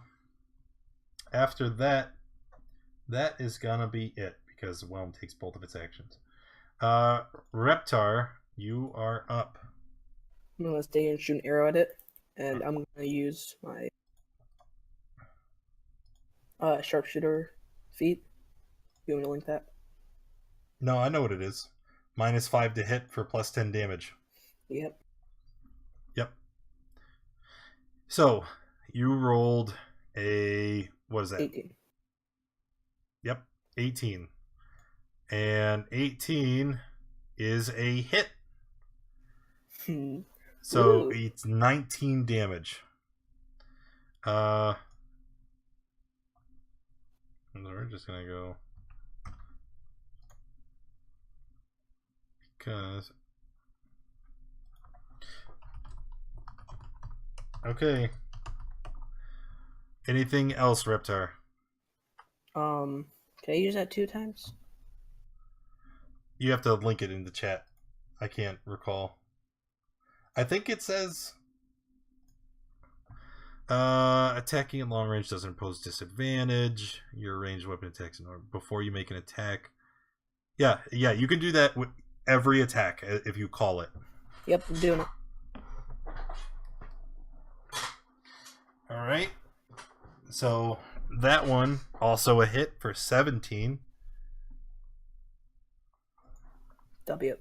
that is gonna be it because Whelm takes both of its actions. Reptar, you are up. I'm gonna stay and shoot an arrow at it, and I'm gonna use my sharpshooter feat. You want me to link that? No, I know what it is. -5 to hit for +10 damage. Yep. So, you rolled a... what is that? 18. Yep. 18. And 18 is a hit. So Ooh. it's 19 damage. We're just gonna go because okay. Anything else, Reptar? Can I use that 2 times? You have to link it in the chat. I can't recall. I think it says attacking at long range doesn't impose disadvantage. Your ranged weapon attacks before you make an attack. Yeah, you can do that with every attack if you call it. Yep, I'm doing it. All right. So that one also a hit for 17. W.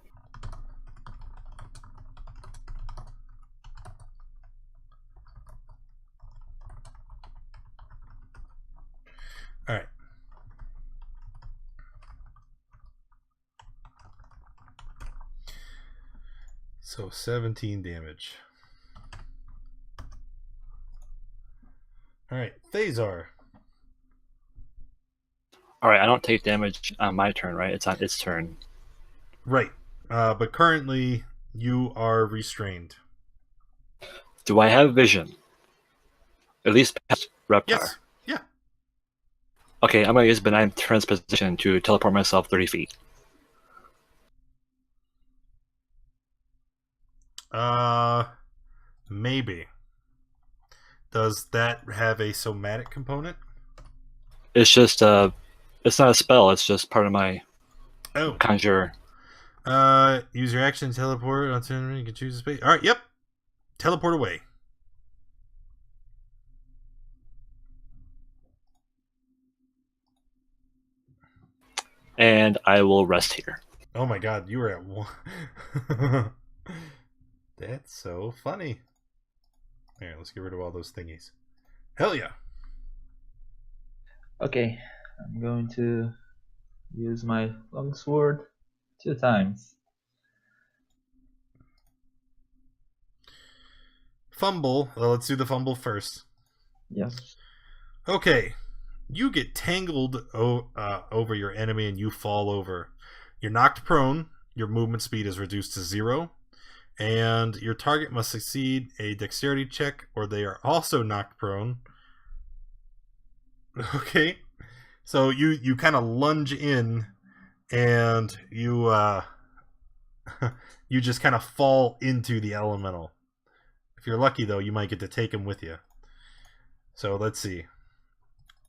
All right. So 17 damage. All right, Thazar. All right, I don't take damage on my turn, right? It's on its turn. Right. But currently you are restrained. Do I have vision? At least past Reptar. Yes. Yeah. Okay, I'm gonna use benign transposition to teleport myself 30 feet. Maybe. Does that have a somatic component? It's just it's not a spell. It's just part of my conjure. Use your action to teleport. You can choose a space. All right. Yep. Teleport away. And I will rest here. Oh my god, you were at 1. That's so funny. Alright, let's get rid of all those thingies. Hell yeah. Okay, I'm going to use my longsword 2 times. Fumble. Well, let's do the fumble first. Yes. Okay. You get tangled over your enemy and you fall over. You're knocked prone. Your movement speed is reduced to 0. And your target must succeed a dexterity check or they are also knocked prone. Okay. So you kind of lunge in and you you just kind of fall into the elemental. If you're lucky though, you might get to take him with you. So let's see.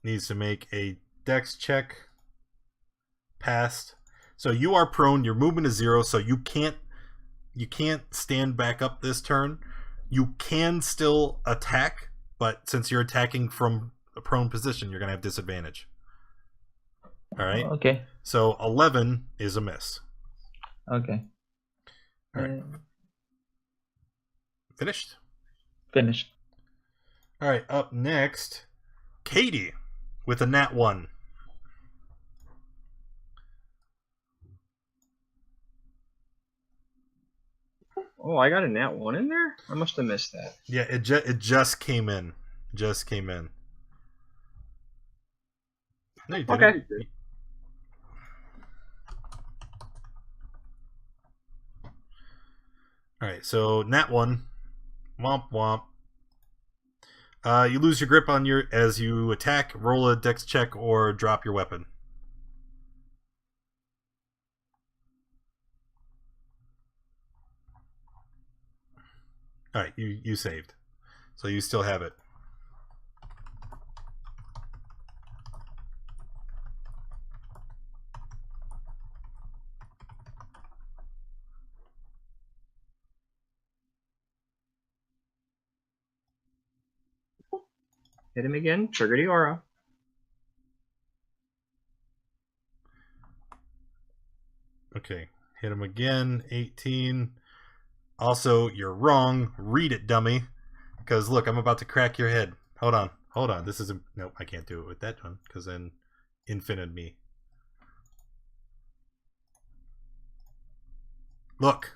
Needs to make a dex check. Passed. So you are prone, your movement is 0, so you can't stand back up this turn. You can still attack, but since you're attacking from a prone position, you're going to have disadvantage. All right? Okay. So 11 is a miss. Okay. All right. Finished? Finished. All right, up next, Katie with a nat 1. Oh, I got a nat 1 in there? I must have missed that. Yeah, it just came in. Just came in. No, you didn't. Okay. Alright, so nat 1. Womp womp. You lose your grip on your as you attack, roll a dex check, or drop your weapon. Alright, you saved. So you still have it. Hit him again. Trigger the aura. Okay, hit him again. 18. Also, you're wrong. Read it, dummy. Because look, I'm about to crack your head. Hold on. This is nope. I can't do it with that one because then infinite me. Look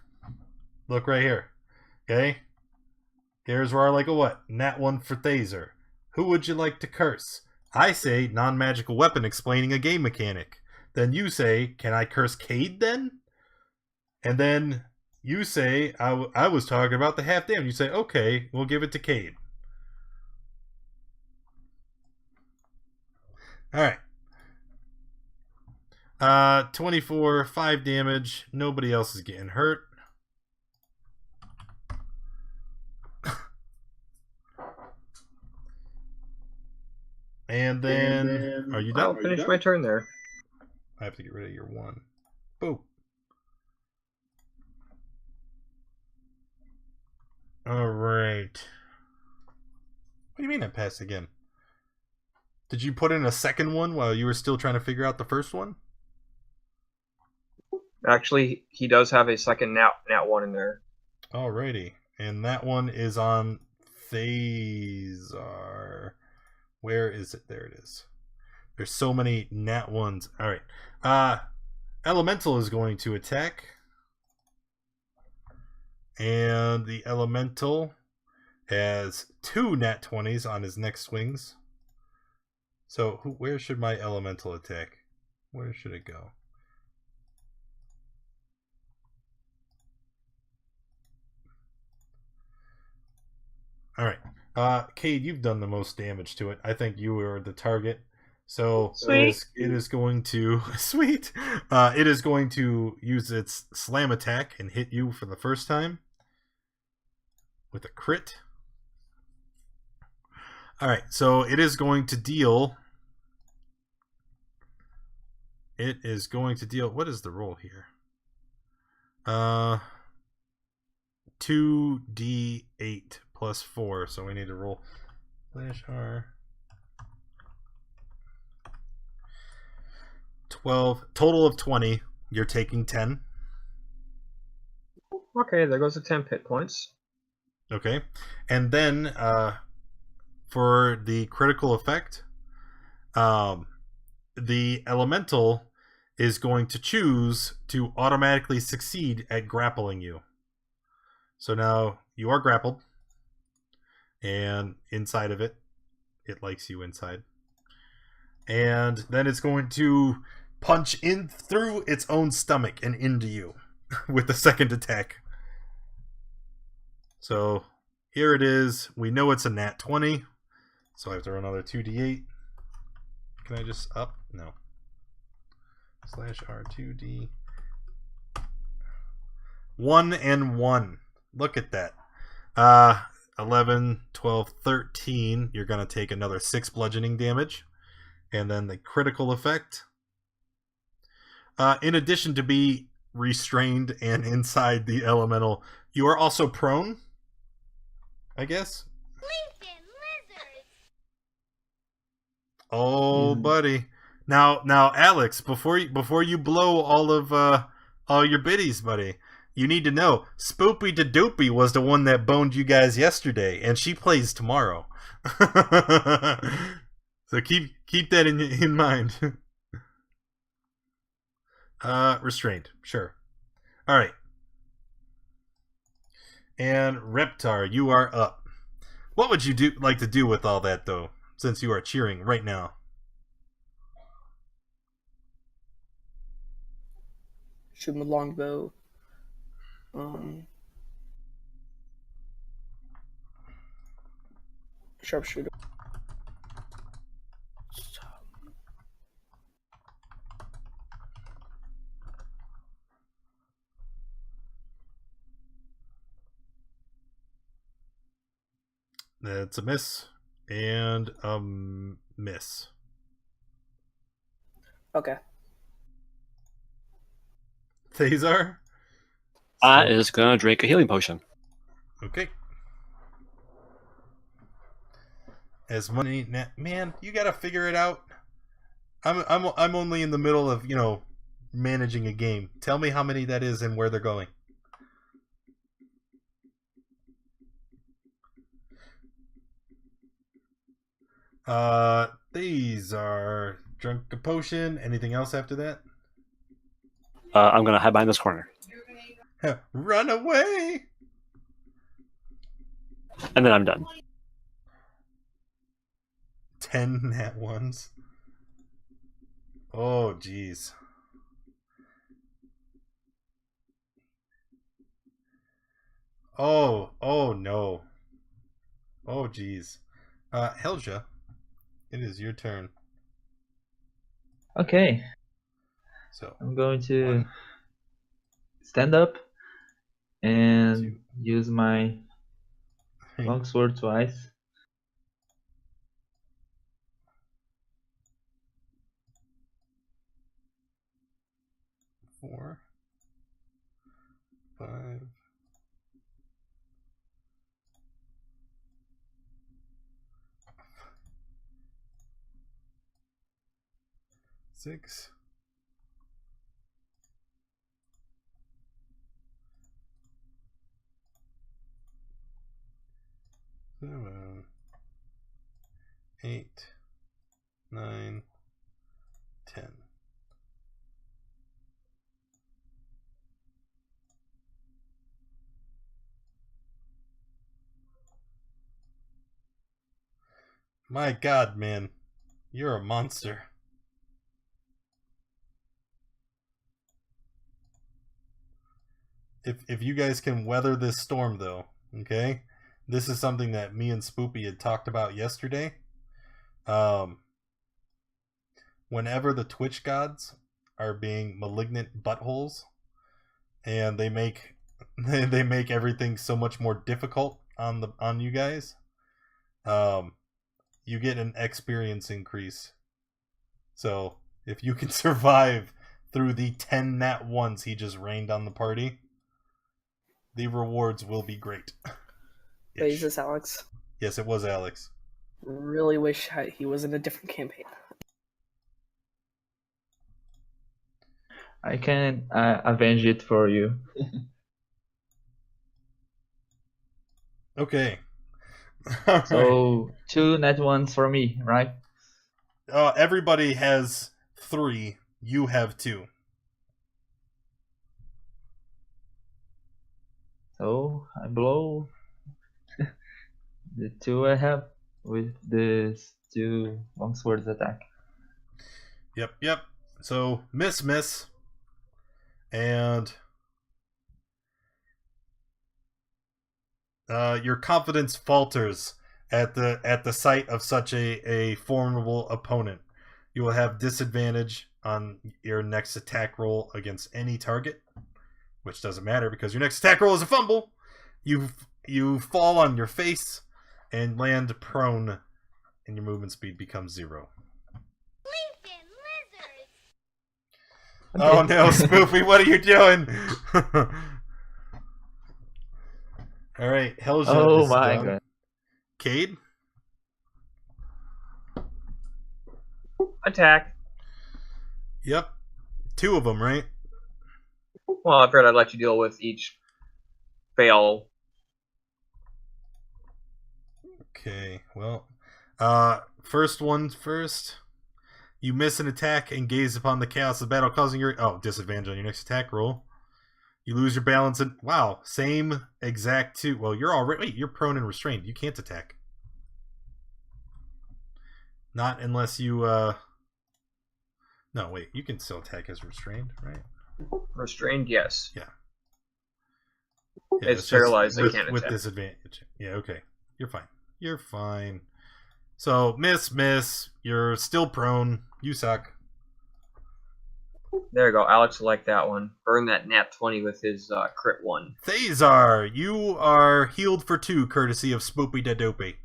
right here. Okay, here's where I like a what? Nat 1 for Thaser. Who would you like to curse? I say non-magical weapon explaining a game mechanic. Then you say, can I curse Cade then? And then you say, I was talking about the half damage. You say, okay, we'll give it to Cade. Alright. 24, 5 damage. Nobody else is getting hurt. And then, are you done? I'll finish my turn there. I have to get rid of your 1. Boom. Alright. What do you mean I passed again? Did you put in a second one while you were still trying to figure out the first one? Actually, he does have a second nat 1 in there. Alrighty. And that one is on Thazar. Where is it? There it is. There's so many nat 1s. Alright. Elemental is going to attack. And the Elemental has 2 nat 20s on his next swings. So, where should my Elemental attack? Where should it go? Alright. Cade, you've done the most damage to it. I think you are the target. So it is going to sweet. It is going to use its slam attack and hit you for the first time with a crit. Alright, so it is going to deal. It is going to deal. What is the roll here? 2d8 plus 4. So we need to roll /R. 12. Total of 20. You're taking 10. Okay, there goes the 10 hit points. Okay. And then for the critical effect, the Elemental is going to choose to automatically succeed at grappling you. So now you are grappled, and inside of it, it likes you inside. And then it's going to punch in through its own stomach and into you with the second attack. So here it is. We know it's a nat 20, so I have to run another 2d8. Can I just up? No. /R2d. 1 and 1. Look at that. 11, 12, 13. You're going to take another 6 bludgeoning damage. And then the critical effect. In addition to be restrained and inside the elemental, you are also prone, I guess. Lincoln lizards. Oh, buddy. Now, Alex, before you blow all your biddies, buddy, you need to know Spoopy da Doopy was the one that boned you guys yesterday, and she plays tomorrow. So keep that in mind. Restrained, sure. All right. And Reptar, you are up. What would you like to do with all that, though, since you are cheering right now? Shoot him with longbow. Sharpshooter. That's a miss and a miss. Okay. Thazar? I is gonna drink a healing potion. Okay. As money, man, you gotta figure it out. I'm only in the middle of managing a game. Tell me how many that is and where they're going. These are drunk a potion. Anything else after that? I'm gonna hide behind this corner. Run away! And then I'm done. 10 nat ones. Oh, jeez. Oh no. Oh, jeez. Helja, it is your turn. Okay, So, I'm going to one, stand up and two, use my three, longsword twice. 4, 5, 6, 7, 8, 9, 10. My God, man. You're a monster. If you guys can weather this storm, though, okay? This is something that me and Spoopy had talked about yesterday. Whenever the Twitch gods are being malignant buttholes, and they make they make everything so much more difficult on you guys, you get an experience increase. So if you can survive through the 10 nat ones he just rained on the party, the rewards will be great. Wait, is this Alex? Yes, it was Alex. Really wish he was in a different campaign. I can avenge it for you. Okay. All right. So 2 net ones for me, right? Everybody has 3. You have 2. So I blow the 2 I have with this 2 longswords attack. Yep. So miss, and your confidence falters at the sight of such a formidable opponent. You will have disadvantage on your next attack roll against any target, which doesn't matter because your next attack roll is a fumble. You fall on your face and land prone, and your movement speed becomes 0. Lincoln lizards. Oh no, Spoofy, what are you doing? All right, Helja Oh is my done. god. Cade? Attack. Yep. 2 of them, right? Well, I figured I'd let you deal with each fail. Okay, well, first one first. You miss an attack and gaze upon the chaos of battle, causing your disadvantage on your next attack roll. You lose your balance and wow, same exact 2. Well, you're prone and restrained. You can't attack. Not unless you no, wait, you can still attack as restrained, right? Restrained, yes. Yeah, It's just paralyzed, with, I can't with attack. disadvantage. Yeah, okay. You're fine. So, miss. You're still prone. You suck. There you go. Alex will like that one. Burn that nat 20 with his crit 1. Thazar, you are healed for 2, courtesy of Spoopy da Dopey.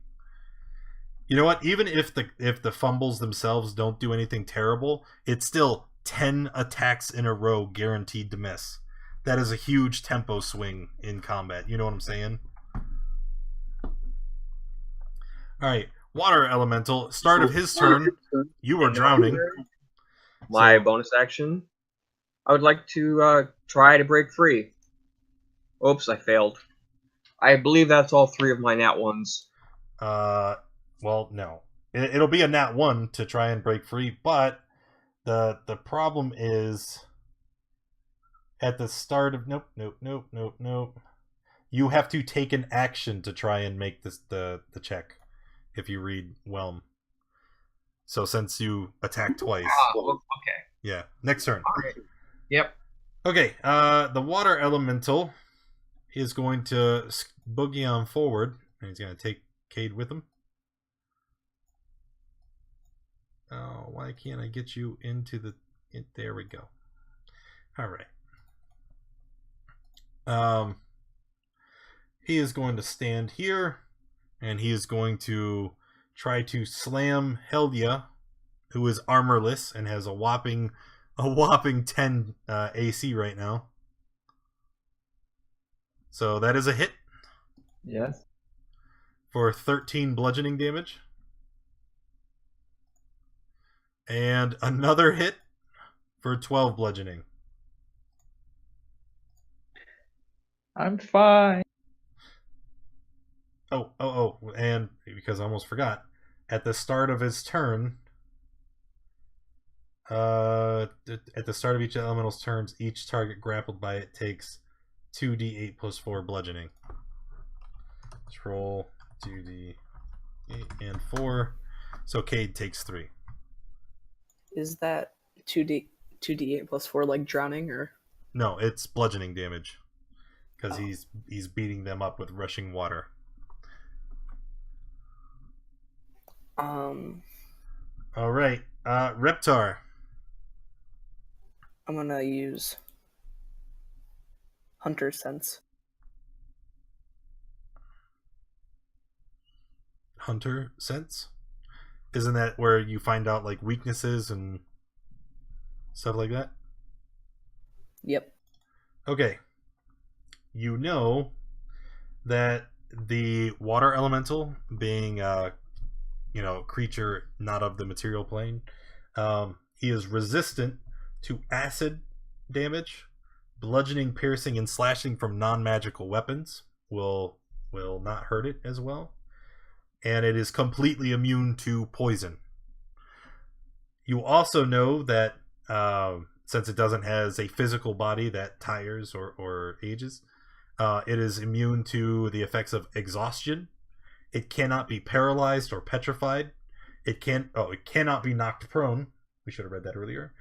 You know what? Even if the fumbles themselves don't do anything terrible, it's still 10 attacks in a row guaranteed to miss. That is a huge tempo swing in combat. You know what I'm saying? Alright, Water Elemental, start of his turn. You are drowning. My So- bonus action. I would like to try to break free. Oops, I failed. I believe that's all 3 of my nat ones. Well, no. It'll be a nat 1 to try and break free, but the problem is At the start of nope. You have to take an action to try and make this the check. If you read Whelm. So since you attack twice. Okay. Yeah. Next turn. All right. Yep. Okay. The water elemental is going to boogie on forward, and he's going to take Cade with him. Oh, why can't I get you into the? There we go. All right. He is going to stand here, and he is going to try to slam Heldia, who is armorless and has a whopping 10 AC right now. So that is a hit. Yes. For 13 bludgeoning damage. And another hit for 12 bludgeoning. I'm fine. Oh, and because I almost forgot, at the start of his turn, at the start of each elemental's turns, each target grappled by it takes 2d8 plus 4 bludgeoning. Let's roll 2d8 and 4. So Cade takes 3. Is that 2d8 plus 4 like drowning or? No, it's bludgeoning damage because he's beating them up with rushing water. All right, Reptar. I'm gonna use Hunter Sense. Hunter Sense? Isn't that where you find out like weaknesses and stuff like that? Yep. Okay. You know that the water elemental, being creature not of the material plane, he is resistant to acid damage, bludgeoning, piercing, and slashing from non-magical weapons will not hurt it as well. And it is completely immune to poison. You also know that since it doesn't has a physical body that tires or ages, it is immune to the effects of exhaustion. It cannot be paralyzed or petrified. It cannot be knocked prone. We should have read that earlier.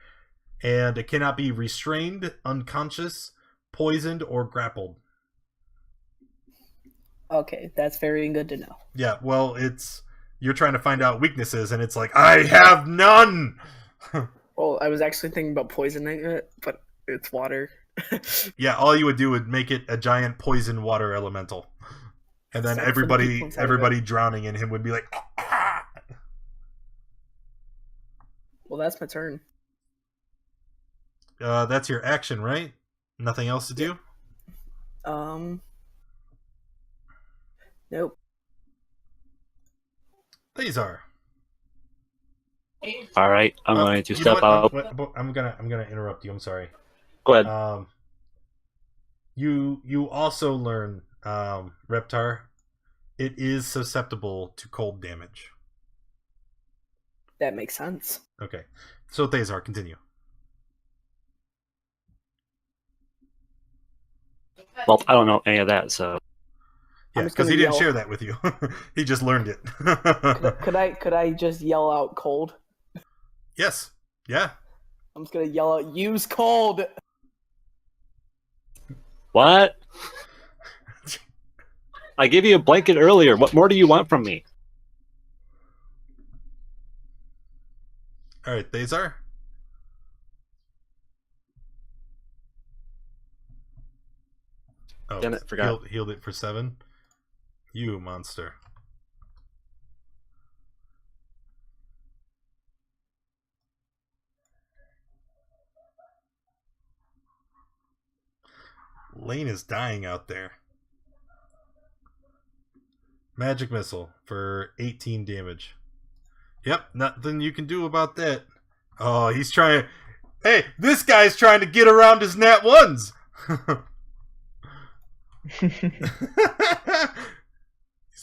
And it cannot be restrained, unconscious, poisoned, or grappled. Okay, that's very good to know. Yeah, well, you're trying to find out weaknesses, and it's like, I have none! Well, I was actually thinking about poisoning it, but it's water. Yeah, all you would do would make it a giant poison water elemental. And then everybody drowning in him would be like, ah! Well, that's my turn. That's your action, right? Nothing else to do? Nope. Thazar. All right, I'm going to You know step what? out. I'm gonna interrupt you. I'm sorry. Go ahead. You also learn, Reptar, it is susceptible to cold damage. That makes sense. Okay, so Thazar, continue. Well, I don't know any of that, so Yeah, just because gonna he didn't yell. share that with you. He just learned it. Could I just yell out cold? Yes. Yeah. I'm just gonna yell out use cold. what? I gave you a blanket earlier. What more do you want from me? All right, Thazar. Oh, Damn it, forgot. Healed it for 7. You monster. Lane is dying out there. Magic missile for 18 damage. Yep, nothing you can do about that. Oh, he's trying. Hey, this guy's trying to get around his nat ones. He's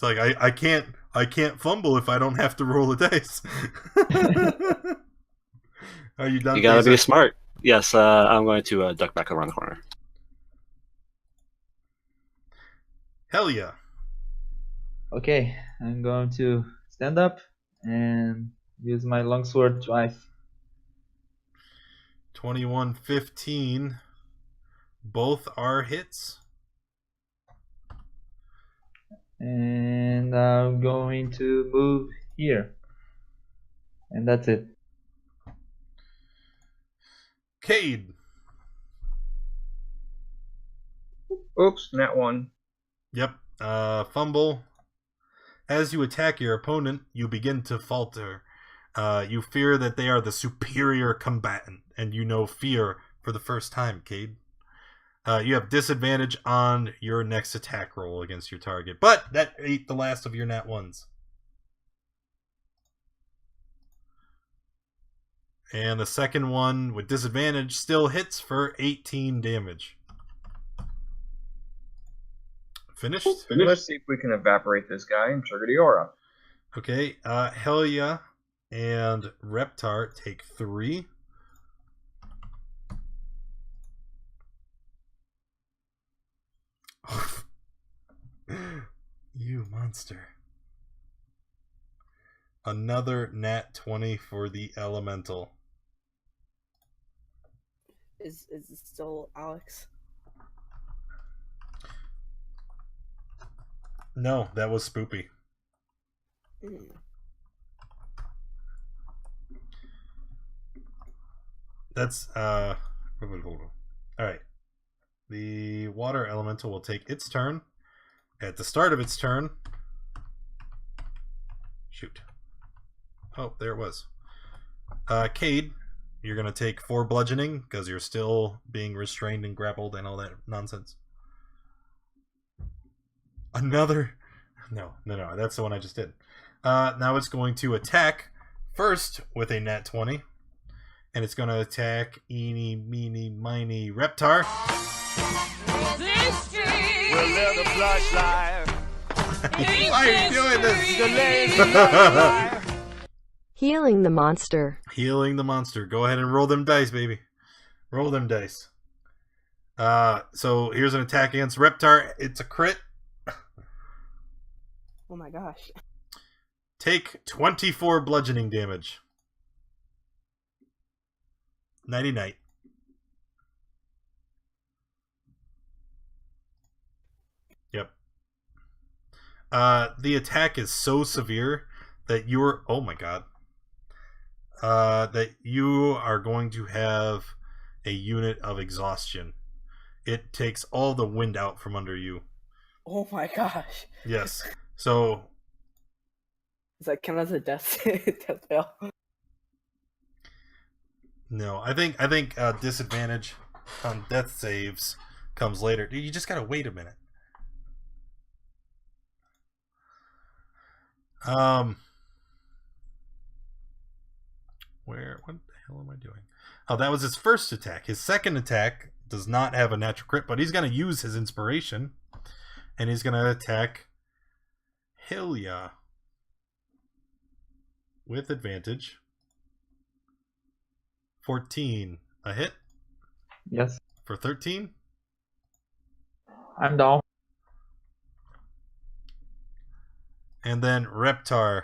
like, I can't fumble if I don't have to roll a dice. Are you done? You gotta be smart. Yes, I'm going to duck back around the corner. Hell yeah. Okay, I'm going to stand up and use my longsword twice. 21-15. Both are hits. And I'm going to move here. And that's it. Cade. Oops, nat 1. Yep. Fumble. As you attack your opponent, you begin to falter. You fear that they are the superior combatant, and you know fear for the first time, Cade. You have disadvantage on your next attack roll against your target, but that ate the last of your nat 1s. And the second one with disadvantage still hits for 18 damage. Finished? Let's see if we can evaporate this guy and trigger the aura. Okay, Helia and Reptar take 3. You monster. Another nat 20 for the elemental. Is it still Alex? No, that was Spoopy. Mm. That's all right. The water elemental will take its turn. At the start of its turn, shoot. Oh, there it was. Cade, you're gonna take 4 bludgeoning because you're still being restrained and grappled and all that nonsense. Another. No, that's the one I just did. Now it's going to attack first with a nat 20. And it's going to attack Eeny, Meeny, Miny, Reptar. This dream will live the flush life. Why are you doing this? Healing the monster. Healing the monster. Go ahead and roll them dice, baby. Roll them dice. So here's an attack against Reptar. It's a crit. Oh my gosh. Take 24 bludgeoning damage. Nighty-night. Yep. The attack is so severe that you're... Oh my god. That you are going to have a unit of exhaustion. It takes all the wind out from under you. Oh my gosh. Yes. So... Does that count as a death death fail? No, I think disadvantage on death saves comes later. Dude, you just gotta wait a minute. What the hell am I doing? Oh, that was his first attack. His second attack does not have a natural crit, but he's gonna use his inspiration, and he's gonna attack Helia with advantage. 14. A hit? Yes, For 13? I'm down. And then Reptar.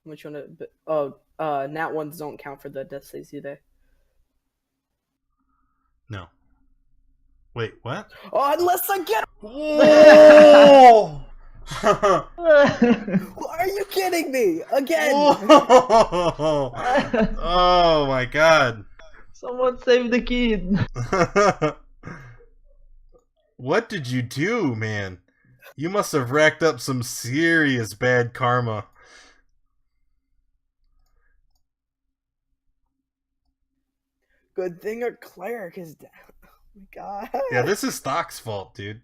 Which one? Nat ones don't count for the death saves either. No. Wait, what? Oh, unless I get. Whoa! Are you kidding me again? Whoa! Oh my god. Someone save the kid. What did you do, man? You must have racked up some serious bad karma. Good thing our cleric is down. Oh my god. Yeah, this is Thok's fault, dude.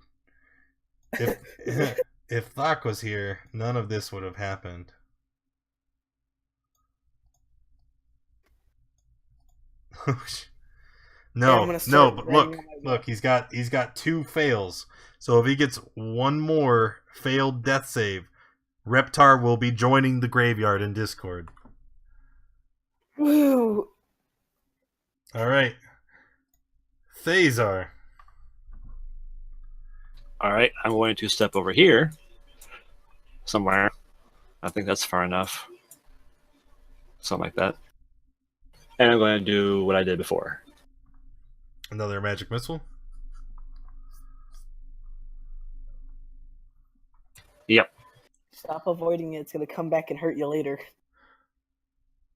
If if Thok was here, none of this would have happened. No, gonna no, start but writing look, he's got 2 fails. So if he gets one more failed death save, Reptar will be joining the graveyard in Discord. Woo! All right. Thazar. All right, I'm going to step over here somewhere. I think that's far enough. Something like that. And I'm going to do what I did before. Another magic missile. Yep. Stop avoiding it. It's gonna come back and hurt you later.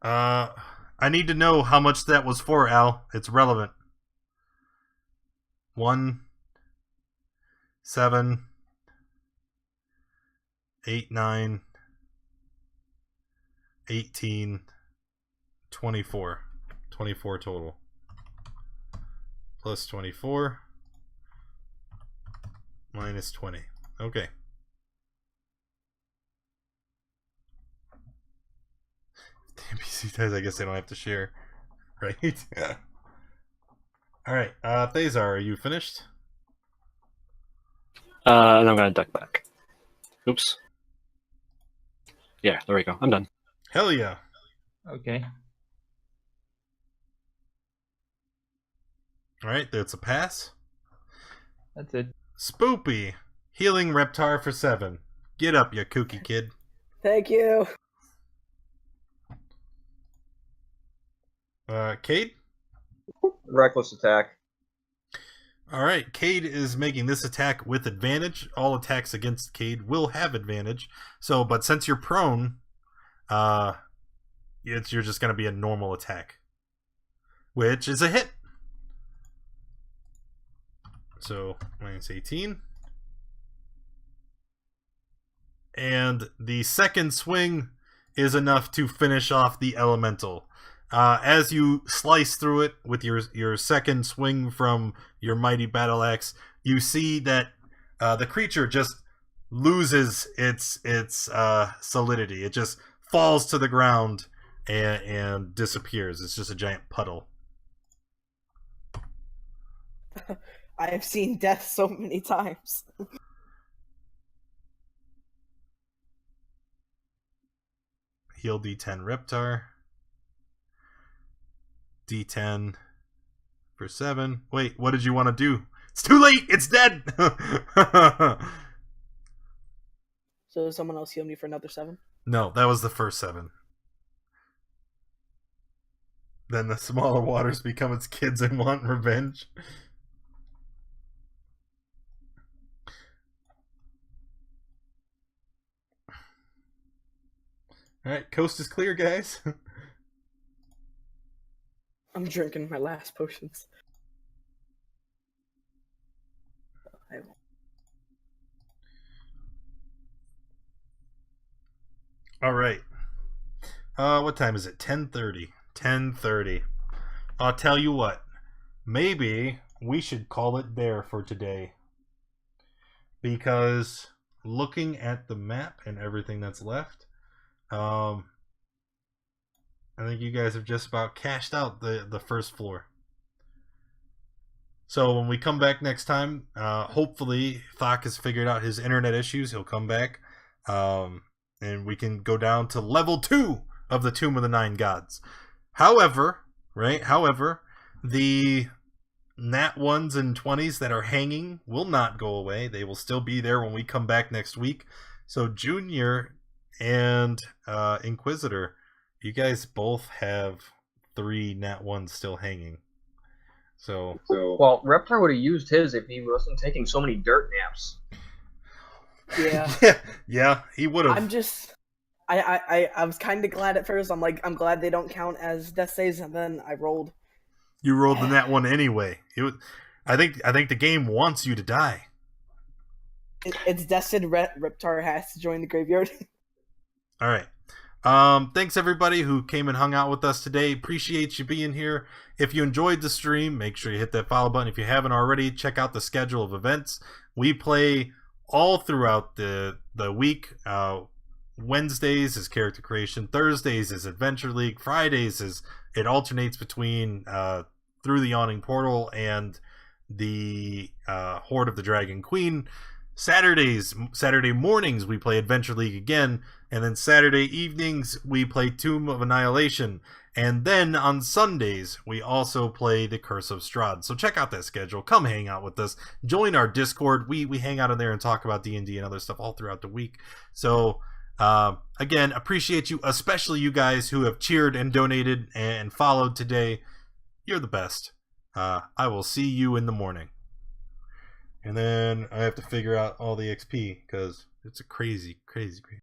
I need to know how much that was for, Al. It's relevant. 1, 7, 8, 9, 18, 24. 24 total. Plus 24. Minus 20. Okay. The NPC dies, I guess they don't have to share. Right? Yeah. Alright, Thazar, are you finished? And I'm going to duck back. Oops. Yeah, there we go. I'm done. Hell yeah. Okay. Alright, that's a pass. That's it. Spoopy, healing Reptar for 7. Get up, you kooky kid. Thank you. Cade? Reckless attack. Alright, Cade is making this attack with advantage. All attacks against Cade will have advantage. So, but since you're prone, you're just going to be a normal attack. Which is a hit. So, minus 18. And the second swing is enough to finish off the elemental. As you slice through it with your second swing from your mighty battle axe, you see that the creature just loses its solidity. It just falls to the ground and disappears. It's just a giant puddle. I have seen death so many times. Heal D10 Reptar. D10 for 7. Wait, what did you want to do? It's too late! It's dead! So someone else heal me for another 7? No, that was the first 7. Then the smaller waters become its kids and want revenge. Alright, coast is clear, guys. I'm drinking my last potions. Alright. What time is it? 10:30. 10:30. I'll tell you what. Maybe we should call it there for today. Because looking at the map and everything that's left, I think you guys have just about cashed out the first floor. So when we come back next time, hopefully Thok has figured out his internet issues. He'll come back, and we can go down to level 2 of the Tomb of the Nine Gods. However, the nat 1s and 20s that are hanging will not go away. They will still be there when we come back next week. So Junior and Inquisitor, you guys both have 3 nat 1s still hanging. So Well, Reptar would have used his if he wasn't taking so many dirt naps. Yeah. yeah, he would have. I'm just... I was kind of glad at first. I'm glad they don't count as death saves, and then I rolled. You rolled the nat 1 anyway. I think the game wants you to die. It's destined. Reptar has to join the graveyard. All right. Thanks everybody who came and hung out with us today. Appreciate you being here. If you enjoyed the stream, make sure you hit that follow button. If you haven't already, check out the schedule of events. We play all throughout the week. Wednesdays is character creation. Thursdays is Adventure League. Fridays is it alternates between Through the Yawning Portal and the Horde of the Dragon Queen. Saturday mornings we play Adventure League again, and then Saturday evenings we play Tomb of Annihilation. And then on Sundays, we also play the Curse of Strahd. So check out that schedule. Come hang out with us. Join our Discord. We hang out in there and talk about D&D and other stuff all throughout the week. So again, appreciate you, especially you guys who have cheered and donated and followed today. You're the best. I will see you in the morning. And then I have to figure out all the XP because it's a crazy, crazy, crazy.